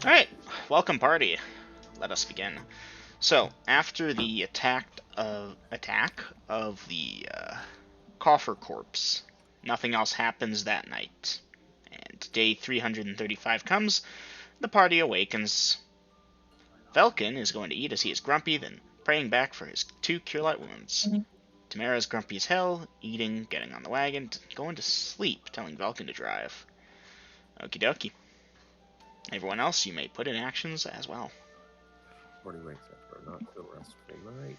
Alright, welcome party. Let us begin. So, after the attack of the Coffer Corpse, nothing else happens that night. And day 335 comes, the party awakens. Velkin is going to eat as he is grumpy, then praying back for his 2 cure light wounds. Tamara's grumpy as hell, eating, getting on the wagon, going to sleep, telling Velkin to drive. Okie dokie. Everyone else, you may put in actions as well. Morning wakes up for not so restful night.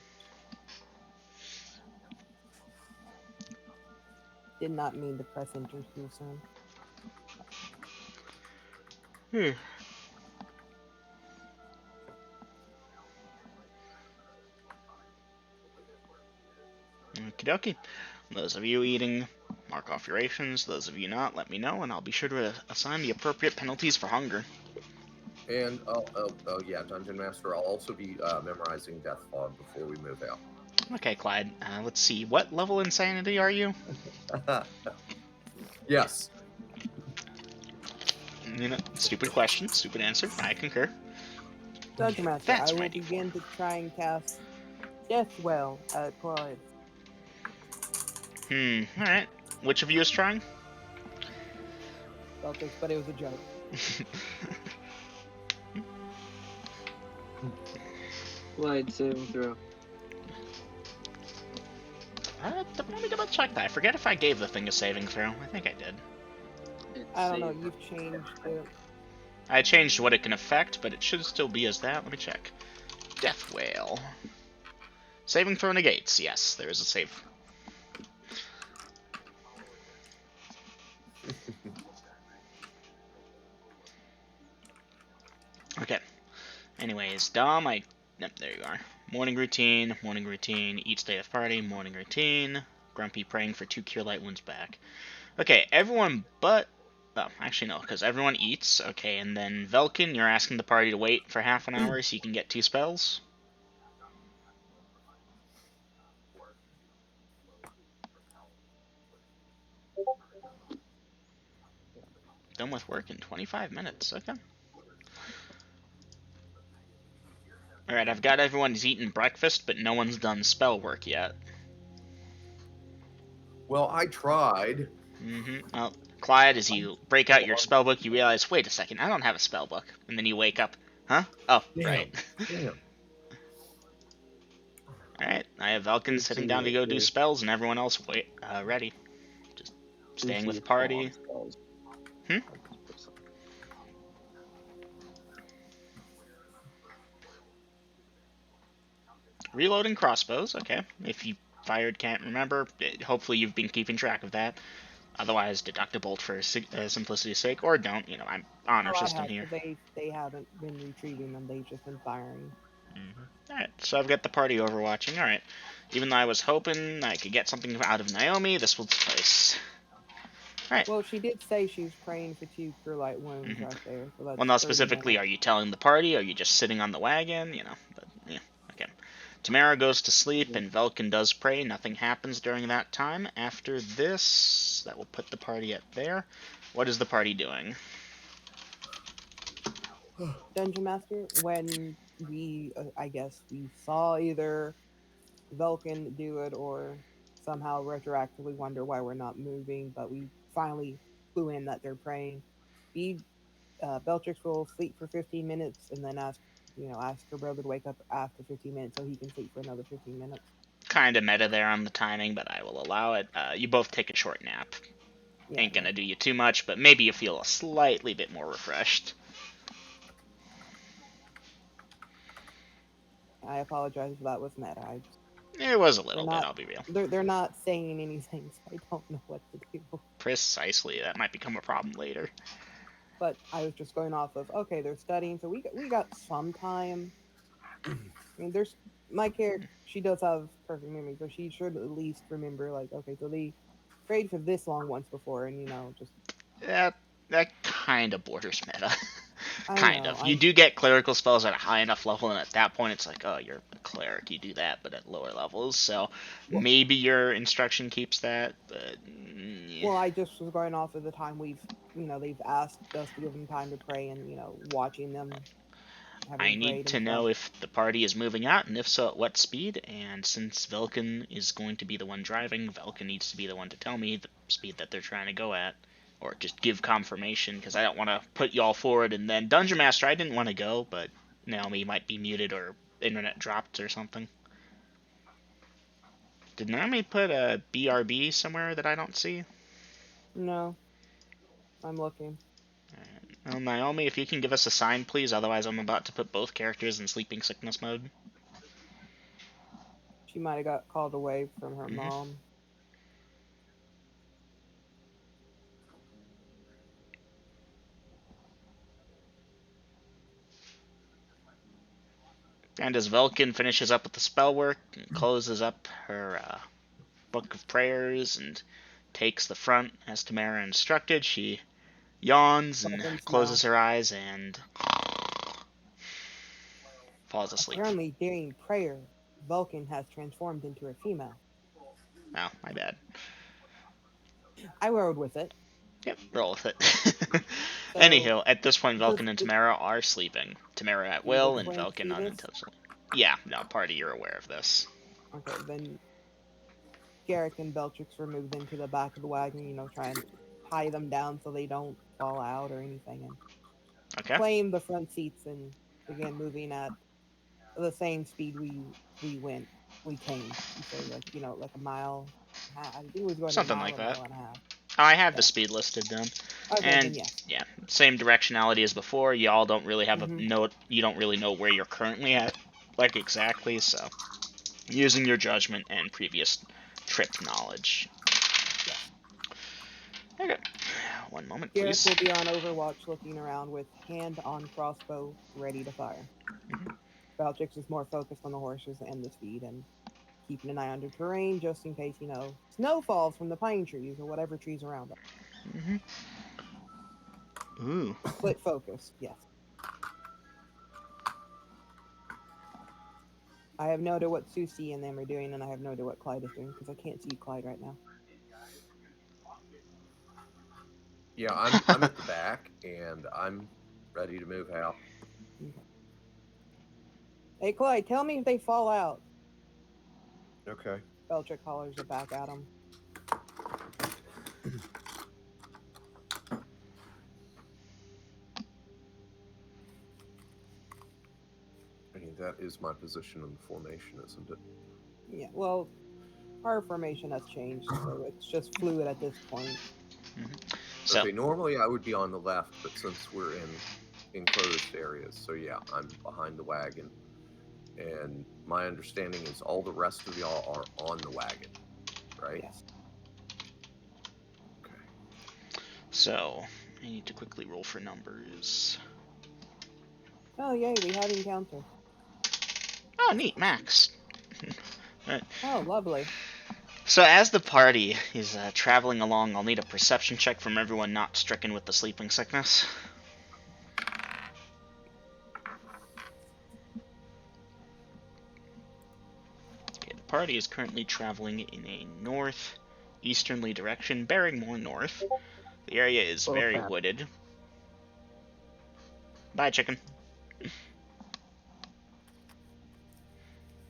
Did not mean to press enter too soon. Okie dokie. Those of you eating, mark off your rations. Those of you not, let me know, and I'll be sure to assign the appropriate penalties for hunger. And, yeah, Dungeon Master, I'll also be memorizing Death Fog before we move out. Okay, Clyde, let's see. What level insanity are you? Yes. Stupid question, stupid answer. I concur. Dungeon Master, That's I will my default. begin to try and cast Deathwell at Clyde. Alright. Which of you is trying? Celtics, but it was a joke. Clyde saving throw. Let me double check that. I forget if I gave the thing a saving throw. I think I did. I don't know, you've changed it. I changed what it can affect, but it should still be as that. Let me check. Death Whale. Saving throw negates. Yes, there is a save. Okay. Anyways, Dom, Yep, there you are. Morning routine, each day of party, morning routine. Grumpy praying for 2 cure light wounds back. Okay, everyone but... Oh, actually no, because everyone eats. Okay, and then Velkin, you're asking the party to wait for half an hour so you can get 2 spells. Done with work in 25 minutes. Okay. Alright, I've got everyone's eaten breakfast, but no one's done spell work yet. Well, I tried. Well, Clyde, as you break out your spell book, you realize, wait a second, I don't have a spell book. And then you wake up. Huh? Oh, Damn. right. Damn. Alright, I have Velkin sitting down to go do spells, and everyone else ready. Just staying with the party. Reloading crossbows, okay. If you fired, can't remember, hopefully you've been keeping track of that. Otherwise, deduct a bolt for simplicity's sake, or don't. I'm honor system here. They haven't been retrieving them, they've just been firing. Alright, so I've got the party overwatching. Alright. Even though I was hoping I could get something out of Naomi, this will suffice. Alright. Well, she did say she was praying for 2 cure light wounds right there. So that's well, not specifically, are you telling the party? Are you just sitting on the wagon? But, yeah, okay. Tamara goes to sleep, and Velkin does pray. Nothing happens during that time. After this, that will put the party at there. What is the party doing? Dungeon Master, when we, I guess, we saw either Velkin do it or somehow retroactively wonder why we're not moving, but we finally flew in that they're praying. Beltrix will sleep for 15 minutes and then ask her brother to wake up after 15 minutes so he can sleep for another 15 minutes. Kind of meta there on the timing, but I will allow it. You both take a short nap. Yeah. Ain't gonna do you too much, but maybe you feel a slightly bit more refreshed. I apologize if that was meta. It was a little bit, I'll be real. They're not saying anything, so I don't know what to do. Precisely, that might become a problem later. But I was just going off of, okay, they're studying, so we got some time. I mean, there's my character, she does have perfect memory, so she should at least remember, like, okay, so they prayed for this long once before, and just... That kind of borders meta. kind of. You do get clerical spells at a high enough level, and at that point it's like, oh, you're a cleric, you do that, but at lower levels, so maybe your instruction keeps that, but... Yeah. Well, I just was going off of the time we've they've asked us to give them time to pray, and watching them I having need prayed to and know stuff. if the party is moving out, and if so, at what speed. And since Velkin is going to be the one driving, Velkin needs to be the one to tell me the speed that they're trying to go at, or just give confirmation, because I don't want to put y'all forward. And then Dungeon Master, I didn't want to go, but Naomi might be muted or internet dropped or something. Did Naomi put a BRB somewhere that I don't see? No, I'm looking. Well, Naomi, if you can give us a sign, please. Otherwise, I'm about to put both characters in sleeping sickness mode. She might have got called away from her Mhm. mom. And as Velkin finishes up with the spell work and closes up her book of prayers and takes the front as Tamara instructed, she yawns and Vulcan closes smile. her eyes and falls asleep. Apparently, during prayer, Vulcan has transformed into a female. Oh, my bad. I rode with it. Yep, roll with it. So, Anywho, at this point, does Velkin and Tamara are sleeping. Tamara at do the will and twins Velkin see this? unintentionally. Yeah, no, party, you're aware of this. Okay, then Garrick and Beltrix were moved into the back of the wagon, try and tie them down so they don't fall out or anything, and Okay. claim the front seats and begin moving at the same speed we came. You say like a mile. I think it was going Something like a that. mile and a half. Oh, I have the Yeah. speed listed then. Okay, then And yes. yeah, same directionality as before. Y'all don't really have a Mm-hmm. note. You don't really know where you're currently at, like exactly. So, using your judgment and previous trip knowledge. Yes. Okay, one moment, Garrick please. will be on overwatch, looking around with hand on crossbow, ready to fire. Mhm. Beltrix is more focused on the horses and the speed, and keeping an eye on the terrain just in case snow falls from the pine trees or whatever trees around us. Mhm. Ooh. Split focus, yes. I have no idea what Susie and them are doing, and I have no idea what Clyde is doing because I can't see Clyde right now. Yeah, I'm at the back and I'm ready to move out. Okay. Hey, Clyde, tell me if they fall out. Okay. Beltrick hollers it back at him. I mean, that is my position in the formation, isn't it? Yeah, well, our formation has changed, so it's just fluid at this point. So, Okay, normally I would be on the left, but since we're in enclosed areas, so yeah, I'm behind the wagon. And my understanding is all the rest of y'all are on the wagon, right? Yes. Okay. so I need to quickly roll for numbers. Oh, yay, we had encounter. Oh, neat, Max. Right. Oh, lovely. So as the party is traveling along, I'll need a perception check from everyone not stricken with the sleeping sickness. Okay, the party is currently traveling in a north-easterly direction, bearing more north. The area is Oh, very crap. wooded. Bye, chicken.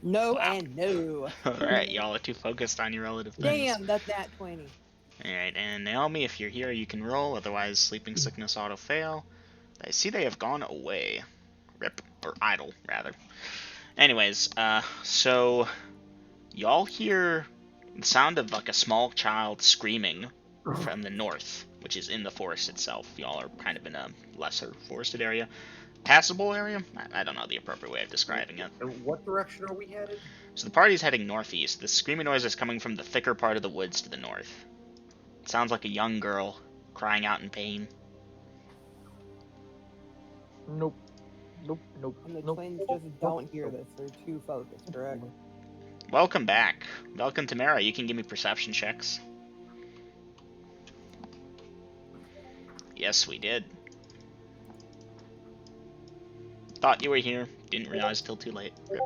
No Wow. and no. Alright, y'all are too focused on your relative things. Damn, that's nat 20. Alright, and Naomi, if you're here, you can roll, otherwise sleeping sickness auto fail. I see they have gone away. Rip, or idle, rather. Anyways, so y'all hear the sound of like a small child screaming from the north, which is in the forest itself. Y'all are kind of in a lesser forested area. Passable area? I don't know the appropriate way of describing it. And what direction are we headed? So the party's heading northeast. The screaming noise is coming from the thicker part of the woods to the north. It sounds like a young girl crying out in pain. Nope. Nope. Nope. And the nope. twins just don't hear this. They're too focused, correct? Welcome back. Welcome, Tamara. You can give me perception checks. Yes, we did. Thought you were here. Didn't realize till too late. Rip.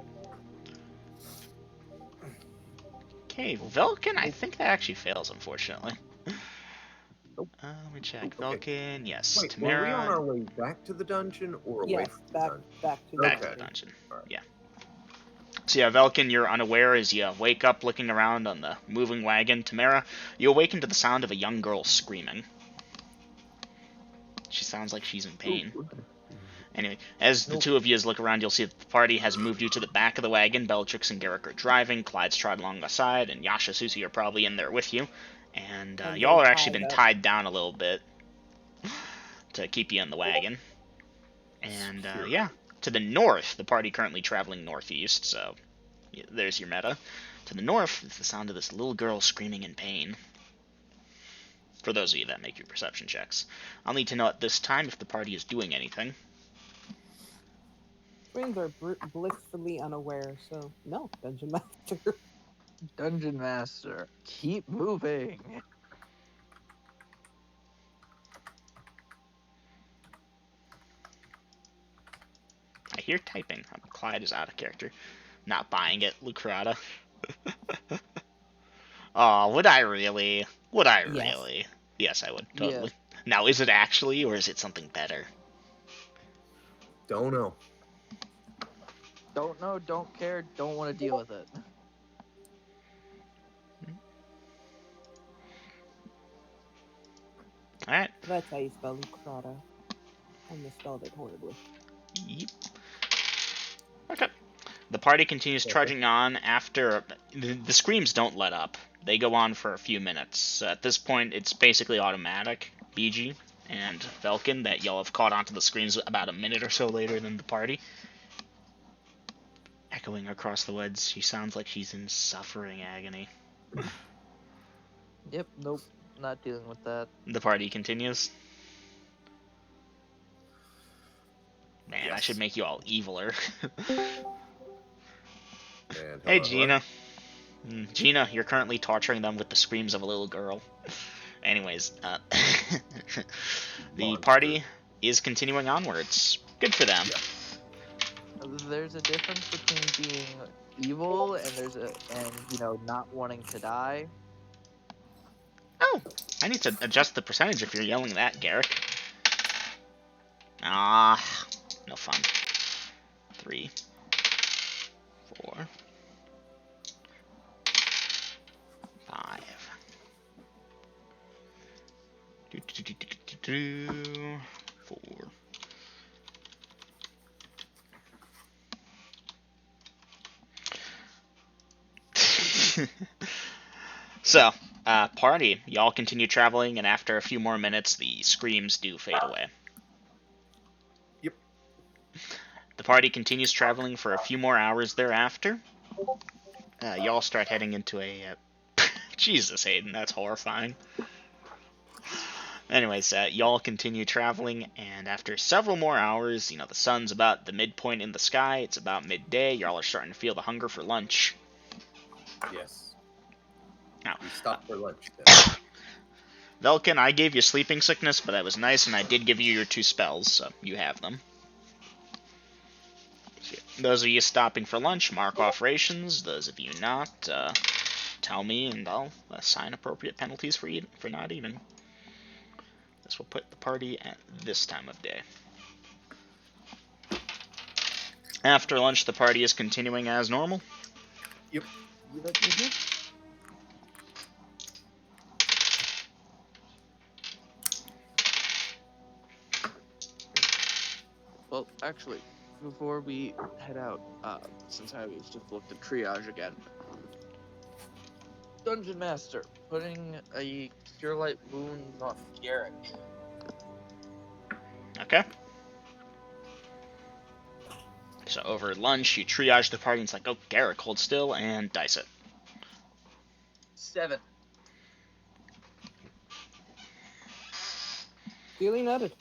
Okay, Velkin, I think that actually fails, unfortunately. Nope. Let me check. Okay. Vulcan, yes. Wait, were we on our Tamara, way back to the dungeon or away Yes, from the back dungeon? back to the back to Okay. the dungeon. dungeon. All right. Yeah. So yeah, Velkin, you're unaware as you wake up looking around on the moving wagon. Tamara, you awaken to the sound of a young girl screaming. She sounds like she's in pain. Anyway, as the Nope. two of you look around, you'll see that the party has moved you to the back of the wagon. Bellatrix and Garrick are driving. Clyde's trotting along the side, and Yasha, Susie are probably in there with you. And And y'all they're are actually tied been up. tied down a little bit to keep you in the wagon. And Secure. yeah, to the north, the party currently traveling northeast, so there's your meta. To the north is the sound of this little girl screaming in pain. For those of you that make your perception checks. I'll need to know at this time if the party is doing anything. Twins are blissfully unaware, so no, Dungeon Master. Dungeon Master, keep moving. I hear typing. Clyde is out of character. Not buying it, Lucrata. Oh, would I really? Would I Yes. really? Yes, I would, Yes. totally. Now, is it actually, or is it something better? Don't know. Don't know, don't care, don't want to deal with it. Alright. That's how you spell Lucrata. I misspelled it horribly. Yep. Okay. The party continues Okay. trudging on after... The screams don't let up. They go on for a few minutes. At this point, it's basically automatic. BG and Velkin that y'all have caught onto the screams about a minute or so later than the party. Echoing across the woods, she sounds like she's in suffering agony. Yep, nope, not dealing with that. The party continues. Man, I Yes. should make you all eviler. And Hey, hello, Gina. Gina, you're currently torturing them with the screams of a little girl. Anyways, the Monster. party is continuing onwards. Good for them. Yeah. There's a difference between being evil and not wanting to die. Oh, I need to adjust the percentage if you're yelling that, Garrick. Ah, no fun. 3, 4, 5. 4. So, party, y'all continue traveling, and after a few more minutes, the screams do fade away. Yep. The party continues traveling for a few more hours thereafter. Y'all start heading into a... Jesus, Hayden, that's horrifying. Anyways, y'all continue traveling, and after several more hours, the sun's about the midpoint in the sky, it's about midday, y'all are starting to feel the hunger for lunch. Yes. Now, We stopped for lunch then. Velkin, I gave you sleeping sickness, but I was nice, and I did give you your 2 spells, so you have them. Those of you stopping for lunch, mark off rations. Those of you not, tell me, and I'll assign appropriate penalties for not eating. This will put the party at this time of day. After lunch, the party is continuing as normal. Yep. Well, actually, before we head out, since I was just looked at triage again, Dungeon Master, putting a Cure Light Wounds on Garrick. Okay. So over lunch, you triage the party, and it's like, oh, Garrick, hold still, and dice it. 7. Duly noted.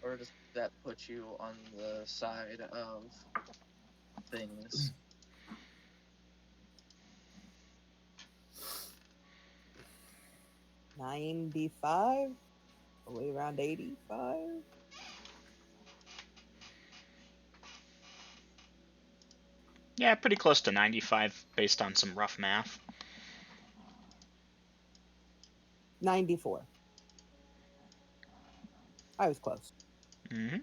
Or does that put you on the side of things? $95, probably around 85. Yeah, pretty close to 95 based on some rough math. 94. I was close. Mm-hmm.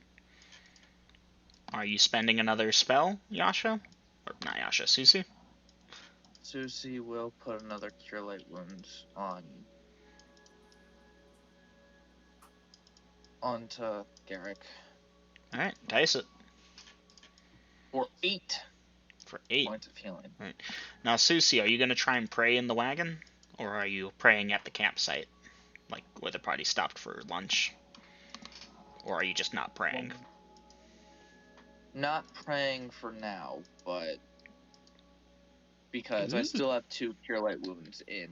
Are you spending another spell, Yasha? Or not Yasha, Susie? Susie will put another Cure Light Wounds onto Garrick Alright, dice it. for 8 For 8. points of healing. Right. Now, Susie, are you going to try and pray in the wagon? Or are you praying at the campsite? Like, where the party stopped for lunch? Or are you just not praying? Not praying for now, but because I Ooh. still have 2 Cure Light Wounds in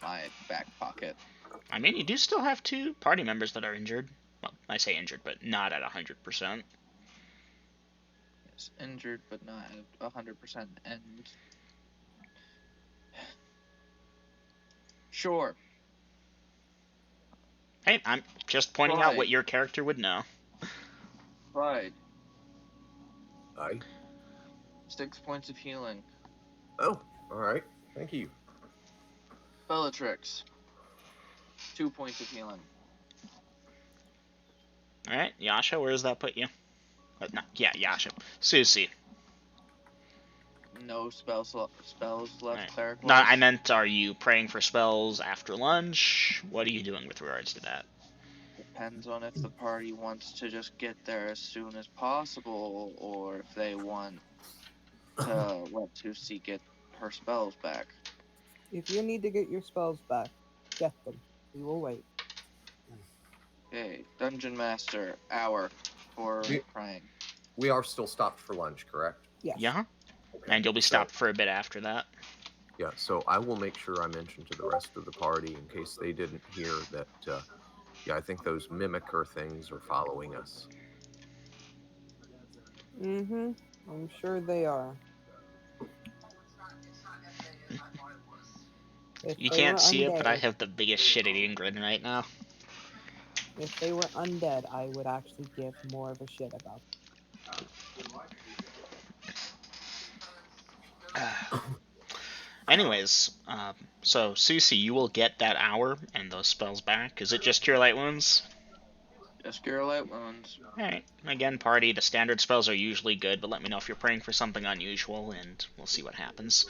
my back pocket. I mean, you do still have 2 party members that are injured. Well, I say injured, but not at 100%. It's injured, but not at 100%. And sure. Hey, I'm just pointing out what your character would know. Right. Aye. 6 points of healing. Oh, all right. Thank you. Bellatrix. 2 points of healing. Alright, Yasha, where does that put you? Yasha. Susie. No spells left, Right. cleric No, wise. I meant, are you praying for spells after lunch? What are you doing with regards to that? Depends on if the party wants to just get there as soon as possible, or if they want to let Susie get her spells back. If you need to get your spells back, get them. We will wait. Okay, Dungeon Master, hour for We- praying. We are still stopped for lunch, correct? Yes. Yeah? Okay. And you'll be stopped for a bit after that. Yeah, so I will make sure I mention to the rest of the party in case they didn't hear that. Yeah, I think those mimicker things are following us. Mm-hmm. I'm sure they are. If You they were can't see it, but I undead, have the biggest shit-eating grin right now. if they were undead, I would actually give more of a shit about Anyways, so Susie, you will get that hour and those spells back. Is it just Cure Light Wounds? Just Cure Light Wounds. Alright. Again, party, the standard spells are usually good, but let me know if you're praying for something unusual, and we'll see what happens.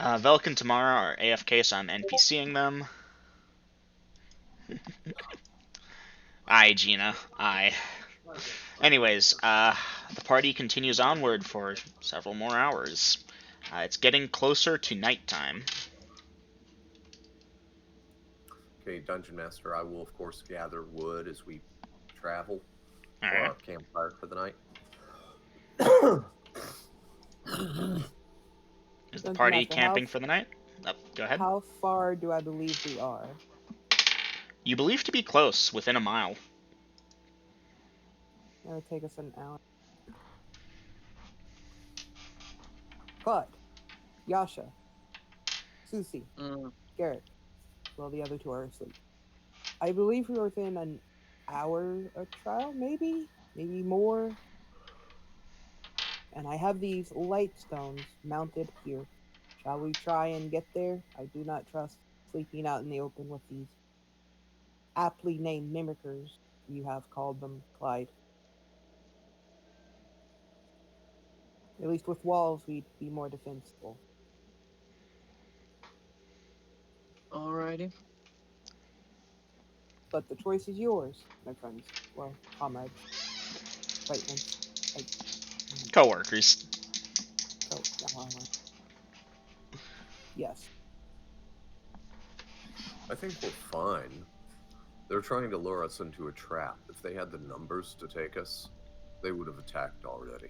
Velk and Tamara are AFK, so I'm NPCing them. Aye, Gina. Aye. Anyways, the party continues onward for several more hours. It's getting closer to nighttime. Okay, Dungeon Master, I will, of course, gather wood as we travel for Alright. our campfire for the night. Is the Dungeon party Master, camping for the night? Oh, go ahead. How far do I believe we are? You believe to be close, within a mile. It'll take us an hour. But Yasha, Susie, Garrett, well, the other 2 are asleep. I believe we were within an hour of trial, maybe more. And I have these light stones mounted here. Shall we try and get there? I do not trust sleeping out in the open with these aptly named mimickers, you have called them, Clyde. At least with walls, we'd be more defensible. Alrighty. But the choice is yours, my friends. Well, comrades. Acquaintance. Co-workers. Yes. I think we're fine. They're trying to lure us into a trap. If they had the numbers to take us, they would have attacked already.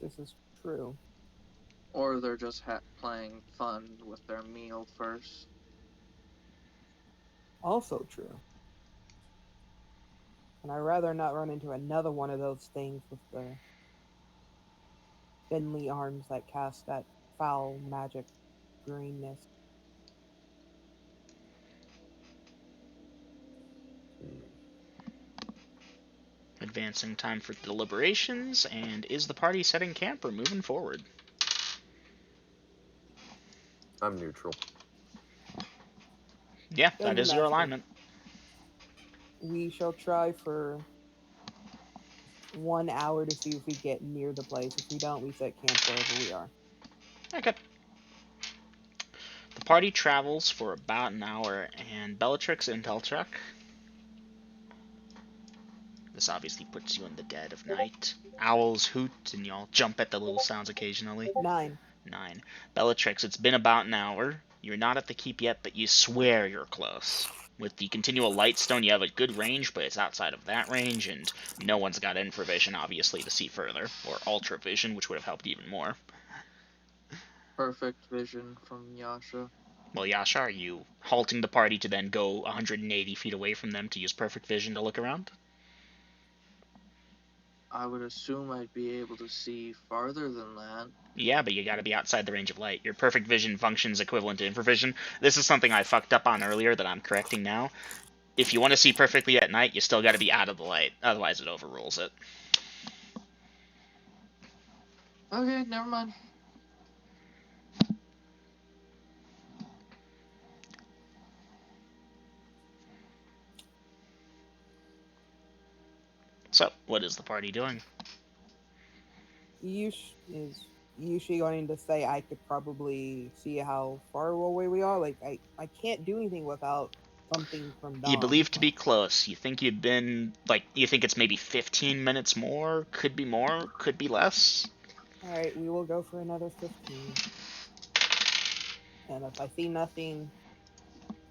This is true. Or they're just playing fun with their meal first. Also true. And I'd rather not run into another one of those things with the spindly arms that cast that foul magic greenness. advancing time for deliberations, and is the party setting camp or moving forward? I'm neutral. Yeah, that Dungeon is your Master. alignment. We shall try for 1 hour to see if we get near the place. If we don't, we set camp wherever we are. Okay. The party travels for about an hour, and Bellatrix intel check. This obviously puts you in the dead of night. Owls hoot, and y'all jump at the little sounds occasionally. 9. 9. Bellatrix, it's been about an hour. You're not at the keep yet, but you swear you're close. With the continual lightstone, you have a good range, but it's outside of that range, and no one's got infravision, obviously, to see further. Or ultravision, which would have helped even more. Perfect vision from Yasha. Well, Yasha, are you halting the party to then go 180 feet away from them to use perfect vision to look around? I would assume I'd be able to see farther than that. Yeah, but you gotta be outside the range of light. Your perfect vision functions equivalent to infravision. This is something I fucked up on earlier that I'm correcting now. If you want to see perfectly at night, you still gotta be out of the light. Otherwise, it overrules it. Okay, never mind. So, what is the party doing? Is Yushi going to say I could probably see how far away we are? Like, I can't do anything without something from You Dawn. believe to be close. You think you've been, you think it's maybe 15 minutes more? Could be more, could be less. Alright, we will go for another 15. And if I see nothing,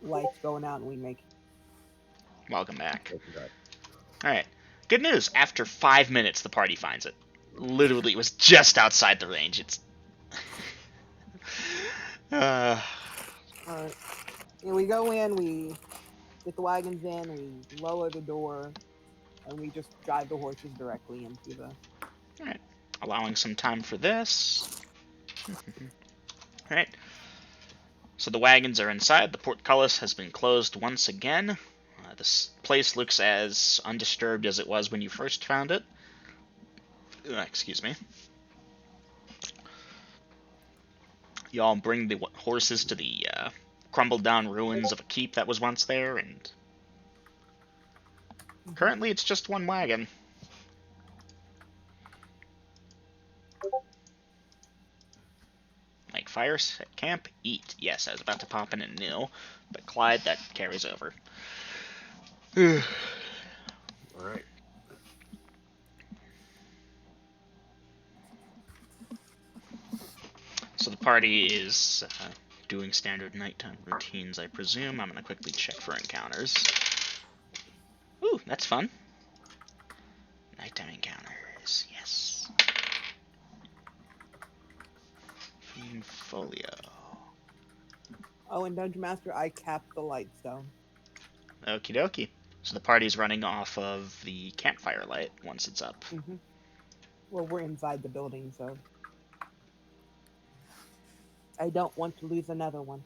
lights going out and we make it. Welcome back. Welcome back. Alright. Good news. After 5 minutes, the party finds it. Literally, it was just outside the range. It's... Alright. Yeah, we go in, we get the wagons in, we lower the door, and we just drive the horses directly into the... Alright. Allowing some time for this. Alright. So the wagons are inside. The portcullis has been closed once again. This place looks as undisturbed as it was when you first found it. Excuse me. Y'all bring the horses to the crumbled down ruins of a keep that was once there, and currently it's just one wagon. Make fires at camp, eat. Yes, I was about to pop in a nil, but Clyde, that carries over. Alright. So the party is doing standard nighttime routines, I presume. I'm going to quickly check for encounters. Ooh, that's fun. Nighttime encounters, yes. Folio. Oh, and Dungeon Master, I capped the light stone. Okie dokie. So the party's running off of the campfire light once it's up. Mm-hmm. Well, we're inside the building, so... I don't want to lose another one.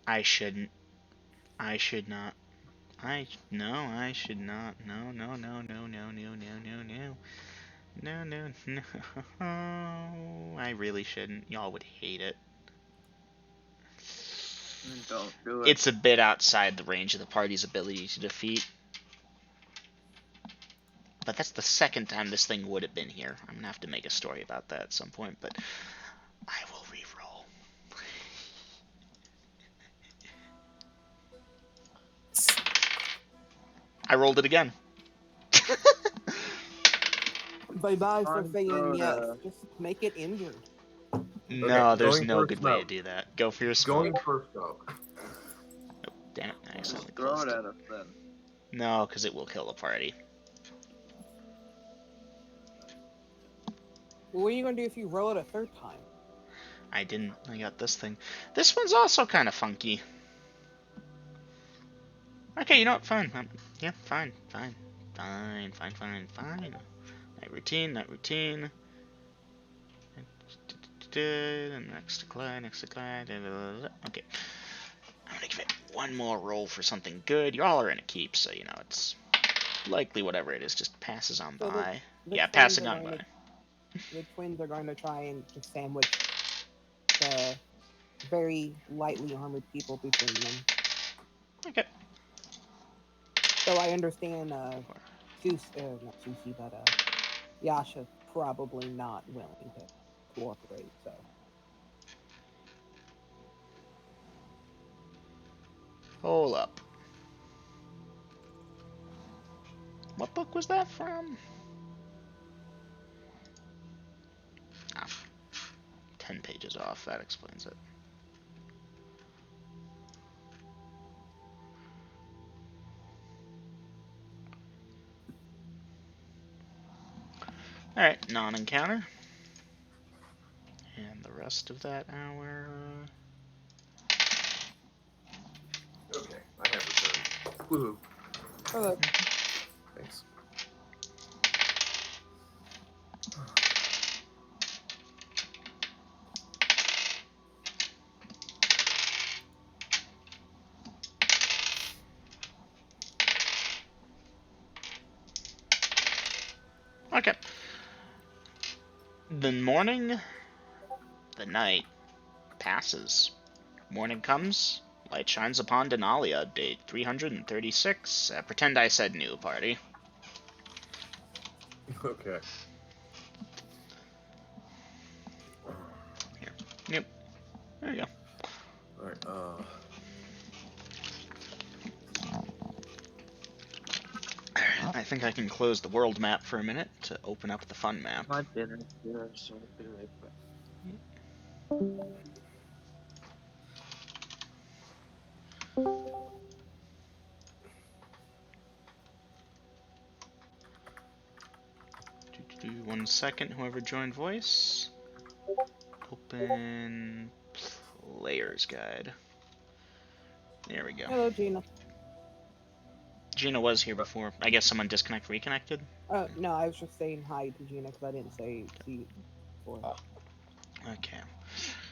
I shouldn't. I should not. I should not. No, no, no, no, no, no, no, no, no. No, no, no. I really shouldn't. Y'all would hate it. Don't do it. It's a bit outside the range of the party's ability to defeat. But that's the second time this thing would have been here. I'm gonna have to make a story about that at some point, but I will re-roll. I rolled it again. Bye-bye for I'm saying gonna- yes. Just make it injured. No, Okay, there's going no for a good way to smoke. do that. Go for your smoke. Going for a smoke. Damn it, I accidentally Throw closed it it. at us then. No, because it will kill the party. Well, what are you going to do if you roll it a third time? I didn't. I got this thing. This one's also kind of funky. Okay, you know what? Fine. Yeah, fine. Fine. Fine. Fine. Fine. Fine. Night routine. Night routine. Next to Clyde. Next to Clyde. Okay. I'm gonna give it one more roll for something good. Y'all are in a keep, so you know it's likely whatever it is just passes on So by. the Yeah, twins passing are on going by. to the twins are going to try and just sandwich the very lightly armored people between them. Okay. So I understand not Susie, but Yasha probably not willing to cooperate. So Hold up. What book was that from? Ah, 10 pages off. That explains it. Alright, non-encounter. And the rest of that hour... Okay, I have returned. Woohoo. hello. Thanks. Okay. The morning, the night, passes. Morning comes, light shines upon Denalia, date 336. Pretend I said new, party. Okay. Here. Yep. There you go. Alright, I think I can close the world map for a minute to open up the fun map. My dinner's here, so I'll be right back. One second, whoever joined voice. Open player's guide. There we go. Hello, Gina. Gina was here before. I guess someone reconnected? No, I was just saying hi to Gina because I didn't say see before. Okay.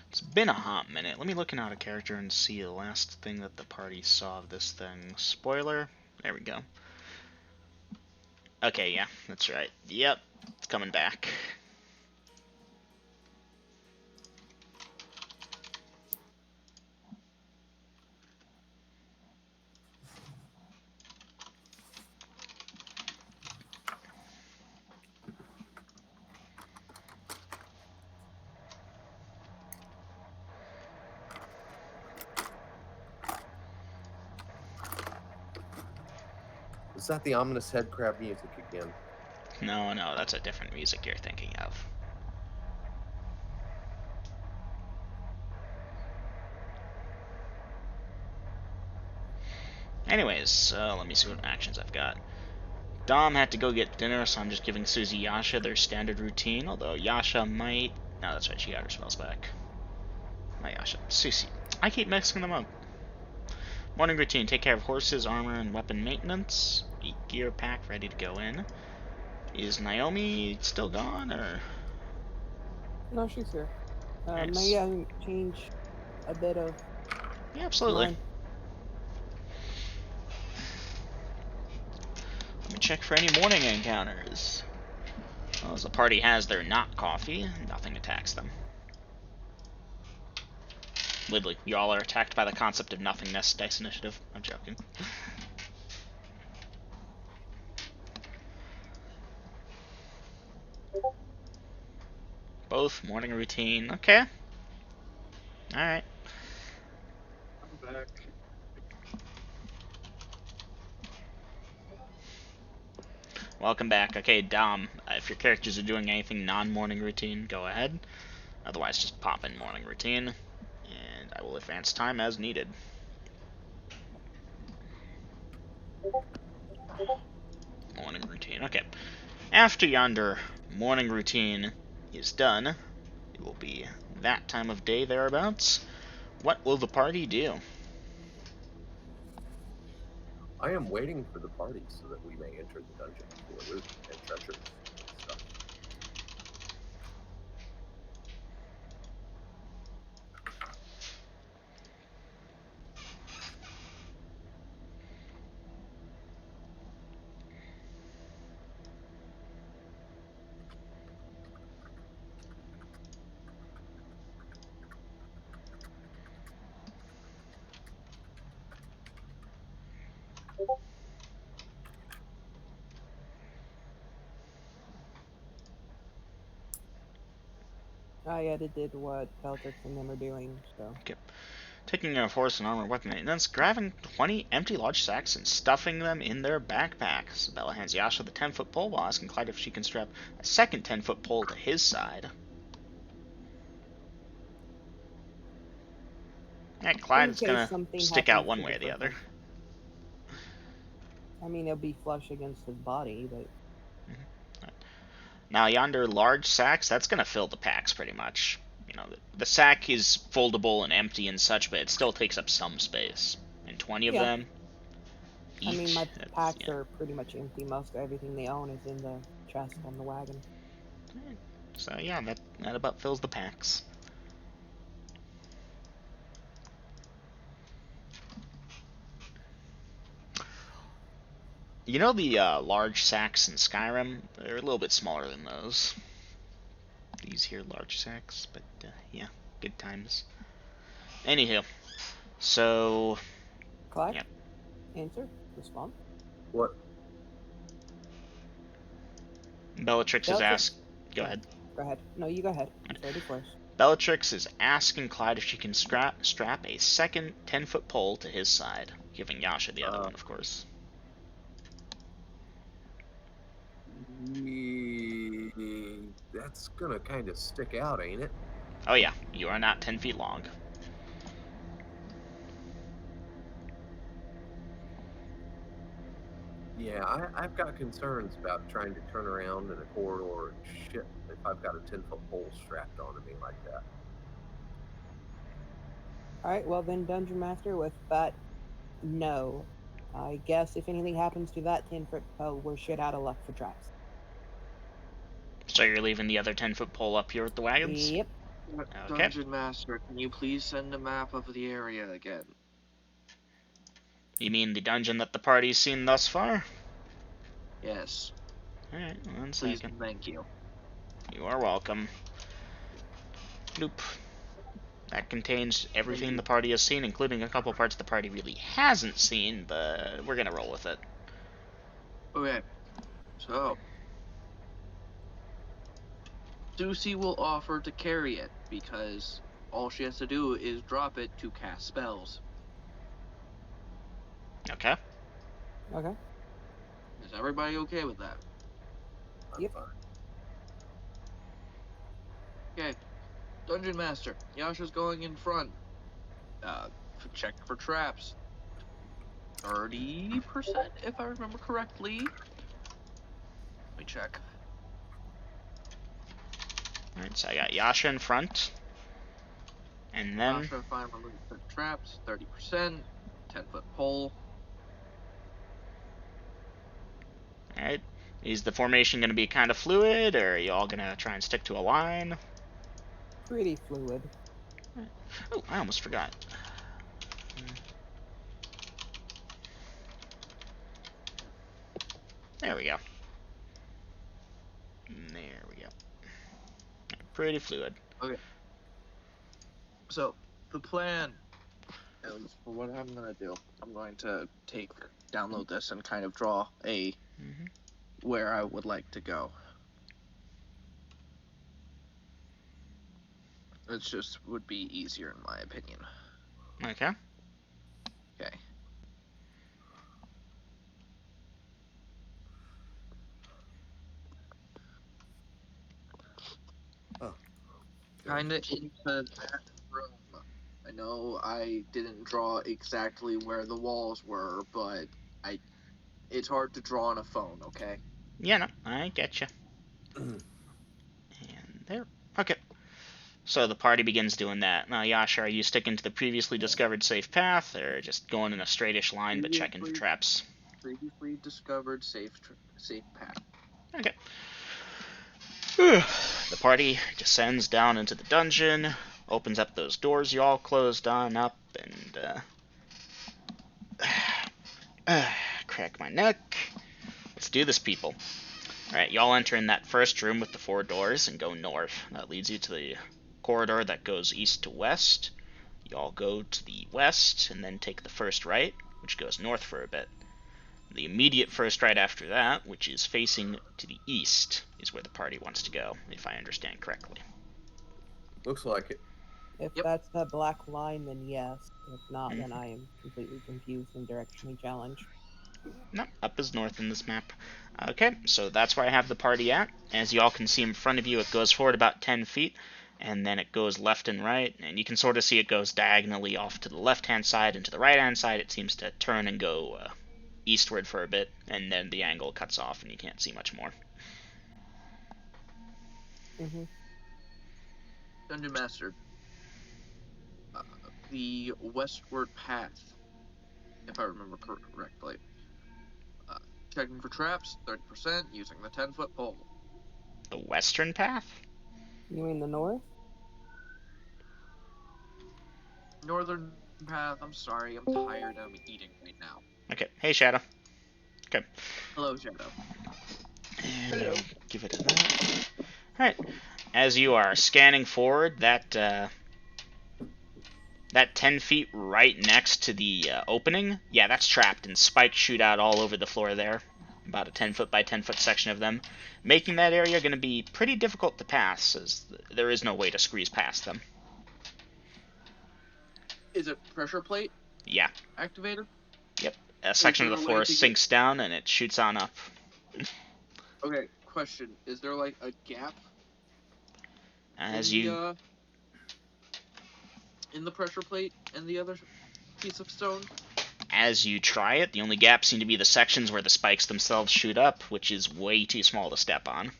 It's been a hot minute. Let me look out a character and see the last thing that the party saw of this thing. Spoiler. There we go. Okay, yeah, that's right. Yep, it's coming back. is that the ominous head crab music again? No, that's a different music you're thinking of. Anyways, let me see what actions I've got. Dom had to go get dinner, so I'm just giving Susie Yasha their standard routine, although Yasha might... No, that's right, she got her spells back. My Yasha. Susie. I keep mixing them up. Morning routine, take care of horses, armor, and weapon maintenance. Eat gear pack ready to go in. Is Naomi still gone, or...? No, she's here. Nice. Maybe I can change a bit of Yeah, absolutely. mine. Let me check for any morning encounters. Well, as the party has their not coffee, nothing attacks them. Literally, y'all are attacked by the concept of nothingness. Dice initiative. I'm joking. Both morning routine. Okay. Alright. I'm back. Welcome back. Okay, Dom, if your characters are doing anything non-morning routine, go ahead. Otherwise, just pop in morning routine, and I will advance time as needed. Morning routine. Okay. After yonder morning routine is done, it will be that time of day thereabouts. What will the party do? I am waiting for the party so that we may enter the dungeon for loot and treasures and stuff. Yeah, they did what Bellatrix and them are doing, so. Okay. Taking a horse and armor weapon maintenance, grabbing 20 empty large sacks and stuffing them in their backpacks. Bella hands Yasha the 10-foot pole while asking Clyde if she can strap a second 10-foot pole to his side. Alright, Clyde In is case gonna something stick out happens one to way the or the first other. one. I mean, it'll be flush against his body, but. Now, yonder large sacks, that's gonna fill the packs pretty much. You know, the sack is foldable and empty and such, but it still takes up some space. And 20 of Yeah. them I mean, each. my That's, packs yeah. are pretty much empty. Most everything they own is in the chest on the wagon. So yeah, that about fills the packs. You know the large sacks in Skyrim? They're a little bit smaller than those. These here large sacks, but yeah, good times. Anywho, so Clyde? yeah, Answer? Respond? What? Bellatrix is Bellatrix? asked. Go Oh, ahead. go ahead. No, you go ahead. You said it first. Bellatrix is asking Clyde if she can strap a second 10-foot pole to his side, giving Yasha the other Uh, one, of course. that's gonna kind of stick out, ain't it? Oh yeah, you are not 10 feet long. Yeah, I've got concerns about trying to turn around in a corridor and shit if I've got a 10-foot pole strapped onto me like that. Alright, well then, Dungeon Master, with that, no. I guess if anything happens to that 10-foot pole, we're shit out of luck for traps. So you're leaving the other 10-foot pole up here with the wagons? Yep. Okay. Dungeon Master, can you please send a map of the area again? You mean the dungeon that the party's seen thus far? Yes. Alright, one Please second. and thank you. You are welcome. Nope. That contains everything the party has seen, including a couple parts the party really hasn't seen, but we're gonna roll with it. Okay. So, Susie will offer to carry it because all she has to do is drop it to cast spells. Okay? Okay. Is everybody okay with that? I'm Yep. fine. Okay. Dungeon Master, Yasha's going in front. Check for traps. 30%, if I remember correctly. Let me check. Alright, so I got Yasha in front. And then... Yasha, 5 traps, 30%, 10-foot pole. Alright. Is the formation gonna be kind of fluid, or are you all gonna try and stick to a line? Pretty fluid. Oh, I almost forgot. There we go. There we go. Pretty fluid. Okay. So, the plan, at least for what I'm going to do, I'm going to download this and kind of draw where I would like to go. It just would be easier in my opinion. Okay. Okay. Oh. Kind of into that room. I know I didn't draw exactly where the walls were, but it's hard to draw on a phone, okay? Yeah, no, I get you. And there. Okay. So the party begins doing that. Now, Yasha, are you sticking to the previously discovered safe path, or just going in a straightish line but checking for traps? Previously discovered safe path. Okay. The party descends down into the dungeon, opens up those doors you all closed on up, and crack my neck. Let's do this, people. Alright, y'all enter in that first room with the 4 doors and go north. That leads you to the corridor that goes east to west. Y'all go to the west and then take the first right, which goes north for a bit. The immediate first right after that, which is facing to the east, is where the party wants to go, if I understand correctly. Looks like it. If Yep. that's that black line, then yes. If not, then Mhm. I am completely confused and directionally challenged. No, up is north in this map. Okay, so that's where I have the party at. As you all can see in front of you, it goes forward about 10 feet, and then it goes left and right, and you can sort of see it goes diagonally off to the left-hand side, and to the right-hand side it seems to turn and go eastward for a bit, and then the angle cuts off, and you can't see much more. Mm-hmm. Dungeon Master, the westward path, if I remember correctly. Checking for traps, 30%, using the 10-foot pole. The western path? You mean the north? Northern path, I'm sorry, I'm tired, I'm eating right now. Okay, hey Shadow. Okay. Hello, Shadow. And I'll give it that. Alright, as you are scanning forward, that 10 feet right next to the opening, yeah, that's trapped, and spikes shoot out all over the floor there. About a 10 foot by 10 foot section of them, making that area going to be pretty difficult to pass, as there is no way to squeeze past them. Is it pressure plate Yeah, activator? yep. A Is section of there the a way floor to get... sinks down and it shoots on up. Okay, question. Is there, like, a gap As you in the pressure plate and the other piece of stone? as you try it, the only gaps seem to be the sections where the spikes themselves shoot up, which is way too small to step on.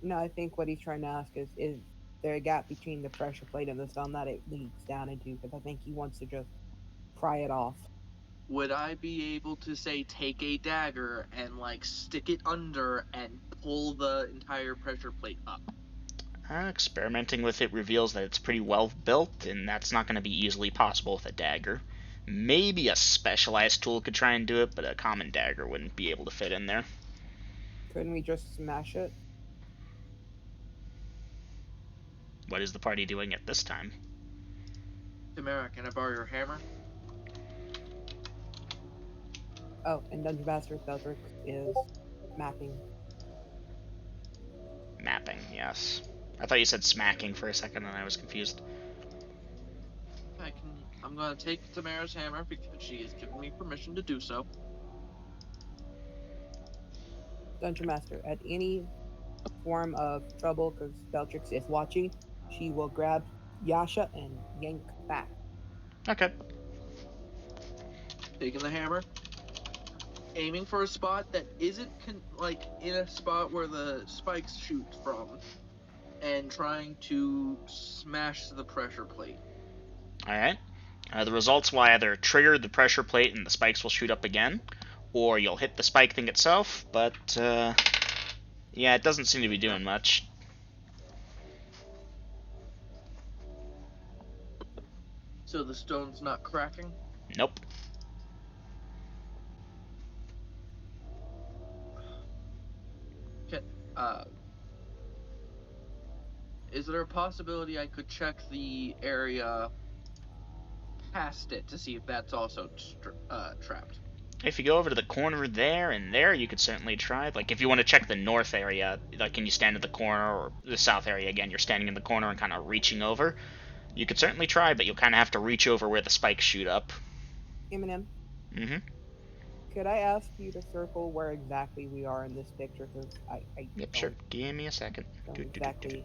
No, I think what he's trying to ask is there a gap between the pressure plate and the stone that it leaks down into? Because I think he wants to just pry it off. Would I be able to, say, take a dagger and, like, stick it under and pull the entire pressure plate up? Experimenting with it reveals that it's pretty well built, and that's not going to be easily possible with a dagger. Maybe a specialized tool could try and do it, but a common dagger wouldn't be able to fit in there. Couldn't we just smash it? What is the party doing at this time? Tamara, can I borrow your hammer? Oh, and Dungeon Master Theldrix is mapping. Mapping, yes. I thought you said smacking for a second, and I was confused. I'm gonna take Tamara's hammer because she has given me permission to do so. Dungeon Master, at any form of trouble, because Theldrix is watching, she will grab Yasha and yank back. Okay. Taking the hammer, aiming for a spot that isn't like in a spot where the spikes shoot from, and trying to smash the pressure plate. Alright. The results will either trigger the pressure plate and the spikes will shoot up again, or you'll hit the spike thing itself, but yeah, it doesn't seem to be doing much. So the stone's not cracking? Nope. Okay, is there a possibility I could check the area past it to see if that's also trapped? If you go over to the corner there and there, you could certainly try. Like, if you want to check the north area, like, can you stand at the corner, or the south area again, you're standing in the corner and kind of reaching over, you could certainly try, but you'll kind of have to reach over where the spikes shoot up. Eminem, Mm-hmm. could I ask you to circle where exactly we are in this picture? Because I Yep, sure. Give me a second. don't exactly.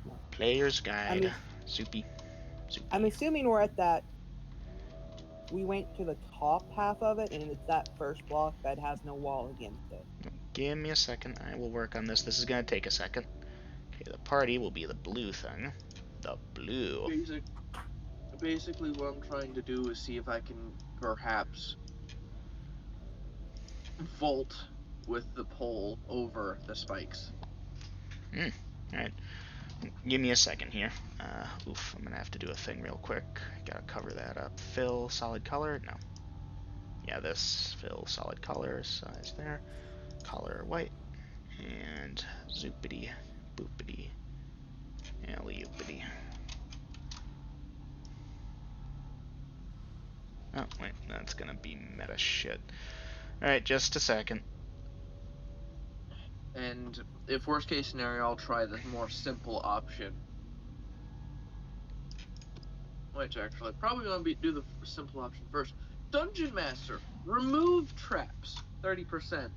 No. Player's I'm, guide. Soupy. I'm assuming we're at that. We went to the top half of it, and it's that first block that has no wall against it. Give me a second. I will work on this. This is going to take a second. Okay, the party will be the blue thing. The blue. Basically, what I'm trying to do is see if I can perhaps vault with the pole over the spikes. Alright. Give me a second here. Oof, I'm gonna have to do a thing real quick. Gotta cover that up. Fill solid color? No. Yeah, this. Fill solid color. Size there. Color white. And zoopity. Boopity. Alley-oopity. Oh, wait. That's gonna be meta shit. Alright, just a second. And if worst case scenario, I'll try the more simple option. Which actually, probably gonna do the simple option first. Dungeon Master, remove traps, 30%.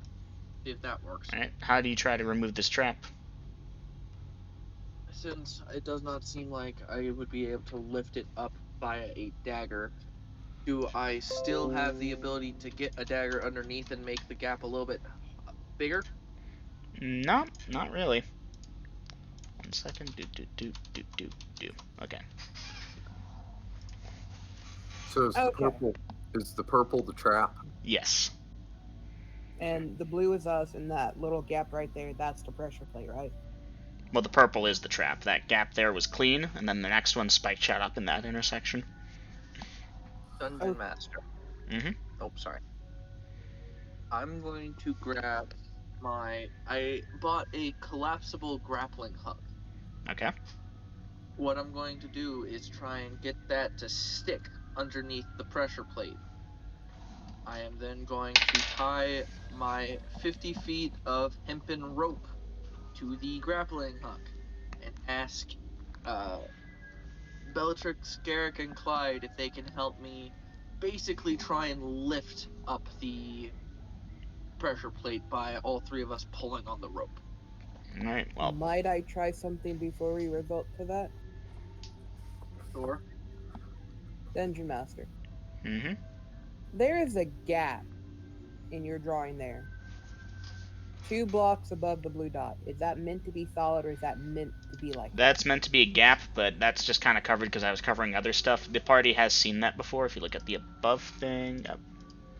See if that works. Alright, how do you try to remove this trap? Since it does not seem like I would be able to lift it up via a dagger, do I still have the ability to get a dagger underneath and make the gap a little bit bigger? No, not really. 1 second. Do. Okay. So is Okay. the purple the trap? Yes. And the blue is us, and that little gap right there, that's the pressure plate, right? Well, the purple is the trap. That gap there was clean, and then the next one spike shot up in that intersection. Dungeon Master. Mm-hmm. Oh, sorry. I'm going to grab I bought a collapsible grappling hook. Okay. What I'm going to do is try and get that to stick underneath the pressure plate. I am then going to tie my 50 feet of hempen rope to the grappling hook and ask Bellatrix, Garrick, and Clyde if they can help me basically try and lift up the pressure plate by all three of us pulling on the rope. Alright, well. Might I try something before we result to that? Sure. Dungeon Master. Mm-hmm. There is a gap in your drawing there. 2 blocks above the blue dot. Is that meant to be solid, or is that meant to be like That's meant to be a gap, but that's just kind of covered because I was covering other stuff. The party has seen that before. If you look at the above thing,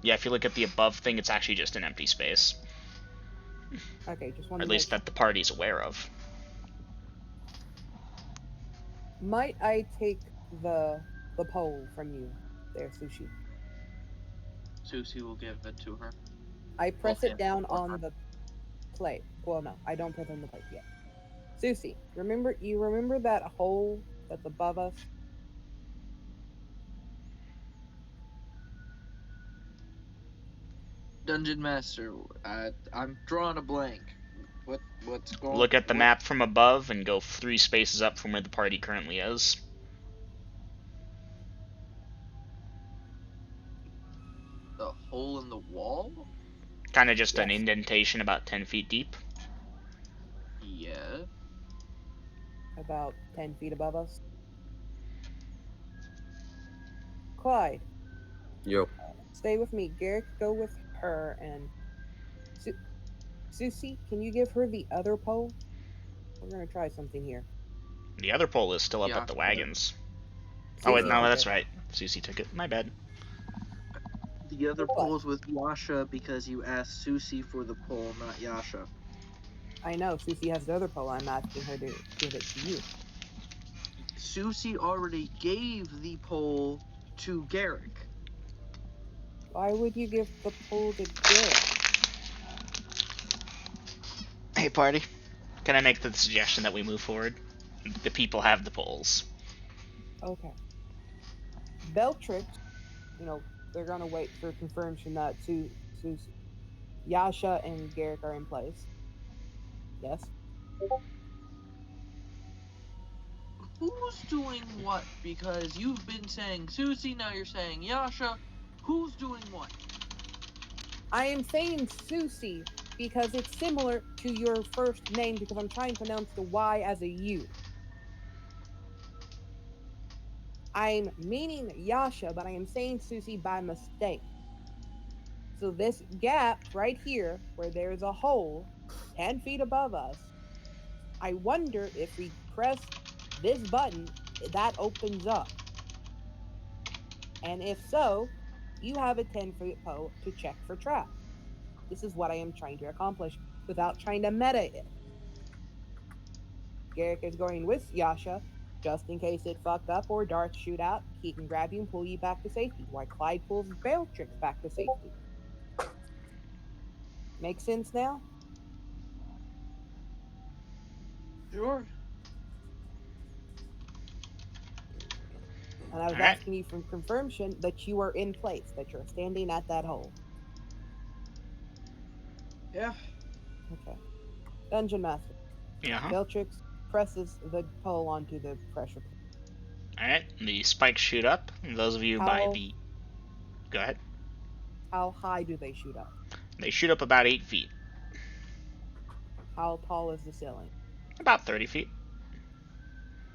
yeah, if you look at the above thing, it's actually just an empty space. Okay, just Or want at to least make that the party's aware of. Might I take the pole from you there, Sushi? Susie will give it to her. I press Well, it down or on her. the plate. Well, no, I don't press on the plate yet. Susie, remember that hole that's above us? Dungeon Master, I'm drawing a blank. What's going? Look at the What map from above and go 3 spaces up from where the party currently is. the hole in the wall? Kind of just an Yes. indentation about 10 feet deep. Yeah. About 10 feet above us. Clyde, Yo. stay with me. Garrick, go with her, and Susie, can you give her the other pole? We're gonna try something here. The other pole is still up Yeah. at the wagons. Oh wait, Susie no, took that's it. right. Susie took it. My bad. The other What? pole's with Yasha because you asked Susie for the pole, not Yasha. I know Susie has the other pole. I'm asking her to give it to you. Susie already gave the pole to Garrick. Why would you give the pole to Garrick? Hey, party. Can I make the suggestion that we move forward? The people have the poles. Okay. Bellatrix, they're gonna wait for confirmation that Yasha and Garrick are in place. Yes. Who's doing what? Because you've been saying Susie, now you're saying Yasha. Who's doing what? I am saying Susie because it's similar to your first name because I'm trying to pronounce the Y as a U. I'm meaning Yasha, but I am saying Susie by mistake. So this gap right here, where there is a hole 10 feet above us, I wonder if we press this button, that opens up. And if so, you have a 10-foot pole to check for traps. This is what I am trying to accomplish without trying to meta it. Garrick is going with Yasha, just in case it fucked up or darts shoot out. He can grab you and pull you back to safety, while Clyde pulls Bellatrix back to safety. Make sense now? Sure. And I was Alright. asking you for confirmation that you are in place, that you're standing at that hole. Yeah. Okay. Dungeon Master. Yeah. Beltrix presses the pole onto the pressure plate. Alright, the spikes shoot up. Those of you by How the... Go ahead. how high do they shoot up? They shoot up about 8 feet. How tall is the ceiling? About 30 feet.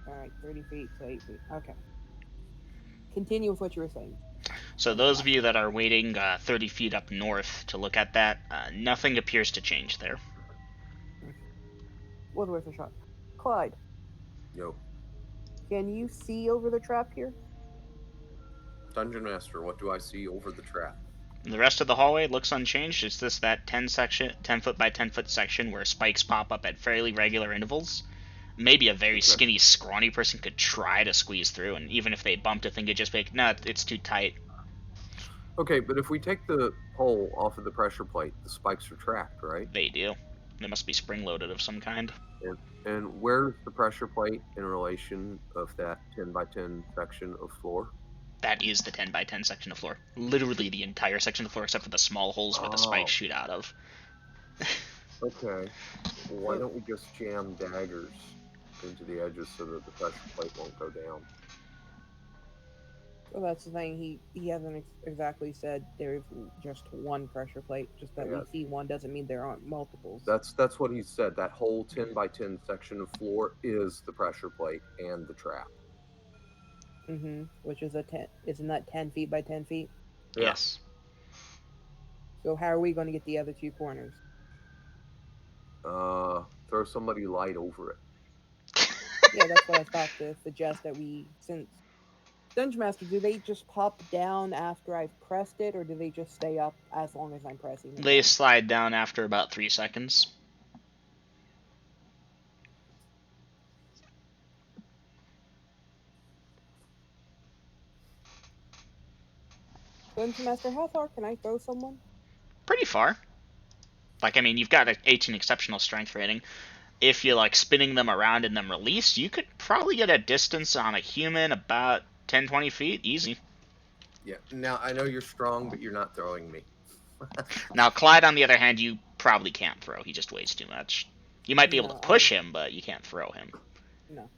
All right, 30 feet to 8 feet. Okay. Continue with what you were saying. So those of you that are waiting 30 feet up north to look at that, nothing appears to change there. Was worth a shot. Clyde, Yo, can you see over the trap here? Dungeon Master, what do I see over the trap? The rest of the hallway looks unchanged. It's just that 10 foot by 10 foot section where spikes pop up at fairly regular intervals. Maybe a very skinny, scrawny person could try to squeeze through, and even if they bumped a thing, it'd just be like, nah, it's too tight. Okay, but if we take the pole off of the pressure plate, the spikes are trapped, right? They do. They must be spring-loaded of some kind. And where's the pressure plate in relation of that 10 by 10 section of floor? That is the 10 by 10 section of floor. Literally the entire section of the floor except for the small holes where the spikes shoot out of. Okay. Well, why don't we just jam daggers into the edges so that the pressure plate won't go down? Well, that's the thing. He hasn't exactly said there's just one pressure plate. Just that we see one doesn't mean there aren't multiples. That's what he said. That whole 10 by 10 section of floor is the pressure plate and the trap. Which is isn't that 10 feet by 10 feet? Yeah. Yes. So how are we going to get the other two corners? Throw somebody light over it. Yeah, that's what I thought to suggest that since Dungeon Master, do they just pop down after I've pressed it, or do they just stay up as long as I'm pressing it? They slide down after about 3 seconds. Dungeon Master, how far can I throw someone? Pretty far. Like, I mean, you've got an 18 exceptional strength rating. If you like spinning them around and then release, you could probably get a distance on a human about 10-20 feet, easy. Yeah. Now I know you're strong, but you're not throwing me. Now Clyde, on the other hand, you probably can't throw. He just weighs too much. You might be able to push him, but you can't throw him. No.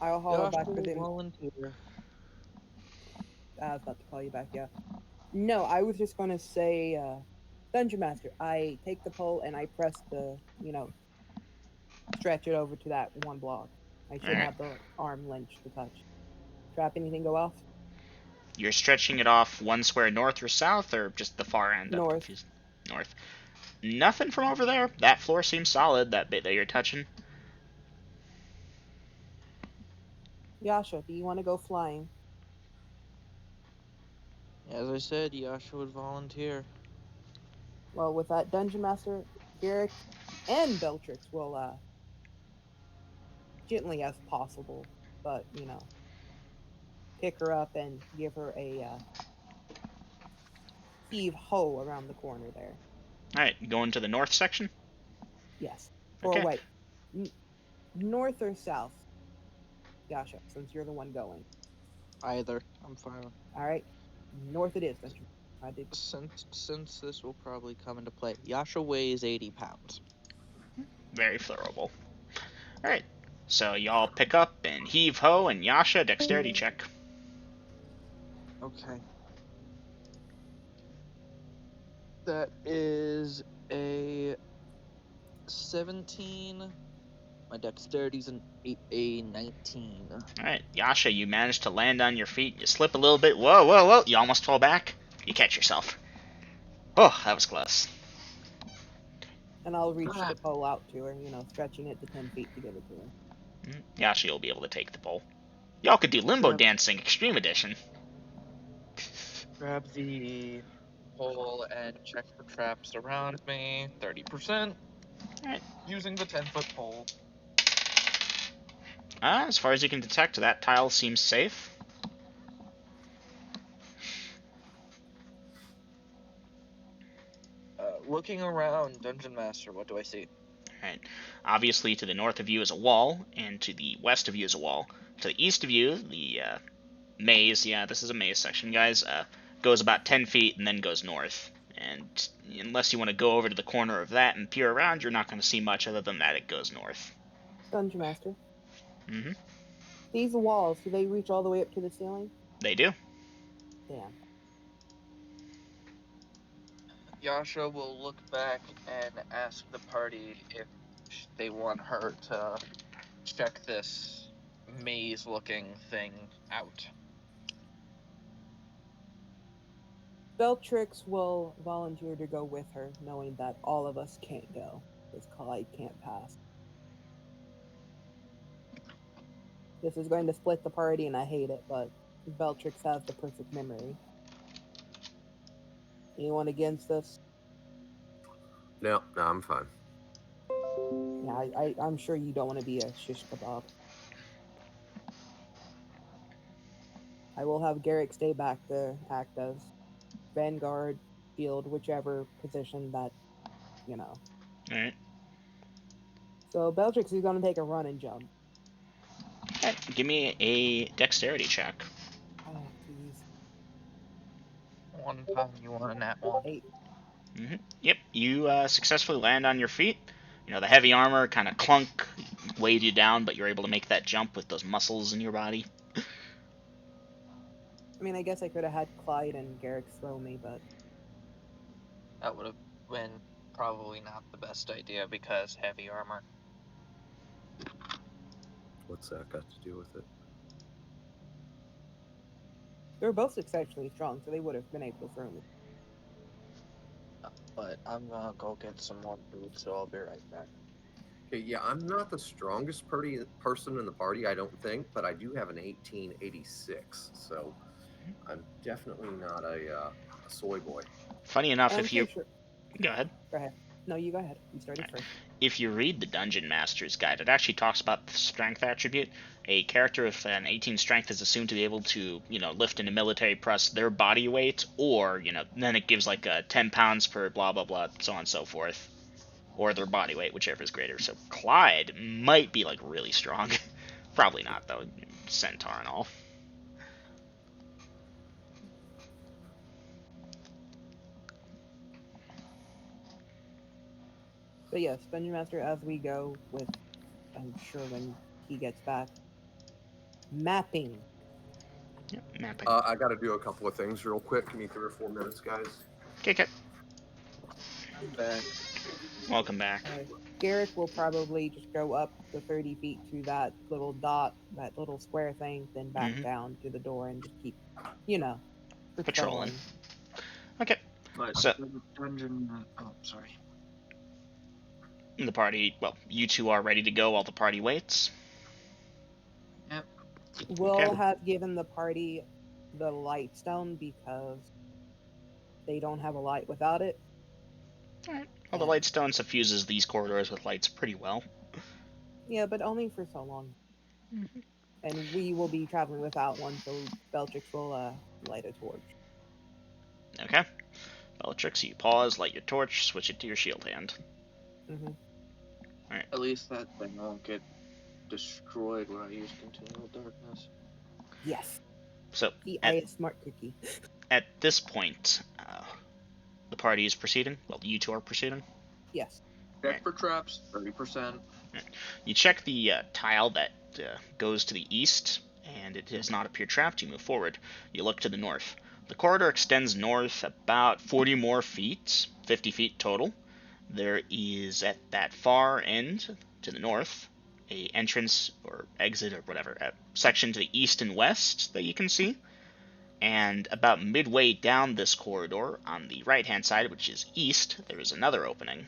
I'll haul back with him. Volunteer. I was about to call you back, yeah. No, I was just going to say, Dungeon Master, I take the pole and I press the, stretch it over to that one block. I should have the arm length to touch. Trap, anything go off? You're stretching it off one square north or south, or just the far end? North. North. Nothing from over there. That floor seems solid, that bit that you're touching. Yasha, do you want to go flying? As I said, Yasha would volunteer. Well, with that, Dungeon Master, Garrick, and Beltrix will, gently as possible, but, pick her up and give her a, heave-ho around the corner there. Alright, going to the north section? Yes. Okay. Or wait, north or south? Yasha, since you're the one going. Either. I'm fine. Alright, north it is. I did. Since this will probably come into play, Yasha weighs 80 pounds. Very throwable. Alright, so y'all pick up and heave ho, and Yasha, dexterity check. Okay. That is a 17. My dexterity's a 19. Alright, Yasha, you manage to land on your feet. You slip a little bit. Whoa, whoa, whoa. You almost fall back. You catch yourself. Oh, that was close. And I'll reach the pole out to her, stretching it to 10 feet to give it to her. Yasha, you'll be able to take the pole. Y'all could do limbo dancing, extreme edition. Grab the pole and check for traps around me. 30%. Alright. Using the 10-foot pole. As far as you can detect, that tile seems safe. Looking around, Dungeon Master, what do I see? Alright. Obviously, to the north of you is a wall, and to the west of you is a wall. To the east of you, the maze, yeah, this is a maze section, guys, goes about 10 feet and then goes north. And unless you want to go over to the corner of that and peer around, you're not going to see much other than that it goes north. Dungeon Master. Mm-hmm. These walls, do they reach all the way up to the ceiling? They do. Damn. Yasha will look back and ask the party if they want her to check this maze-looking thing out. Beltrix will volunteer to go with her, knowing that all of us can't go, because Clyde can't pass. This is going to split the party, and I hate it, but Beltrix has the perfect memory. Anyone against this? No, I'm fine. Yeah, I'm sure you don't want to be a shish kebab. I will have Garrick stay back to act as vanguard, shield, whichever position that, you know. Alright. So Beltrix is going to take a run and jump. Okay, give me a dexterity check. Oh, please. One time you want a nat one. 8. Mm-hmm. Yep, you successfully land on your feet. You know, the heavy armor kind of clunk, weighed you down, but you're able to make that jump with those muscles in your body. I mean, I guess I could have had Clyde and Garrick throw me, but That would have been probably not the best idea because heavy armor. What's that got to do with it? they were both exceptionally strong, so they would have been able to throw me. But I'm gonna go get some more food, so I'll be right back. Okay, yeah, I'm not the strongest person in the party, I don't think, but I do have an 1886, so I'm definitely not a soy boy. Funny enough, I'm if you... pretty sure. Go ahead. Go ahead. No, you go ahead. You started first. If you read the Dungeon Master's Guide, it actually talks about the strength attribute. A character with an 18 strength is assumed to be able to, lift in a military press their body weight, or, then it gives like 10 pounds per blah, blah, blah, so on and so forth. Or their body weight, whichever is greater. So Clyde might be, like, really strong. Probably not, though. Centaur and all. But yes, Dungeon Master, as we go with, I'm sure when he gets back, mapping. Yep, mapping. I got to do a couple of things real quick. Give me 3 or 4 minutes, guys. Okay. I'm back. Welcome back. Garrick will probably just go up the 30 feet to that little dot, that little square thing, then back down to the door and just keep, Patrolling. patrolling. Okay. But So the dungeon. Oh, sorry. the party, well, you two are ready to go while the party waits. Yep. We'll have given the party the light stone because they don't have a light without it. Alright. Well, the Lightstone suffuses these corridors with lights pretty well. Yeah, but only for so long. Mm-hmm. And we will be traveling without one, so Beltrix will light a torch. Okay. Bellatrix, you pause, light your torch, switch it to your shield hand. Mm-hmm. Alright. At least that thing won't get destroyed when I use continual darkness. Yes. So, I a smart cookie. At this point, the party is proceeding. Well, you two are proceeding. Yes. Check for traps, 30%. You check the tile that goes to the east, and it does not appear trapped. You move forward. You look to the north. The corridor extends north about 40 more feet, 50 feet total. There is, at that far end, to the north, a entrance or exit or whatever, a section to the east and west that you can see. And about midway down this corridor, on the right-hand side, which is east, there is another opening.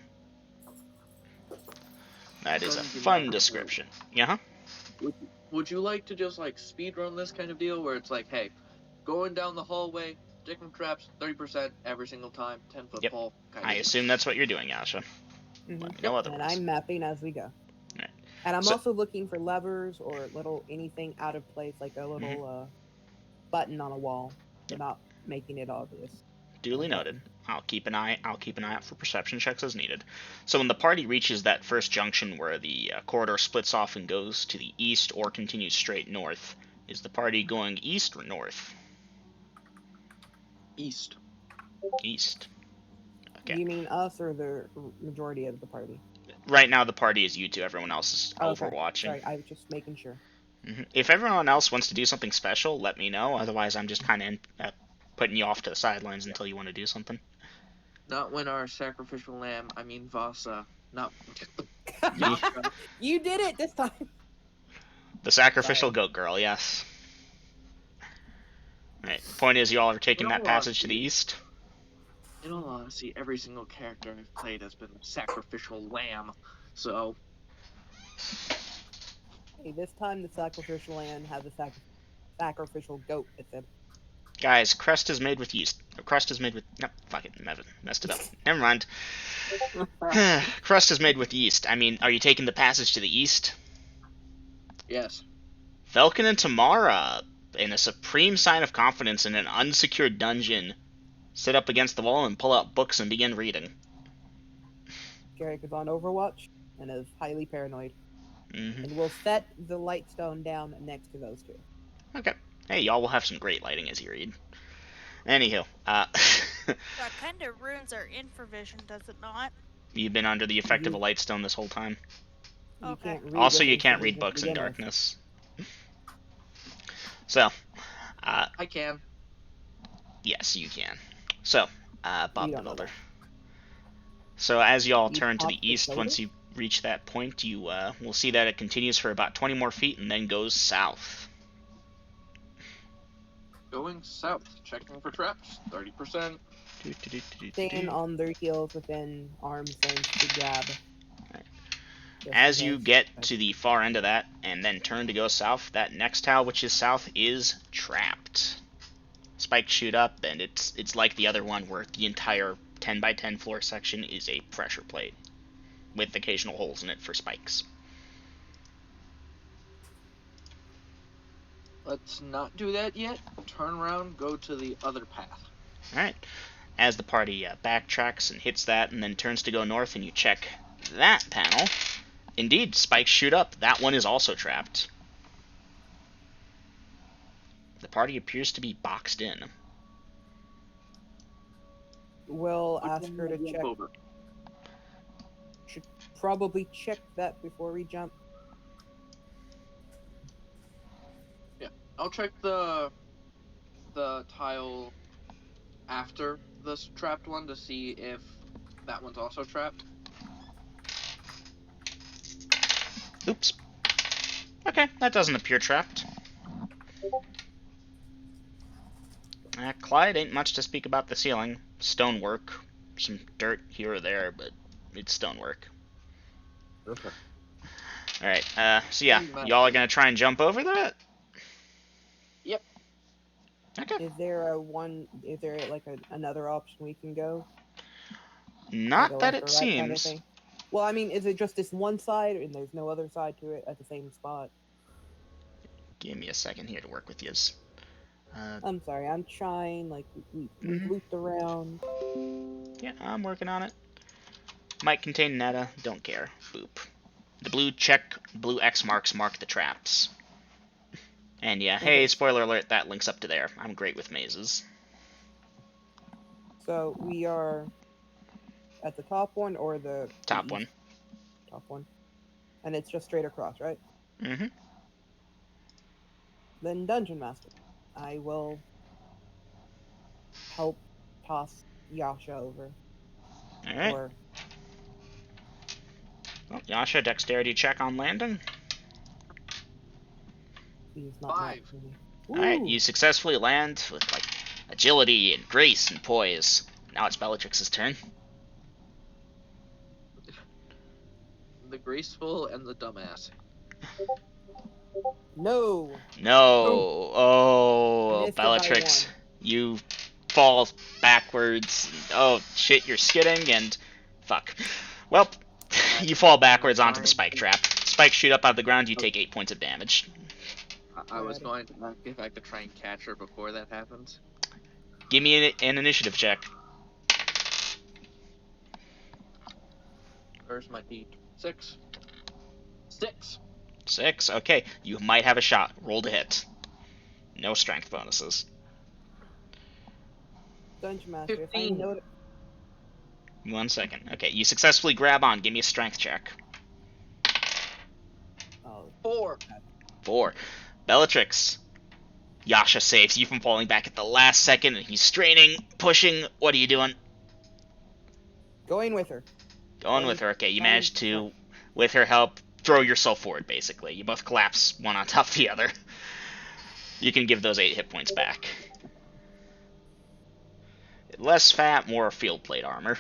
That is a fun description. Yeah? Would you like to just like speed run this kind of deal where it's like, hey, going down the hallway, sticking traps, 30% every single time, 10-foot Yep. pole. I assume that's what you're doing, Yasha. Mm-hmm. Let me know otherwise. And I'm mapping as we go. Right. And I'm also looking for levers or little anything out of place, like a little button on a wall, without making it obvious. Duly noted. I'll keep an eye out for perception checks as needed. So when the party reaches that first junction where the corridor splits off and goes to the east or continues straight north, is the party going east or north? East. East. You mean us or the majority of the party? Right now, the party is you two. Everyone else is Oh, okay. overwatching. Sorry, I was just making sure. If everyone else wants to do something special, let me know. Otherwise, I'm just kind of putting you off to the sidelines until you want to do something. Not when our sacrificial lamb, I mean Vasa, not The, You did it this time. the sacrificial Sorry. goat girl, yes. Right. The point is, you all are taking that passage to the east. In all honesty, every single character I've played has been sacrificial lamb, so... Hey, this time the sacrificial lamb has a sacrificial goat with him. Guys, crust is made with yeast. Crust is made with... No, fuck it. Messed it up. Never mind. Crust is made with yeast. I mean, are you taking the passage to the east? Yes. Velkin and Tamara, in a supreme sign of confidence in an unsecured dungeon, sit up against the wall and pull out books and begin reading. Garrick is on Overwatch and is highly paranoid. Mm-hmm. And we'll set the light stone down next to those two. Okay. Hey, y'all will have some great lighting as you read. Anywho, That kind of ruins our infravision, does it not? you've been under the effect of a light stone this whole time. You Okay. can't read Also, with you can't read infravision to books in begin with. darkness. So, I can. yes, you can. So, Bob You the don't know Builder. that. So as y'all You turn to pop the the east, soda? once you reach that point, you will see that it continues for about 20 more feet and then goes south. Going south, checking for traps, 30%. Staying on their heels within arm's length to grab. As you get to the far end of that and then turn to go south, that next tile, which is south, is trapped. Spikes shoot up, and it's like the other one where the entire 10 by 10 floor section is a pressure plate with occasional holes in it for spikes. Let's not do that yet. Turn around, go to the other path. Alright. As the party backtracks and hits that and then turns to go north and you check that panel, indeed, spikes shoot up. That one is also trapped. The party appears to be boxed in. We'll ask her to check. Over. Should probably check that before we jump. Yeah, I'll check the tile after this trapped one to see if that one's also trapped. Oops. Okay, that doesn't appear trapped. Clyde ain't much to speak about the ceiling. Stonework. Some dirt here or there, but it's stonework. Okay. Alright, so yeah, y'all are gonna try and jump over that? Yep. Okay. Is there another option we can go? Not Like a that left it or right kind of seems. thing? Well, I mean, is it just this one side and there's no other side to it at the same spot? Give me a second here to work with yous. I'm sorry, I'm trying, like, we've looped around. Yeah, I'm working on it. Might contain netta, don't care. Boop. The blue X marks mark the traps. And yeah, hey, Okay. spoiler alert, that links up to there. I'm great with mazes. So we are at the top one or the Top east? one. Top one. And it's just straight across, right? Mm-hmm. Then Dungeon Master. I will help toss Yasha over. Alright. Or Well, Yasha, dexterity check on landing. he's not 5. Alright, Ooh. you successfully land with, like, agility and grace and poise. Now it's Bellatrix's turn. The graceful and the dumbass. No. No. Oh, Missed it by Bellatrix, one. you fall backwards. Oh, shit, you're skidding and... Fuck. Well, you fall backwards onto the spike trap. Spikes shoot up out of the ground, you take 8 points of damage. I was Alrighty. going to ask if I could try and catch her before that happens. Give me an initiative check. Where's my D6? 6. 6. Okay, you might have a shot. Roll to hit. No strength bonuses. Dungeon Master, if I 15. notice... 1 second. Okay, you successfully grab on. Give me a strength check. Oh, 4. 4. Bellatrix. Yasha saves you from falling back at the last second, and he's straining, pushing. What are you doing? going with her. Going with her. Okay, you Trying- managed to, with her help, throw yourself forward, basically. You both collapse one on top of the other. You can give those 8 hit points back. Less fat, more field plate armor.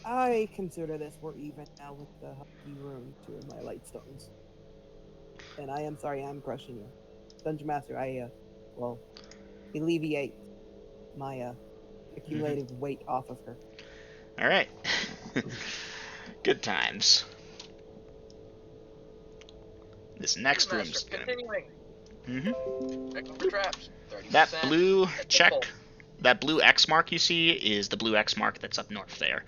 I consider this we're even now with the healthy rune, 2 of my light stones. And I am sorry, I'm crushing you. Dungeon Master, well, alleviate my accumulated weight off of her. Alright. Good times. This next Master, room's gonna... continuing. Checking for traps. 30%. That blue check, Full. that blue X mark you see is the blue X mark that's up north there.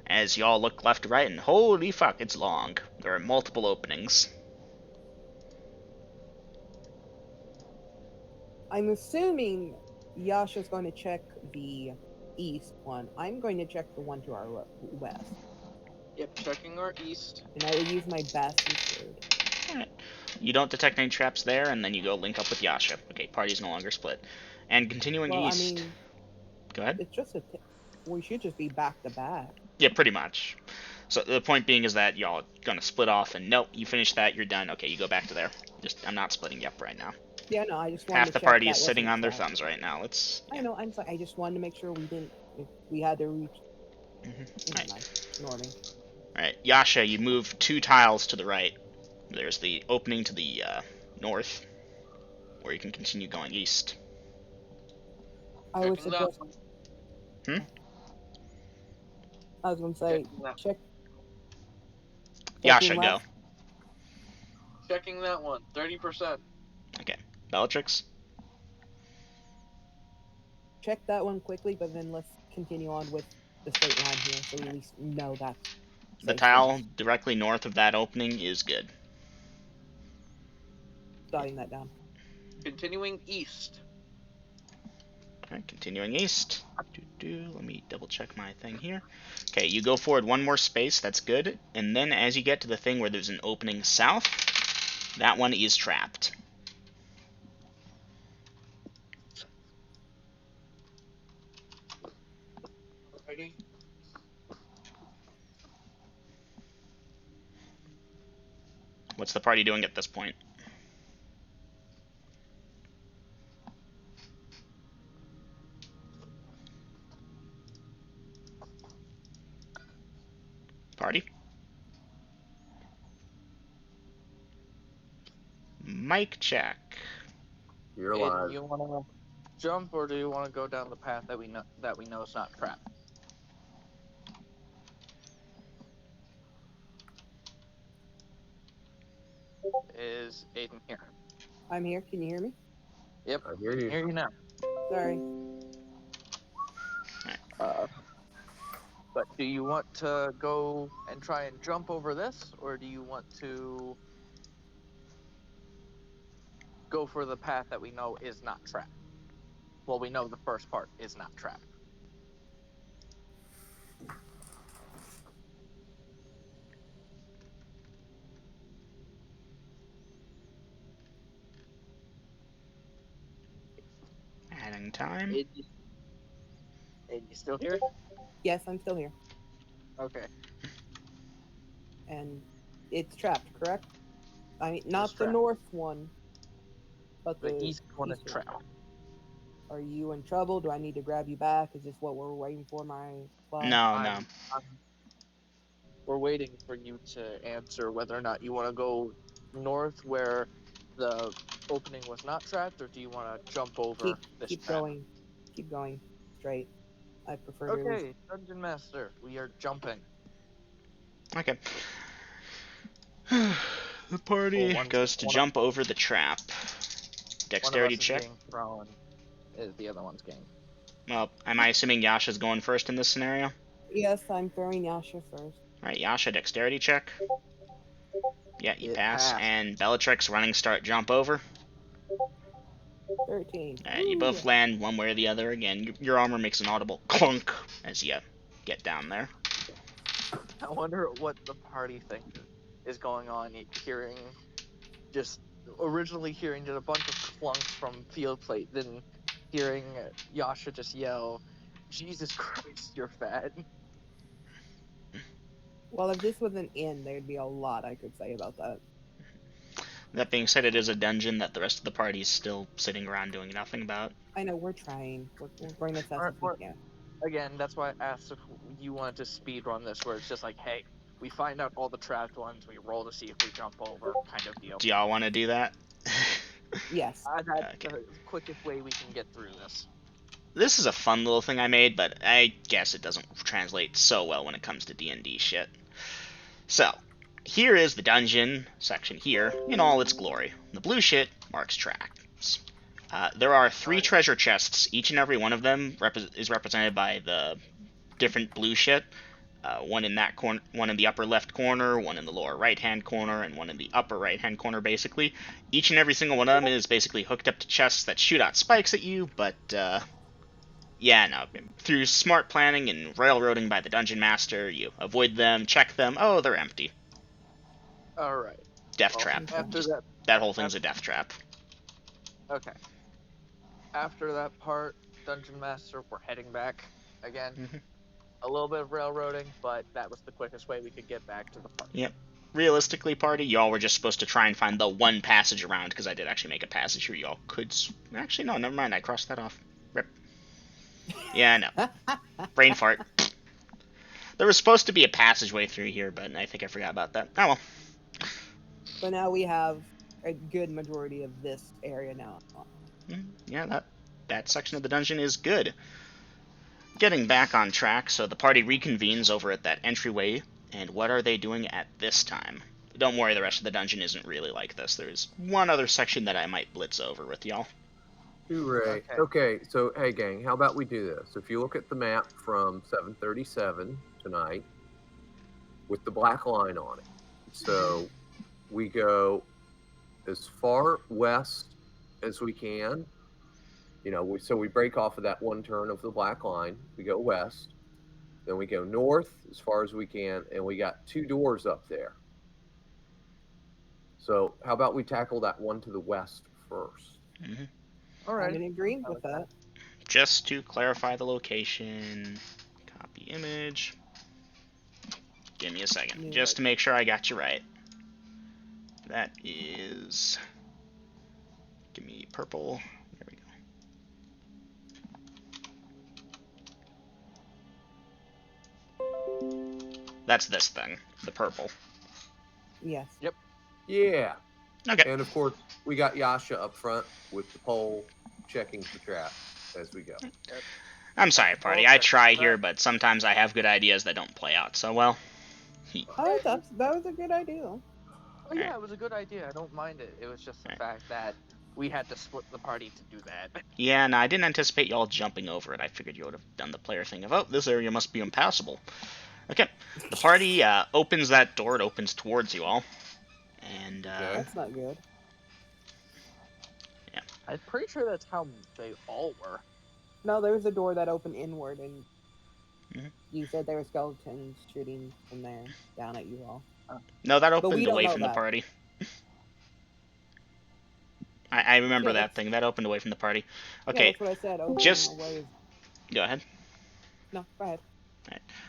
As y'all look left to right, and holy fuck, it's long. There are multiple openings. I'm assuming Yasha's going to check the east one. I'm going to check the one to our west. Yep, checking our east. And I will use my best instead. Alright. You don't detect any traps there, and then you go link up with Yasha. Okay, party's no longer split. And continuing Well, east... I mean, Go ahead. it's just we should just be back to back. Yeah, pretty much. So the point being is that y'all gonna split off, and nope, you finish that, you're done. Okay, you go back to there. I'm not splitting you up right now. Yeah, no, I just wanted Half to the check party that is sitting wasn't on their trapped. thumbs right now. Let's... I know, I'm sorry. I just wanted to make sure if we had to reach. Alright. Nice. Ignore me. Alright, Yasha, you move 2 tiles to the right. There's the opening to the north, or you can continue going east. I would Checking that suggest. Hmm? I was going to say, Checking that. check. Yasha, checking go. left. Checking that one. 30%. Okay. Bellatrix? Check that one quickly, but then let's continue on with the straight line here, so we at least know that's The safe tile for us. directly north of that opening is good. Jotting that down. Continuing east. Alright, continuing east. Let me double check my thing here. Okay, you go forward 1 more space, that's good. And then as you get to the thing where there's an opening south, that one is trapped. Alrighty. What's the party doing at this point? Party? Mic check. You're Do alive. you want to jump, or do you want to go down the path that we know is not trapped? Is Aiden here? I'm here. Can you hear me? Yep. I hear you. Hear you now. Sorry. But do you want to go and try and jump over this, or do you want to go for the path that we know is not trapped? Well, we know the first part is not trapped. Adding time. Aiden, you still here? Yes, I'm still here. Okay. And it's trapped, correct? I mean, not the trapped. north one, but The east one is east trapped. Are you in trouble? Do I need to grab you back? Is this what we're waiting for, my fly? No. We're waiting for you to answer whether or not you want to go north where the opening was not trapped, or do you want to jump over this Keep trap? going. Keep going. Straight. I prefer to. Okay, Dungeon Master, we are jumping. Okay. The party Well, goes to jump over the trap. Dexterity one of us check. is being thrown, is the other one's game. Well, am I assuming Yasha's going first in this scenario? Yes, I'm throwing Yasha first. Alright, Yasha, dexterity check. Yeah, you It pass. passed. And Bellatrix, running start, jump over. 13. Alright, you both land one way or the other. Again, your armor makes an audible clunk as you get down there. I wonder what the party thinks is going on. Originally hearing just a bunch of clunks from field plate, then hearing Yasha just yell, "Jesus Christ, you're fat!" Well, if this was an inn, there'd be a lot I could say about that. That being said, it is a dungeon that the rest of the party is still sitting around doing nothing about. I know we're trying. We're going as fast as we can. Again, that's why I asked if you wanted to speedrun this, where it's just like, hey, we find out all the trapped ones, we roll to see if we jump over, kind of deal. Do y'all want to do that? Yes. That's Okay. the quickest way we can get through this. This is a fun little thing I made, but I guess it doesn't translate so well when it comes to D&D shit. So, here is the dungeon section here in all its glory. The blue shit marks tracks. There are 3 treasure chests. Each and every one of them is represented by the different blue shit. One in that corner, one in the upper left corner, one in the lower right hand corner, and one in the upper right hand corner. Basically, each and every single one of them is basically hooked up to chests that shoot out spikes at you. But yeah, no. Through smart planning and railroading by the dungeon master, you avoid them, check them. Oh, they're empty. All right. Death trap. After that whole thing's a death trap. Okay. After that part, Dungeon Master, we're heading back again. Mm-hmm. A little bit of railroading, but that was the quickest way we could get back to the park. Yep. Realistically, party, y'all were just supposed to try and find the one passage around, because I did actually make a passage where y'all could... Actually, no, never mind. I crossed that off. Rip. Yeah, no. Brain fart. There was supposed to be a passageway through here, but I think I forgot about that. Oh, well. So now we have a good majority of this area now. Yeah, that section of the dungeon is good. Getting back on track, so the party reconvenes over at that entryway, and what are they doing at this time? Don't worry, the rest of the dungeon isn't really like this. There's one other section that I might blitz over with y'all. Hooray. Okay, so hey gang, how about we do this? If you look at the map from 737 tonight, with the black line on it. So we go as far west as we can. You know, so we break off of that one turn of the black line. We go west. Then we go north as far as we can, and we got 2 doors up there. So how about we tackle that one to the west first? Mm-hmm. All right. I'm in agreement with that. Just to clarify the location, copy image. Give me a second, just to make sure I got you right. That is... Give me purple. There we go. That's this thing, the purple. Yes. Yep. Yeah. Okay. And of course, we got Yasha up front with the pole checking for traps as we go. I'm sorry, party. I try here, but sometimes I have good ideas that don't play out so well. Oh, that was a good idea. Oh, yeah, it was a good idea. I don't mind it. It was just the fact that we had to split the party to do that. Yeah, no, I didn't anticipate y'all jumping over it. I figured you would have done the player thing of, oh, this area must be impassable. Okay, the party opens that door. It opens towards you all. And, That's not good. Yeah. I'm pretty sure that's how they all were. No, there was a door that opened inward, and Mhm. you said there were skeletons shooting from there down at you all. No, that opened we don't away know from the that. party. I remember Yeah, that thing. That opened away from the party. Yeah, Okay, that's what I said. Opening just- away is... go ahead. No, go ahead.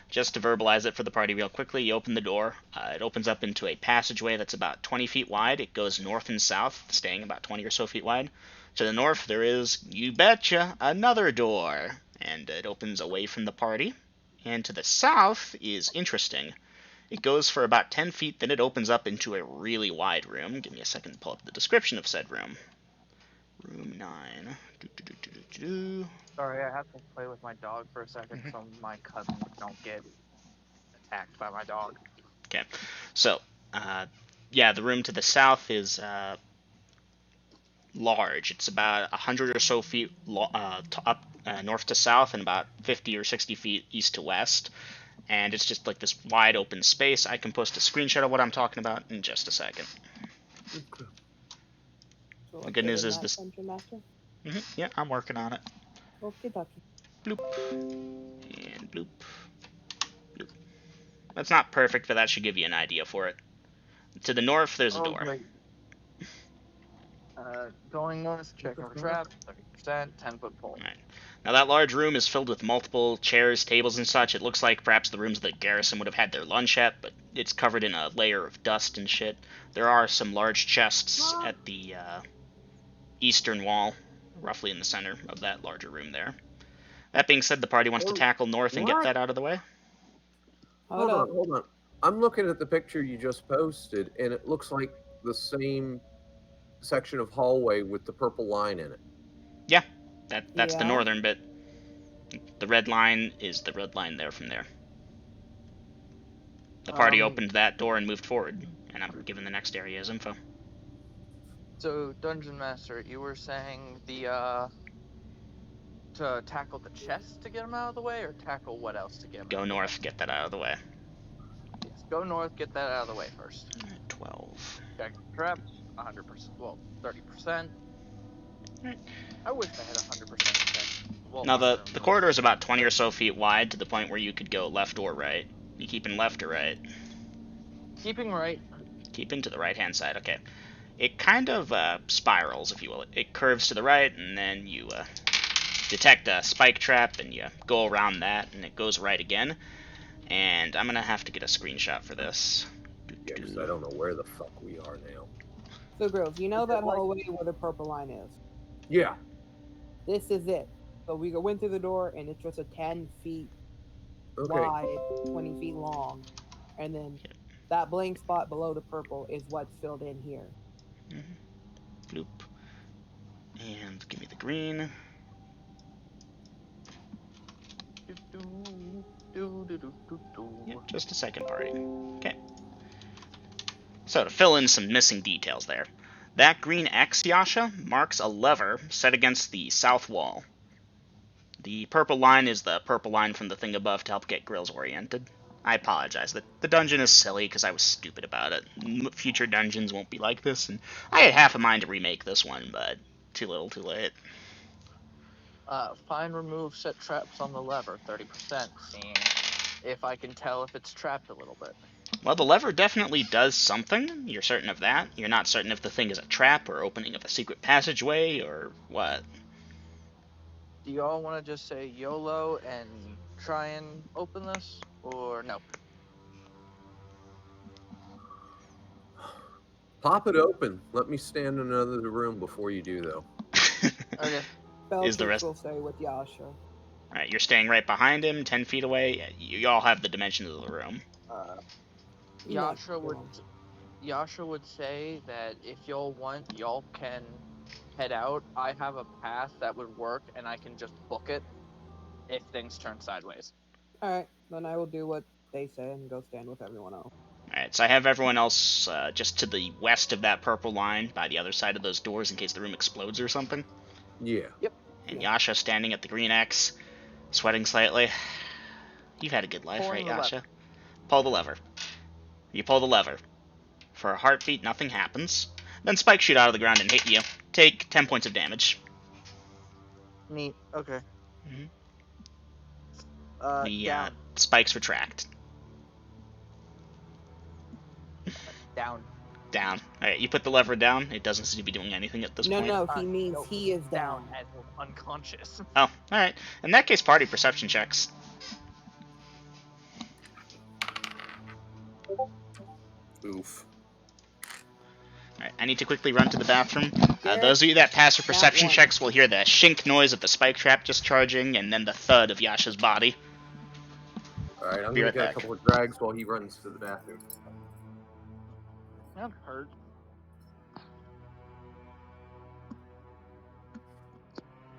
Just to verbalize it for the party real quickly, you open the door. It opens up into a passageway that's about 20 feet wide. It goes north and south, staying about 20 or so feet wide. To the north, there is, you betcha, another door, and it opens away from the party. And to the south is interesting. It goes for about 10 feet, then it opens up into a really wide room. Give me a second to pull up the description of said room. Room 9. Sorry, I have to play with my dog for a second so my cousins don't get attacked by my dog. Okay, so, yeah, the room to the south is large. It's about 100 or so feet up north to south and about 50 or 60 feet east to west. And it's just like this wide open space. I can post a screenshot of what I'm talking about in just a second. So The good news is this... Dungeon Master? Yeah, I'm working on it. Okay, dokie. Bloop. And bloop. That's not perfect, but that should give you an idea for it. To the north, there's a door. Great. Going north, check the our fuck? trap, 30%, 10-foot pole. Right. Now that large room is filled with multiple chairs, tables, and such. It looks like perhaps the rooms that Garrison would have had their lunch at, but it's covered in a layer of dust and shit. There are some large chests at the eastern wall, roughly in the center of that larger room there. That being said, the party wants to tackle north and get What? that out of the way. Hold up. Hold on. I'm looking at the picture you just posted, and it looks like the same section of hallway with the purple line in it. Yeah, that's the Yeah. northern bit. The red line is the red line there from there. The party opened that door and moved forward, and I'm giving the next area as info. So, Dungeon Master, you were saying to tackle the chest to get him out of the way, or tackle what else to get him out Go of the north, way? get that out of the way. Yes, go north, get that out of the way first. 12. Check trap, 100%, well, 30%. Right. I wish I had 100% check. Well, Now the mushroom. corridor is about 20 or so feet wide, to the point where you could go left or right. You keeping left or right? Keeping right. Keeping to the right-hand side, okay. It kind of spirals, if you will. It curves to the right, and then you detect a spike trap, and you go around that, and it goes right again. And I'm going to have to get a screenshot for this. Yeah, because I don't know where the fuck we are now. So, girls, you know that hallway where the purple line is? Yeah. This is it. So we go in through the door, and it's just a 10 feet Okay. wide, 20 feet long. And then that blank spot below the purple is what's filled in here. Bloop. And give me the green. Yep, just a second, party. Okay. So, to fill in some missing details there. That green X, Yasha, marks a lever set against the south wall. The purple line is the purple line from the thing above to help get grills oriented. I apologize. The dungeon is silly because I was stupid about it. Future dungeons won't be like this, and I had half a mind to remake this one, but too little, too late. Find, remove, set traps on the lever, 30%, seeing if I can tell if it's trapped a little bit. Well, the lever definitely does something. You're certain of that. You're not certain if the thing is a trap or opening of a secret passageway or what. Do y'all want to just say YOLO and try and open this, or no? Pop it open. Let me stand in another room before you do, though. Okay. Is the rest- will say with Yasha. Alright, you're staying right behind him, 10 feet away. You all have the dimensions of the room. Yasha would say that if y'all want, y'all can head out. I have a path that would work, and I can just book it if things turn sideways. Alright, then I will do what they say and go stand with everyone else. Alright, so I have everyone else just to the west of that purple line, by the other side of those doors in case the room explodes or something. Yeah. Yep. And Yasha standing at the green X, sweating slightly. You've had a good life, right, Yasha? Pull the lever. You pull the lever. For a heartbeat, nothing happens. Then spikes shoot out of the ground and hit you. Take 10 points of damage. Neat. Okay. The down. spikes retract. Down. Down. Alright, you put the lever down. It doesn't seem to be doing anything at this point. No, he means he is down. As unconscious. Oh, alright. In that case, party perception checks. Oof. Alright, I need to quickly run to the bathroom. Those of you that pass your perception checks will hear the shink noise of the spike trap discharging, and then the thud of Yasha's body. Alright, I'm Be gonna right get back. a couple of drags while he runs to the bathroom. That hurt.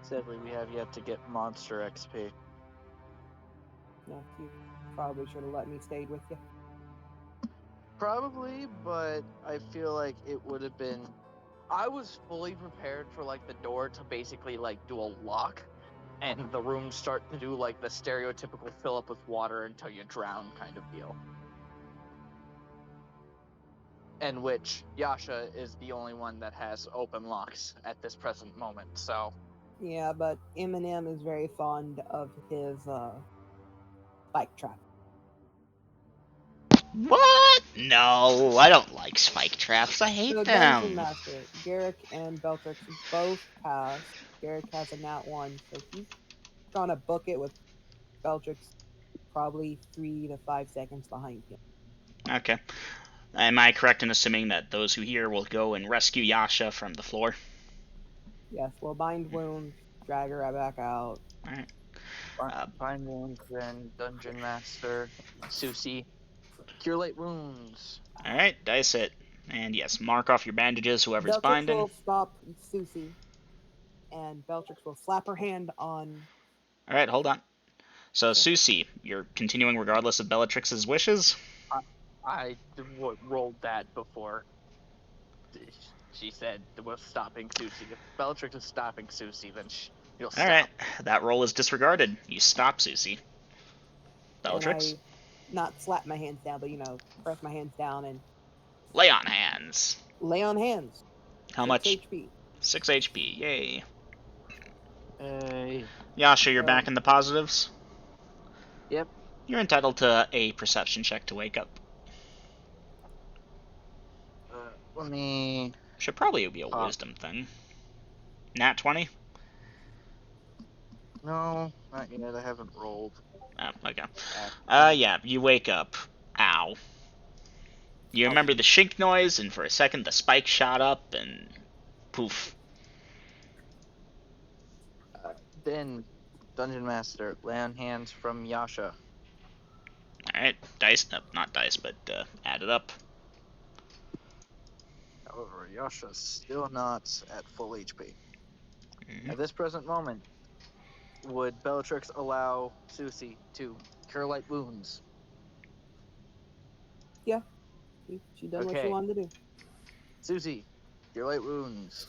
Sadly, we have yet to get monster XP. Yeah, you probably should have let me stay with you. Probably, but I feel like it would have been... I was fully prepared for, like, the door to basically, like, do a lock, and the room start to do, like, the stereotypical fill up with water until you drown kind of deal. In which Yasha is the only one that has open locks at this present moment, so... Yeah, but Eminem is very fond of his spike trap. What? No, I don't like spike traps. I hate So Dungeon them. Master, Garrick and Beltrix both pass. Garrick has a nat 1, so he's gonna book it with Beltrix probably 3 to 5 seconds behind him. Okay. Am I correct in assuming that those who hear will go and rescue Yasha from the floor? Yes, we'll bind wounds, drag her back out. Alright. Find wounds, then Dungeon Master, Susie, cure light wounds. Alright, dice it. And yes, mark off your bandages, whoever's Beltrix binding. will stop Susie, and Beltrix will slap her hand on. Alright, hold on. So, Okay. Susie, you're continuing regardless of Bellatrix's wishes? I rolled that before. She said we're stopping Susie. If Bellatrix is stopping Susie, then you'll stop. Alright, that roll is disregarded. You stop Susie. Bellatrix? And I not slap my hands down, but press my hands down and Lay on hands. lay on hands. How 6 much? HP. 6 HP. Yay. Hey. Yasha, you're back in the positives? Yep. You're entitled to a perception check to wake up. Let me. Should probably be a wisdom thing. Nat 20? No, not yet. I haven't rolled. Oh, okay. Yeah, you wake up. Ow. You remember the shink noise, and for a second the spike shot up, and poof. Then, Dungeon Master, lay on hands from Yasha. Alright, dice, no, not dice, but add it up. However, Yasha's still not at full HP. Mm-hmm. At this present moment, would Bellatrix allow Susie to cure light wounds? Yeah. She done what she Okay. wanted to do. Susie, cure light wounds.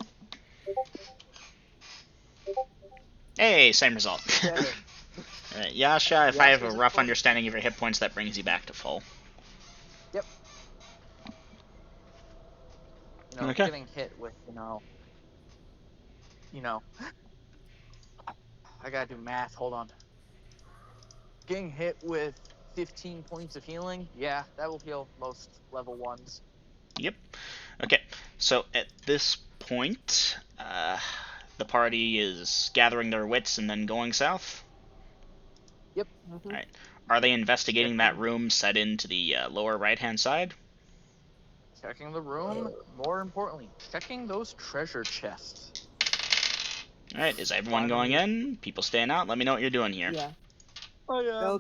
Hey, same result. Okay. Alright, Yasha, if I have a Yasha's at rough full. understanding of your hit points, that brings you back to full. Yep. Okay. Getting hit with, I gotta do math, hold on. Getting hit with 15 points of healing, yeah, that will heal most level 1s. Yep. Okay, so at this point, the party is gathering their wits and then going south? Yep. Mm-hmm. Alright. Are they investigating that room set into the lower right-hand side? Checking the room, more importantly, checking those treasure chests. Alright, is everyone going in? People staying out? Let me know what you're doing here. Yeah. Oh, yeah.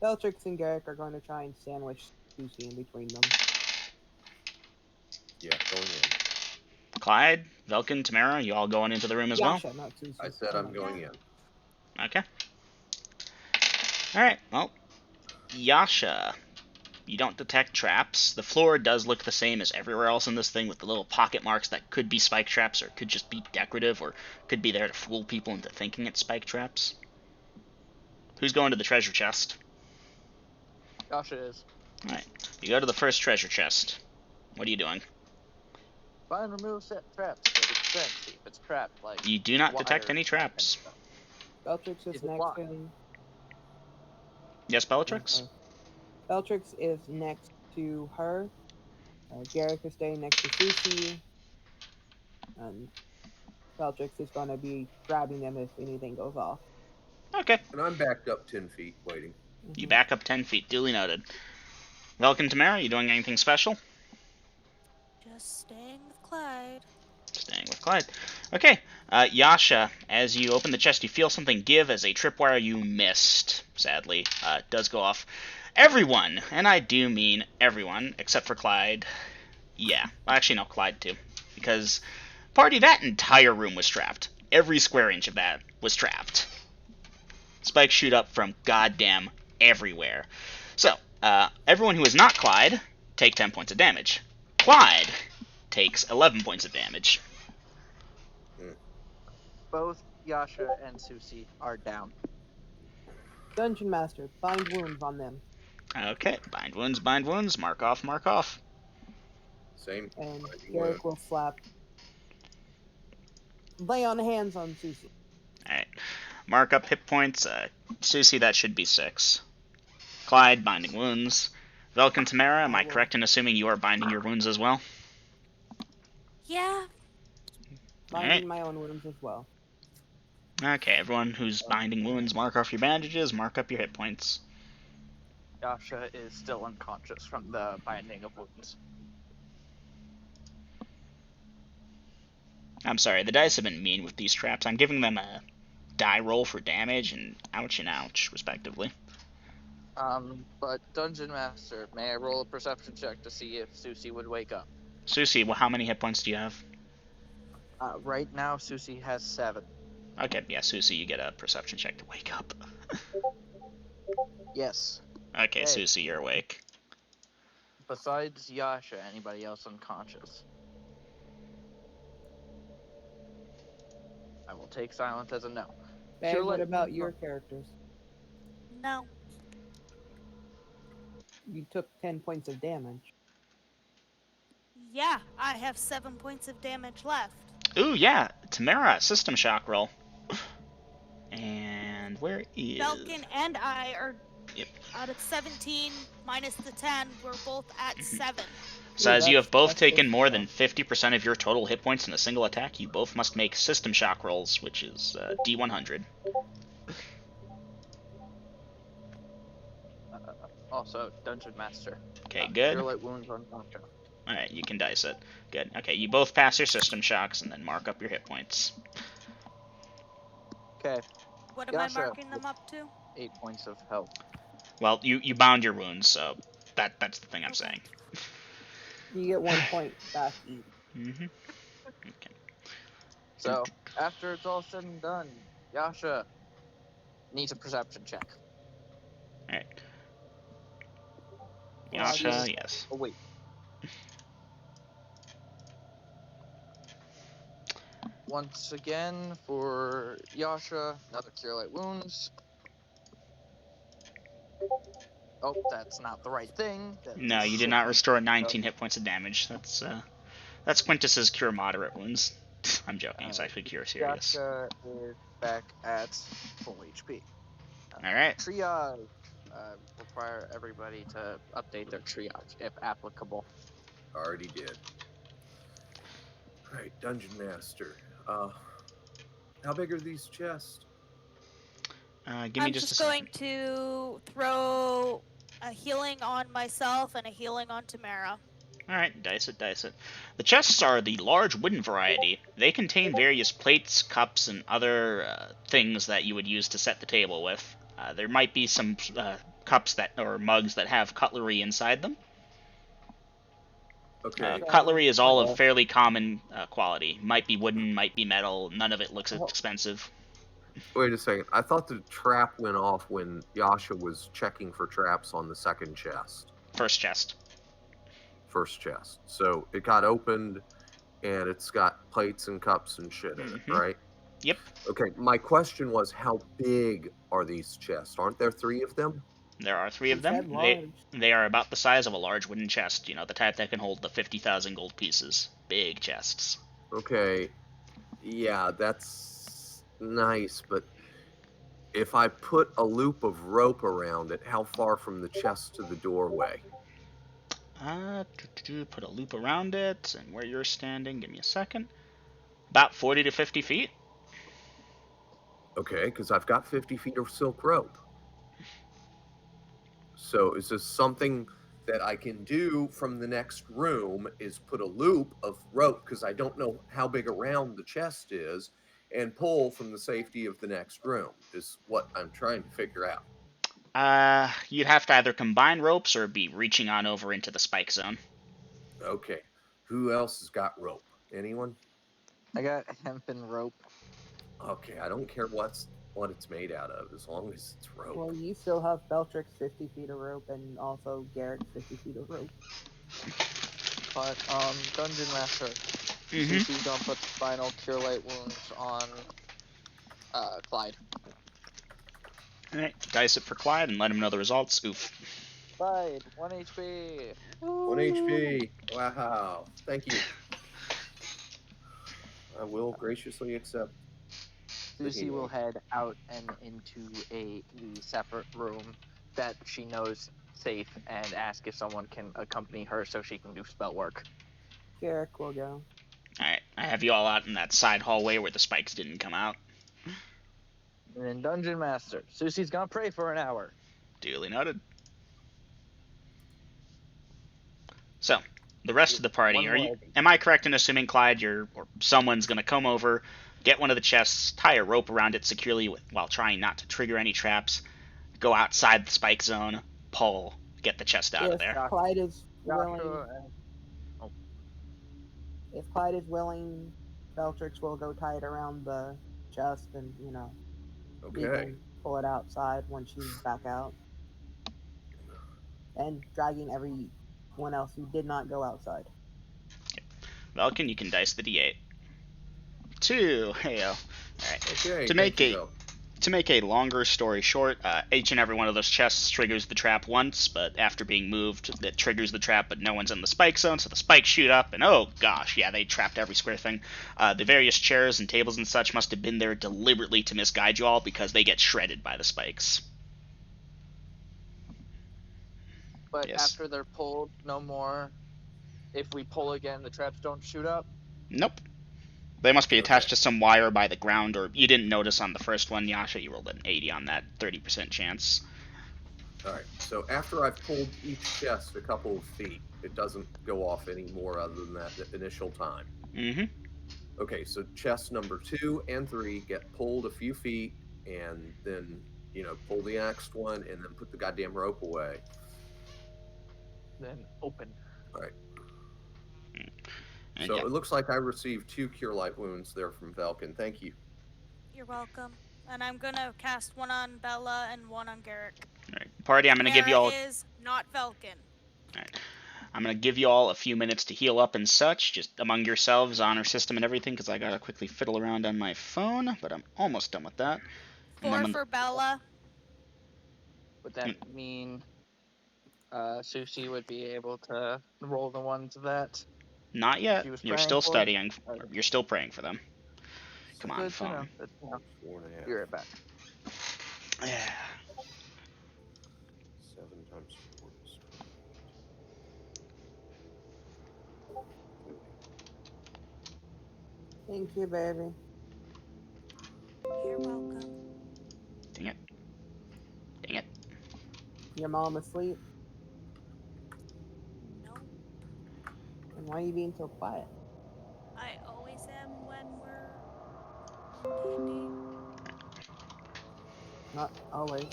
Beltrix and Garrick are going to try and sandwich Susie in between them. Yeah, going in. Clyde, Velkin, Tamara, you all going into the room as Yasha, not Susie. I said I'm going in. well? Okay. Alright, well, Yasha, you don't detect traps. The floor does look the same as everywhere else in this thing, with the little pocket marks that could be spike traps, or could just be decorative, or could be there to fool people into thinking it's spike traps. Who's going to the treasure chest? Yasha is. Alright, you go to the first treasure chest. What are you doing? Find remove set traps. See if it's trapped, like. You do not detect wire any traps. and stuff. Beltrix is Is it next locked? to... Yes, Bellatrix? Beltrix is next to her. Garrick is staying next to Susie. And Beltrix is going to be grabbing them if anything goes off. Okay. And I'm backed up 10 feet waiting. You back up 10 feet. Duly noted. Velkin, Tamara, you doing anything special? Just staying with Clyde. Staying with Clyde. Okay. Yasha, as you open the chest, you feel something give as a tripwire you missed, sadly, does go off. Everyone, and I do mean everyone, except for Clyde. Yeah. Actually, no, Clyde too. Because, party, that entire room was trapped. Every square inch of that was trapped. Spikes shoot up from goddamn everywhere. So, everyone who is not Clyde, take 10 points of damage. Clyde takes 11 points of damage. Both Yasha and Susie are down. Dungeon Master, bind wounds on them. Okay, bind wounds, mark off. Same. And Binding Garrick will slap. Lay on hands on Susie. Alright, mark up hit points. Susie, that should be 6. Clyde, binding wounds. Velk Tamara, am I I will- correct in assuming you are binding your wounds as well? Yeah. Binding my own wounds as well. Okay, everyone who's binding wounds, mark off your bandages, mark up your hit points. Yasha is still unconscious from the binding of wounds. I'm sorry, the dice have been mean with these traps. I'm giving them a die roll for damage and ouch and ouch, respectively. But Dungeon Master, may I roll a perception check to see if Susie would wake up? Susie, well, how many hit points do you have? Right now, Susie has 7. Okay, yeah, Susie, you get a perception check to wake up. Yes. Okay, Hey. Susie, you're awake. Besides Yasha, anybody else unconscious? I will take silence as a no. Babe, Cure what Light about wounds your on- characters? No. You took 10 points of damage. Yeah, I have 7 points of damage left. Ooh, yeah, Tamara, system shock roll. And where is... Belkin and I are Yep. out of 17 minus the 10. We're both at 7. So Ooh, as you have both that's taken just more enough. than 50% of your total hit points in a single attack, you both must make system shock rolls, which is D100. Also, Dungeon Master. Okay, good. Cure Light wounds on Yasha. Alright, you can dice it. Good. Okay, you both pass your system shocks and then mark up your hit points. Okay, What am Yasha. I marking them up to? 8 points of health. Well, you bound your wounds, so that's the thing I'm Okay. saying. You get 1 point back each. Mm-hmm. Okay. So, after it's all said and done, Yasha needs a perception check. Alright. Well, I'll Yasha, give- yes. Oh, wait. Once again, for Yasha, another Cure Light wounds. Oh, that's not the right thing. No, you did not restore 19 hit points of damage. That's Quintus's cure moderate wounds. I'm joking, it's actually cure serious. Yasha is back at full HP. Alright. Triage. Require everybody to update their triage, if applicable. Already did. Alright, Dungeon Master. How big are these chests? Give me I'm just just a going second. to throw a healing on myself and a healing on Tamara. Alright, dice it, dice it. The chests are the large wooden variety. They contain various plates, cups, and other things that you would use to set the table with. There might be some cups or mugs that have cutlery inside them. Okay. Cutlery is all of fairly common quality. Might be wooden, might be metal. None of it looks expensive. Wait a second. I thought the trap went off when Yasha was checking for traps on the second chest. First chest. First chest. So it got opened and it's got plates and cups and shit in it, right? Yep. Okay, my question was, how big are these chests? Aren't there 3 of them? There are 3 of She them. said large. They are about the size of a large wooden chest. You know, the type that can hold the 50,000 gold pieces. Big chests. Okay. Yeah, that's nice, but if I put a loop of rope around it, how far from the chest to the doorway? Put a loop around it, and where you're standing, give me a second. About 40 to 50 feet. Okay, because I've got 50 feet of silk rope. So is this something that I can do from the next room, is put a loop of rope, because I don't know how big around the chest is, and pull from the safety of the next room, is what I'm trying to figure out. You'd have to either combine ropes or be reaching on over into the spike zone. Okay. Who else has got rope? Anyone? I got hempen rope. Okay, I don't care what it's made out of, as long as it's rope. Well, you still have Beltrix 50 feet of rope and also Garrick's 50 feet of rope. But, Dungeon Master. Mhm. Susie's gonna put the final Cure Light wounds on, Clyde. Alright, dice it for Clyde and let him know the results. Oof. Clyde, 1 HP. 1 HP. Wow. Thank you. I will graciously accept. Susie will head out and into the separate room that she knows safe and ask if someone can accompany her so she can do spell work. Garrick will go. Alright, I have you all out in that side hallway where the spikes didn't come out. And then Dungeon Master. Susie's gonna pray for an hour. Duly noted. So, the rest of the party, am I correct in assuming, Clyde, or someone's going to come over, get one of the chests, tie a rope around it securely while trying not to trigger any traps, go outside the spike zone, pull, get the chest out of there? Clyde is willing, Oh. if Clyde is willing, Beltrix will go tie it around the chest and, we Okay. can pull it outside when she's back out. And dragging everyone else who did not go outside. Vulcan, you can dice the d8. 2. Heyo. Alright. Okay. To make a longer story short, each and every one of those chests triggers the trap once, but after being moved, it triggers the trap, but no one's in the spike zone, so the spikes shoot up, and oh gosh, yeah, they trapped every square thing. The various chairs and tables and such must have been there deliberately to misguide you all, because they get shredded by the spikes. But after they're pulled, no more. If we pull again, the traps don't shoot up? Nope. They must be attached to some wire by the ground, or you didn't notice on the first one, Yasha, you rolled an 80 on that 30% chance. Alright, so after I've pulled each chest a couple of feet, it doesn't go off any more other than that initial time. Mm-hmm. Okay, so chests number 2 and 3 get pulled a few feet, and then, pull the next one, and then put the goddamn rope away. Then open. Alright. And so it looks like I received 2 Cure Light wounds there from Velkin. Thank you. You're welcome. And I'm gonna cast one on Bella and one on Garrick. Alright, party, I'm gonna give you all... is not Velkin. Alright. I'm gonna give you all a few minutes to heal up and such, just among yourselves, honor system and everything, because I gotta quickly fiddle around on my phone, but I'm almost done with that. 4 for Bella. Would that mean Susie would be able to roll the ones that... Not yet. You're still studying. You're still praying for them. Come on, phone. Be right back. Yeah. 7 times 4 is 28. Thank you, baby. You're welcome. Dang it. Dang it. Your mom asleep? Nope. And why are you being so quiet? I always am when we're on D&D. Not always.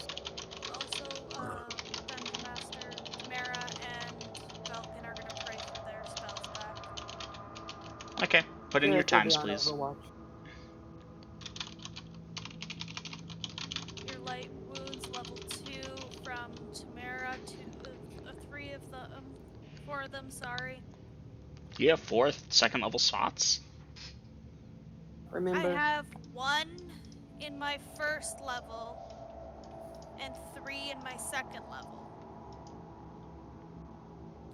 Also, Dungeon Master, Tamara, and Velkin are gonna pray for their spells back. Okay, put in your times, please. Overwatch. Your light wounds level 2 from Tamara to 3 of the 4 of them. Sorry. You have 4 second level slots. Remember, I have 1 in my first level and 3 in my second level.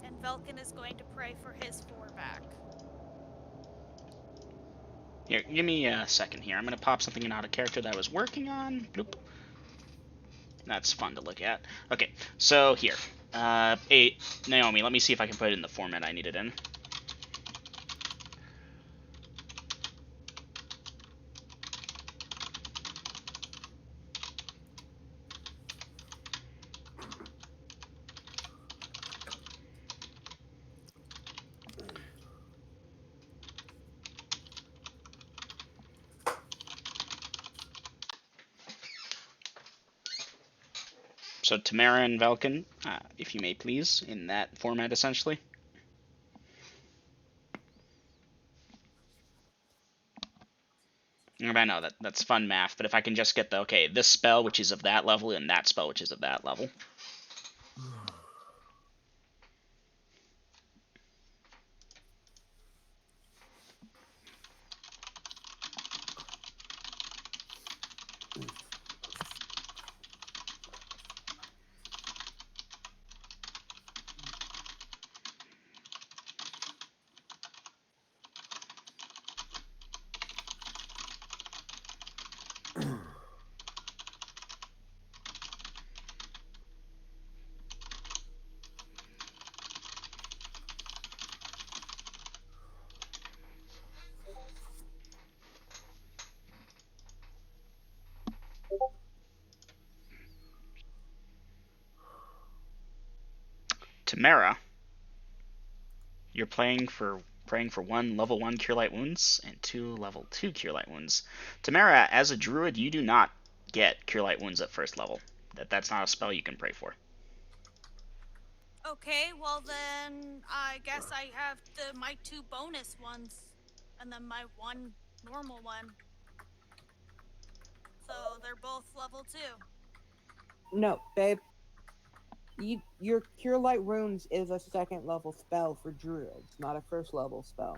And Velkin is going to pray for his 4 back. Here, give me a second here. I'm gonna pop something out of character that I was working on. Bloop. That's fun to look at. Okay, so here. Naomi, let me see if I can put it in the format I need it in. So Tamara and Velkin, if you may please, in that format essentially. I know that's fun math, but if I can just get this spell which is of that level and that spell which is of that level. Tamara, you're praying for 1 level 1 Cure Light Wounds and 2 level 2 Cure Light Wounds. Tamara, as a druid, you do not get Cure Light Wounds at first level. That's not a spell you can pray for. Okay, well then I guess I have my 2 bonus ones, and then my 1 normal one. So they're both level 2. No, babe. Your Cure Light Runes is a second level spell for druids, not a first level spell.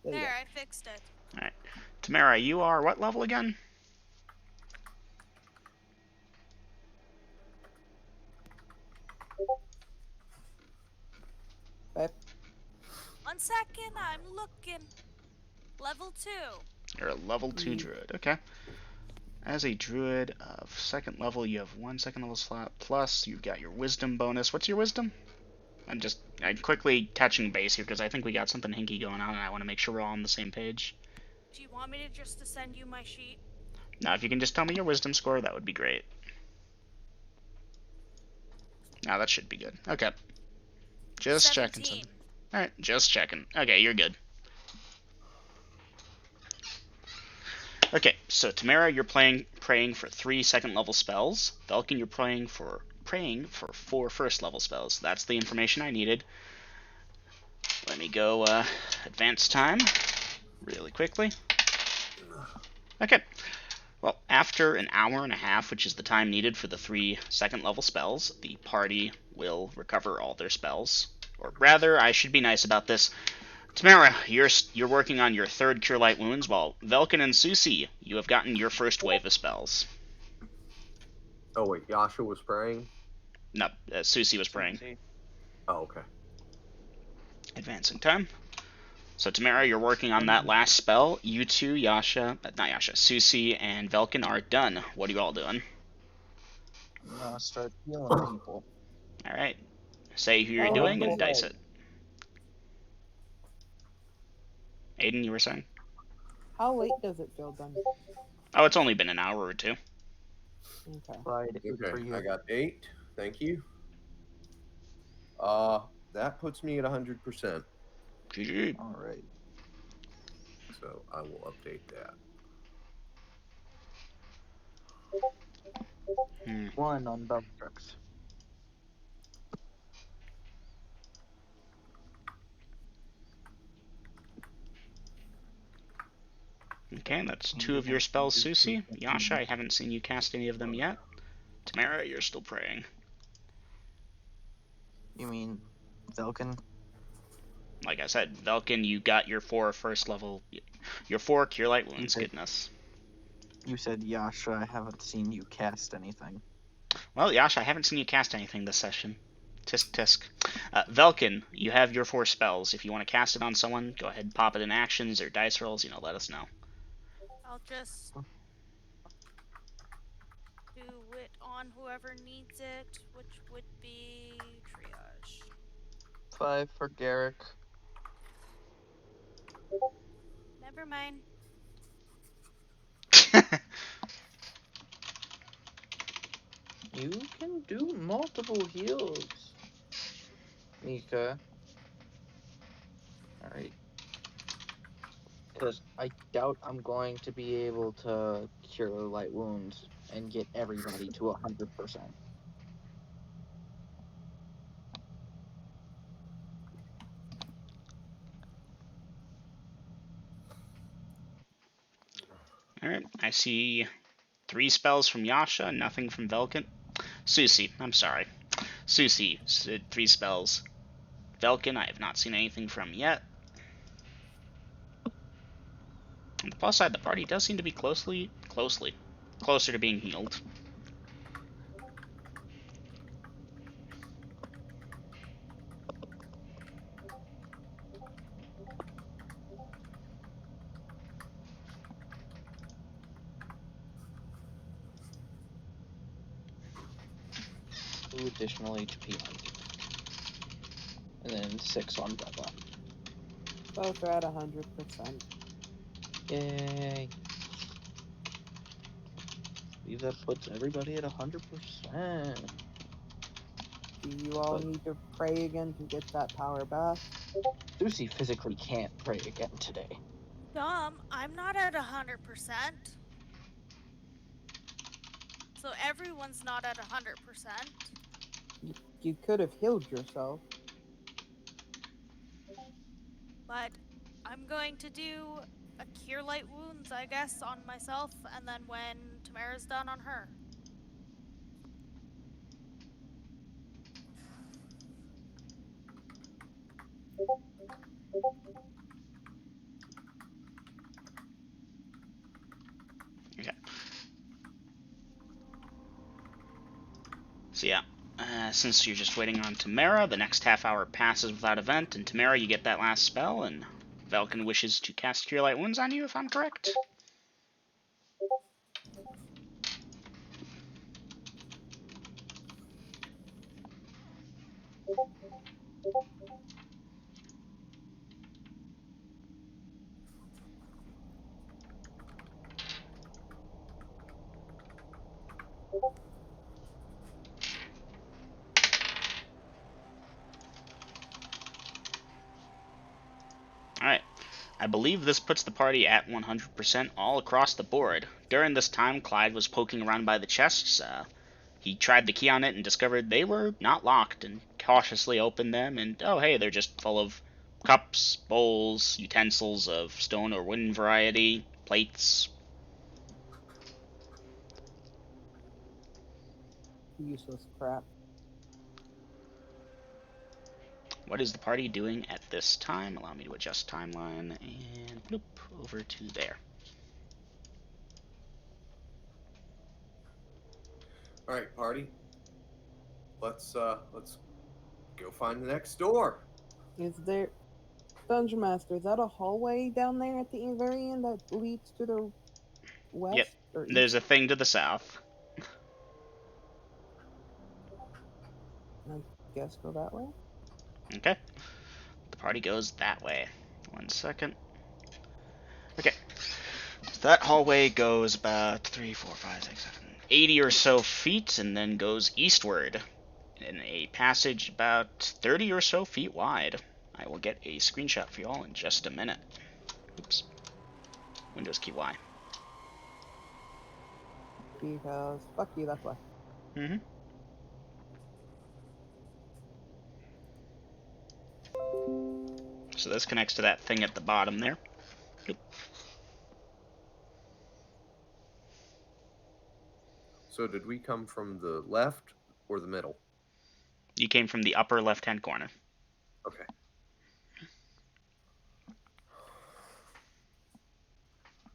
There, I fixed it. Alright. Tamara, you are what level again? Babe. 1 second, I'm looking. Level 2. You're a level 2 druid. Okay. As a druid of second level, you have 1 second level slot, plus you've got your wisdom bonus. What's your wisdom? I'm quickly touching base here because I think we got something hinky going on and I want to make sure we're all on the same page. Do you want me to just send you my sheet? Now, if you can just tell me your wisdom score, that would be great. Now, that should be good. Okay. Just 17. checking something. Alright, just checking. Okay, you're good. Okay, so Tamara, you're praying for 3 second level spells. Velkin, you're praying for 4 first level spells. That's the information I needed. Let me go advance time really quickly. Okay. Well, after an hour and a half, which is the time needed for the 3 second level spells, the party will recover all their spells. Or rather, I should be nice about this. Tamara, you're working on your 3rd Cure Light Wounds, while Velkin and Susie, you have gotten your first wave of spells. Oh wait, Yasha was praying? No, Susie was praying. Oh, okay. Advancing time. So Tamara, you're working on that last spell. You two, Susie and Velkin are done. What are you all doing? I'm gonna start healing people. Alright. Say who you're doing and dice it. Aiden, you were saying? How late does it feel done? Oh, it's only been an hour or 2. Okay. Right, Okay, for you. I got 8. Thank you. That puts me at 100%. GG. All right. So I will update that. 1 on dump trucks. Okay, that's 2 of your spells, Susie. Yasha, I haven't seen you cast any of them yet. Tamara, you're still praying. You mean Velkin? Like I said, Velkin, you got your 4 first level, your 4 Cure Light Wounds. Goodness. You said Yasha, I haven't seen you cast anything. Well, Yasha, I haven't seen you cast anything this session. Tisk tisk. Velkin, you have your 4 spells. If you want to cast it on someone, go ahead and pop it in actions or dice rolls, let us know. I'll just do it on whoever needs it, which would be triage. 5 for Garrick. Never mind. You can do multiple heals, Mika. Alright. Because I doubt I'm going to be able to cure light wounds and get everybody to 100%. Alright, I see 3 spells from Yasha, nothing from Velkin. Susie, I'm sorry. Susie, 3 spells. Velkin, I have not seen anything from yet. On the plus side, the party does seem to be closer to being healed. Additional HP on me. And then 6 on Bella. Both are at 100%. Yay. I believe that puts everybody at 100%. Do you all But- need to pray again to get that power back? Lucy physically can't pray again today. I'm not at 100%. So everyone's not at 100%. You could have healed yourself. But I'm going to do a cure light wounds, I guess, on myself, and then when Tamara's done, on her. Okay. So yeah, since you're just waiting on Tamara, the next half hour passes without event, and Tamara, you get that last spell, and Velkin wishes to cast Cure Light Wounds on you, if I'm correct. Alright. I believe this puts the party at 100% all across the board. During this time, Clyde was poking around by the chests. He tried the key on it and discovered they were not locked, and cautiously opened them, and oh hey, they're just full of cups, bowls, utensils of stone or wooden variety, plates. Useless crap. What is the party doing at this time? Allow me to adjust timeline, and bloop, over to there. All right, party. Let's go find the next door. Is there, Dungeon Master? Is that a hallway down there at the very end that leads to the west Yep, or east? there's a thing to the south. I guess go that way. Okay, the party goes that way. 1 second. Okay, so that hallway goes about 3, 4, 5, 6, 7, 80 or so feet, and then goes eastward in a passage about 30 or so feet wide. I will get a screenshot for y'all in just a minute. Oops. Windows key Y. Because fuck you, that's why. Mm-hmm. So this connects to that thing at the bottom there. Yep. So did we come from the left or the middle? You came from the upper left-hand corner. Okay.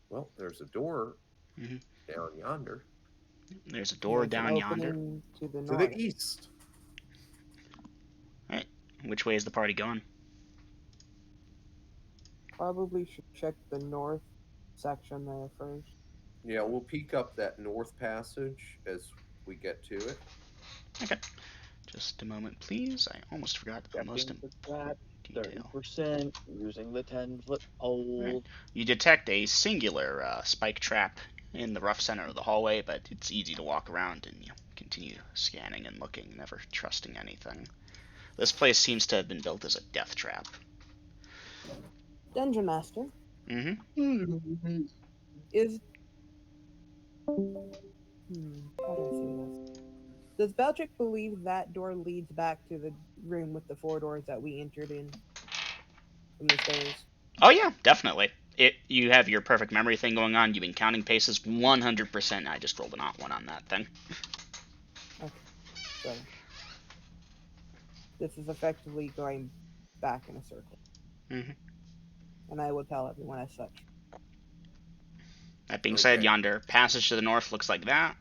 Well, there's a door down yonder. There's a door There's an down yonder. opening to the To north. the east. Alright, which way is the party going? Probably should check the north section there first. Yeah, we'll peek up that north passage as we get to it. Okay. Just a moment, please. I almost forgot the most Checking the important trap, detail. 30%, using the 10-foot pole. Right. You detect a singular spike trap in the rough center of the hallway, but it's easy to walk around, and you continue scanning and looking, never trusting anything. This place seems to have been built as a death trap. Dungeon Master Mm-hmm. is. How do I say this? Does Beltrick believe that door leads back to the room with the 4 doors that we entered in from the stairs? Oh yeah, definitely. You have your perfect memory thing going on. You've been counting paces 100%. I just rolled a not one on that thing. Okay, so this is effectively going back in a circle, Mm-hmm. and I will tell everyone as such. That being said, Okay. yonder passage to the north looks like that.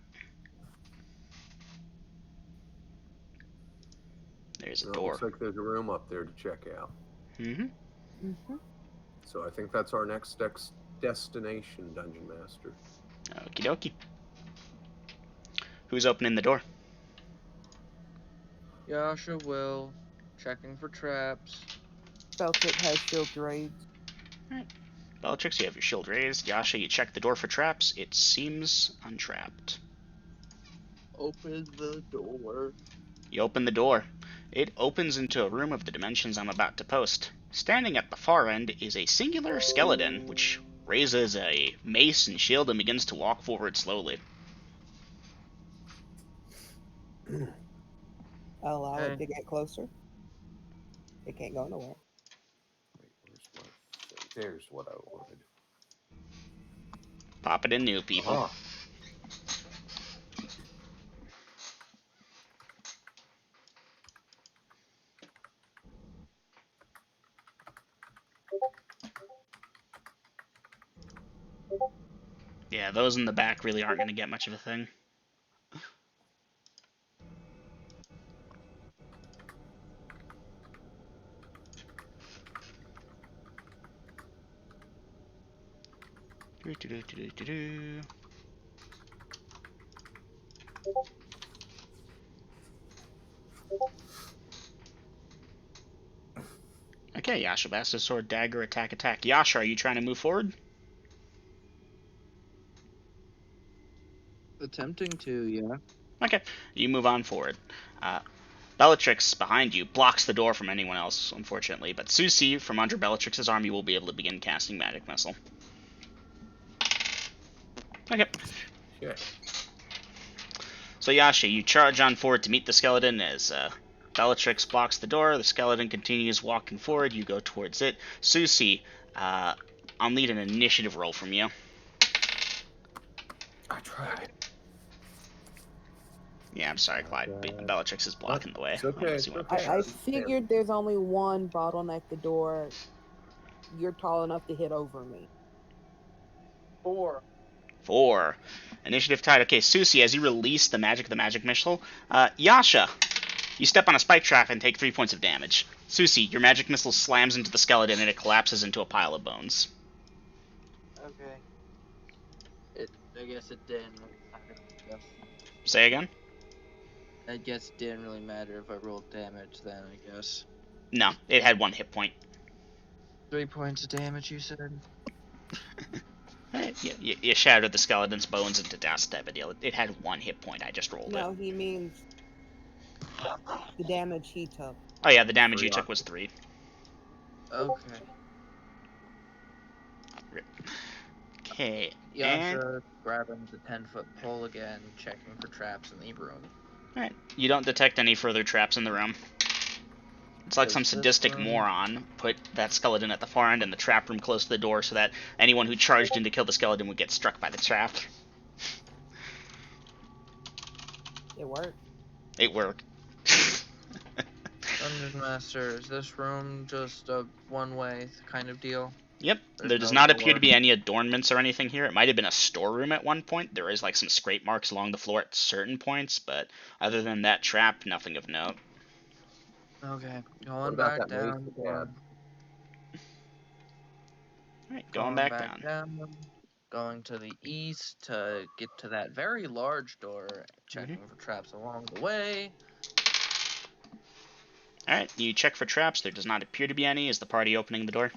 There's a Well, it door. looks like there's a room up there to check out. Mm-hmm. Mm-hmm. So I think that's our next destination, Dungeon Master. Okie dokie. Who's opening the door? Yasha will. Checking for traps. Beltrick has shield raids. Alright. Bellatrix, you have your shield raised. Yasha, you check the door for traps. It seems untrapped. Open the door. You open the door. It opens into a room of the dimensions I'm about to post. Standing at the far end is a singular skeleton, which raises a mace and shield and begins to walk forward slowly. Allow it Okay. to get closer. It can't go nowhere. Wait, where's my thing? There's what I wanted. Pop it in new, people. Ah, Yeah, those in the back really aren't going to get much of a thing. Okay, Yasha, Bastard Sword, Dagger, attack, attack. Yasha, are you trying to move forward? Attempting to, yeah. Okay, you move on forward. Bellatrix, behind you, blocks the door from anyone else, unfortunately, but Susie, from under Bellatrix's arm, you will be able to begin casting Magic Missile. Okay. okay. So Yasha, you charge on forward to meet the skeleton as Bellatrix blocks the door. The skeleton continues walking forward. You go towards it. Susie, I'll need an initiative roll from you. I tried. Yeah, I'm sorry, Clyde. Bellatrix is blocking the way. It's okay. It's okay. I figured there's only one bottleneck the door. You're tall enough to hit over me. 4. 4. Initiative tied. Okay, Susie, as you release the magic missile, Yasha, you step on a spike trap and take 3 points of damage. Susie, your magic missile slams into the skeleton and it collapses into a pile of bones. Okay. I guess it didn't really matter. Yes. Say again? I guess it didn't really matter if I rolled damage then, I guess. No, it had 1 hit point. 3 points of damage, you said? You shattered the skeleton's bones into dust, but it had 1 hit point. I just rolled No, it. he means the damage he took. Oh yeah, the damage you took was 3. Okay. Okay. Yasha grabbing the 10-foot pole again, checking for traps in the room. Alright. You don't detect any further traps in the room. It's like some sadistic moron put that skeleton at the far end and the trap room close to the door so that anyone who charged in to kill the skeleton would get struck by the trap. It worked. It worked. Dungeon Master, is this room just a one-way kind of deal? Yep. There's There does no not door. appear to be any adornments or anything here. It might have been a storeroom at one point. There is like some scrape marks along the floor at certain points, but other than that trap, nothing of note. Okay, What going about back that mace down. you had? Alright, going back down. Going to the east to get to that very large door, checking for traps along the way. Alright, you check for traps. There does not appear to be any. Is the party opening the door?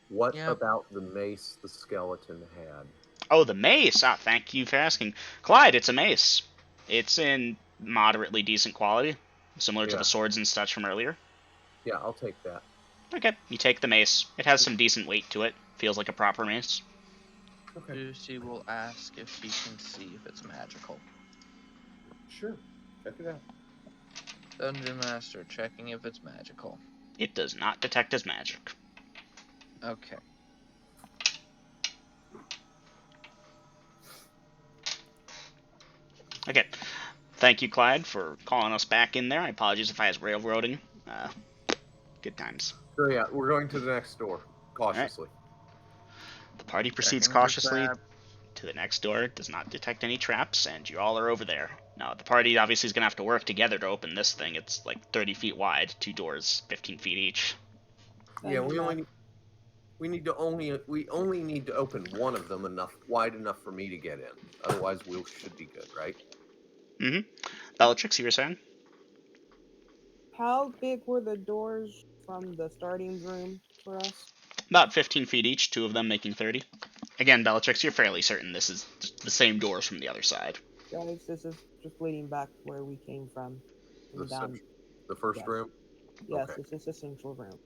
What Yep. about the mace the skeleton had? Oh, the mace! Ah, thank you for asking. Clyde, it's a mace. It's in moderately decent quality, similar to the swords and such from earlier. Yeah, I'll take that. Okay, you take the mace. It has some decent weight to it. Feels like a proper mace. Okay. Lucy will ask if she can see if it's magical. Sure. Check it out. Dungeon Master checking if it's magical. It does not detect as magic. Okay. Okay. Thank you, Clyde, for calling us back in there. I apologize if I was railroading. Good times. So yeah, we're going to the next door, cautiously. The party proceeds Checking for cautiously trap. to the next door. It does not detect any traps, and you all are over there. Now, the party obviously is going to have to work together to open this thing. It's like 30 feet wide, 2 doors, 15 feet each. Yeah, we only need to open one of them wide enough for me to get in. Otherwise, we should be good, right? Mm-hmm. Bellatrix, you were saying? How big were the doors from the starting room for us? About 15 feet each, 2 of them making 30. Again, Bellatrix, you're fairly certain this is the same doors from the other side. Guys, this is just leading back to where we came from. The Down The first Yes. room? Yes, Okay. it's a central room.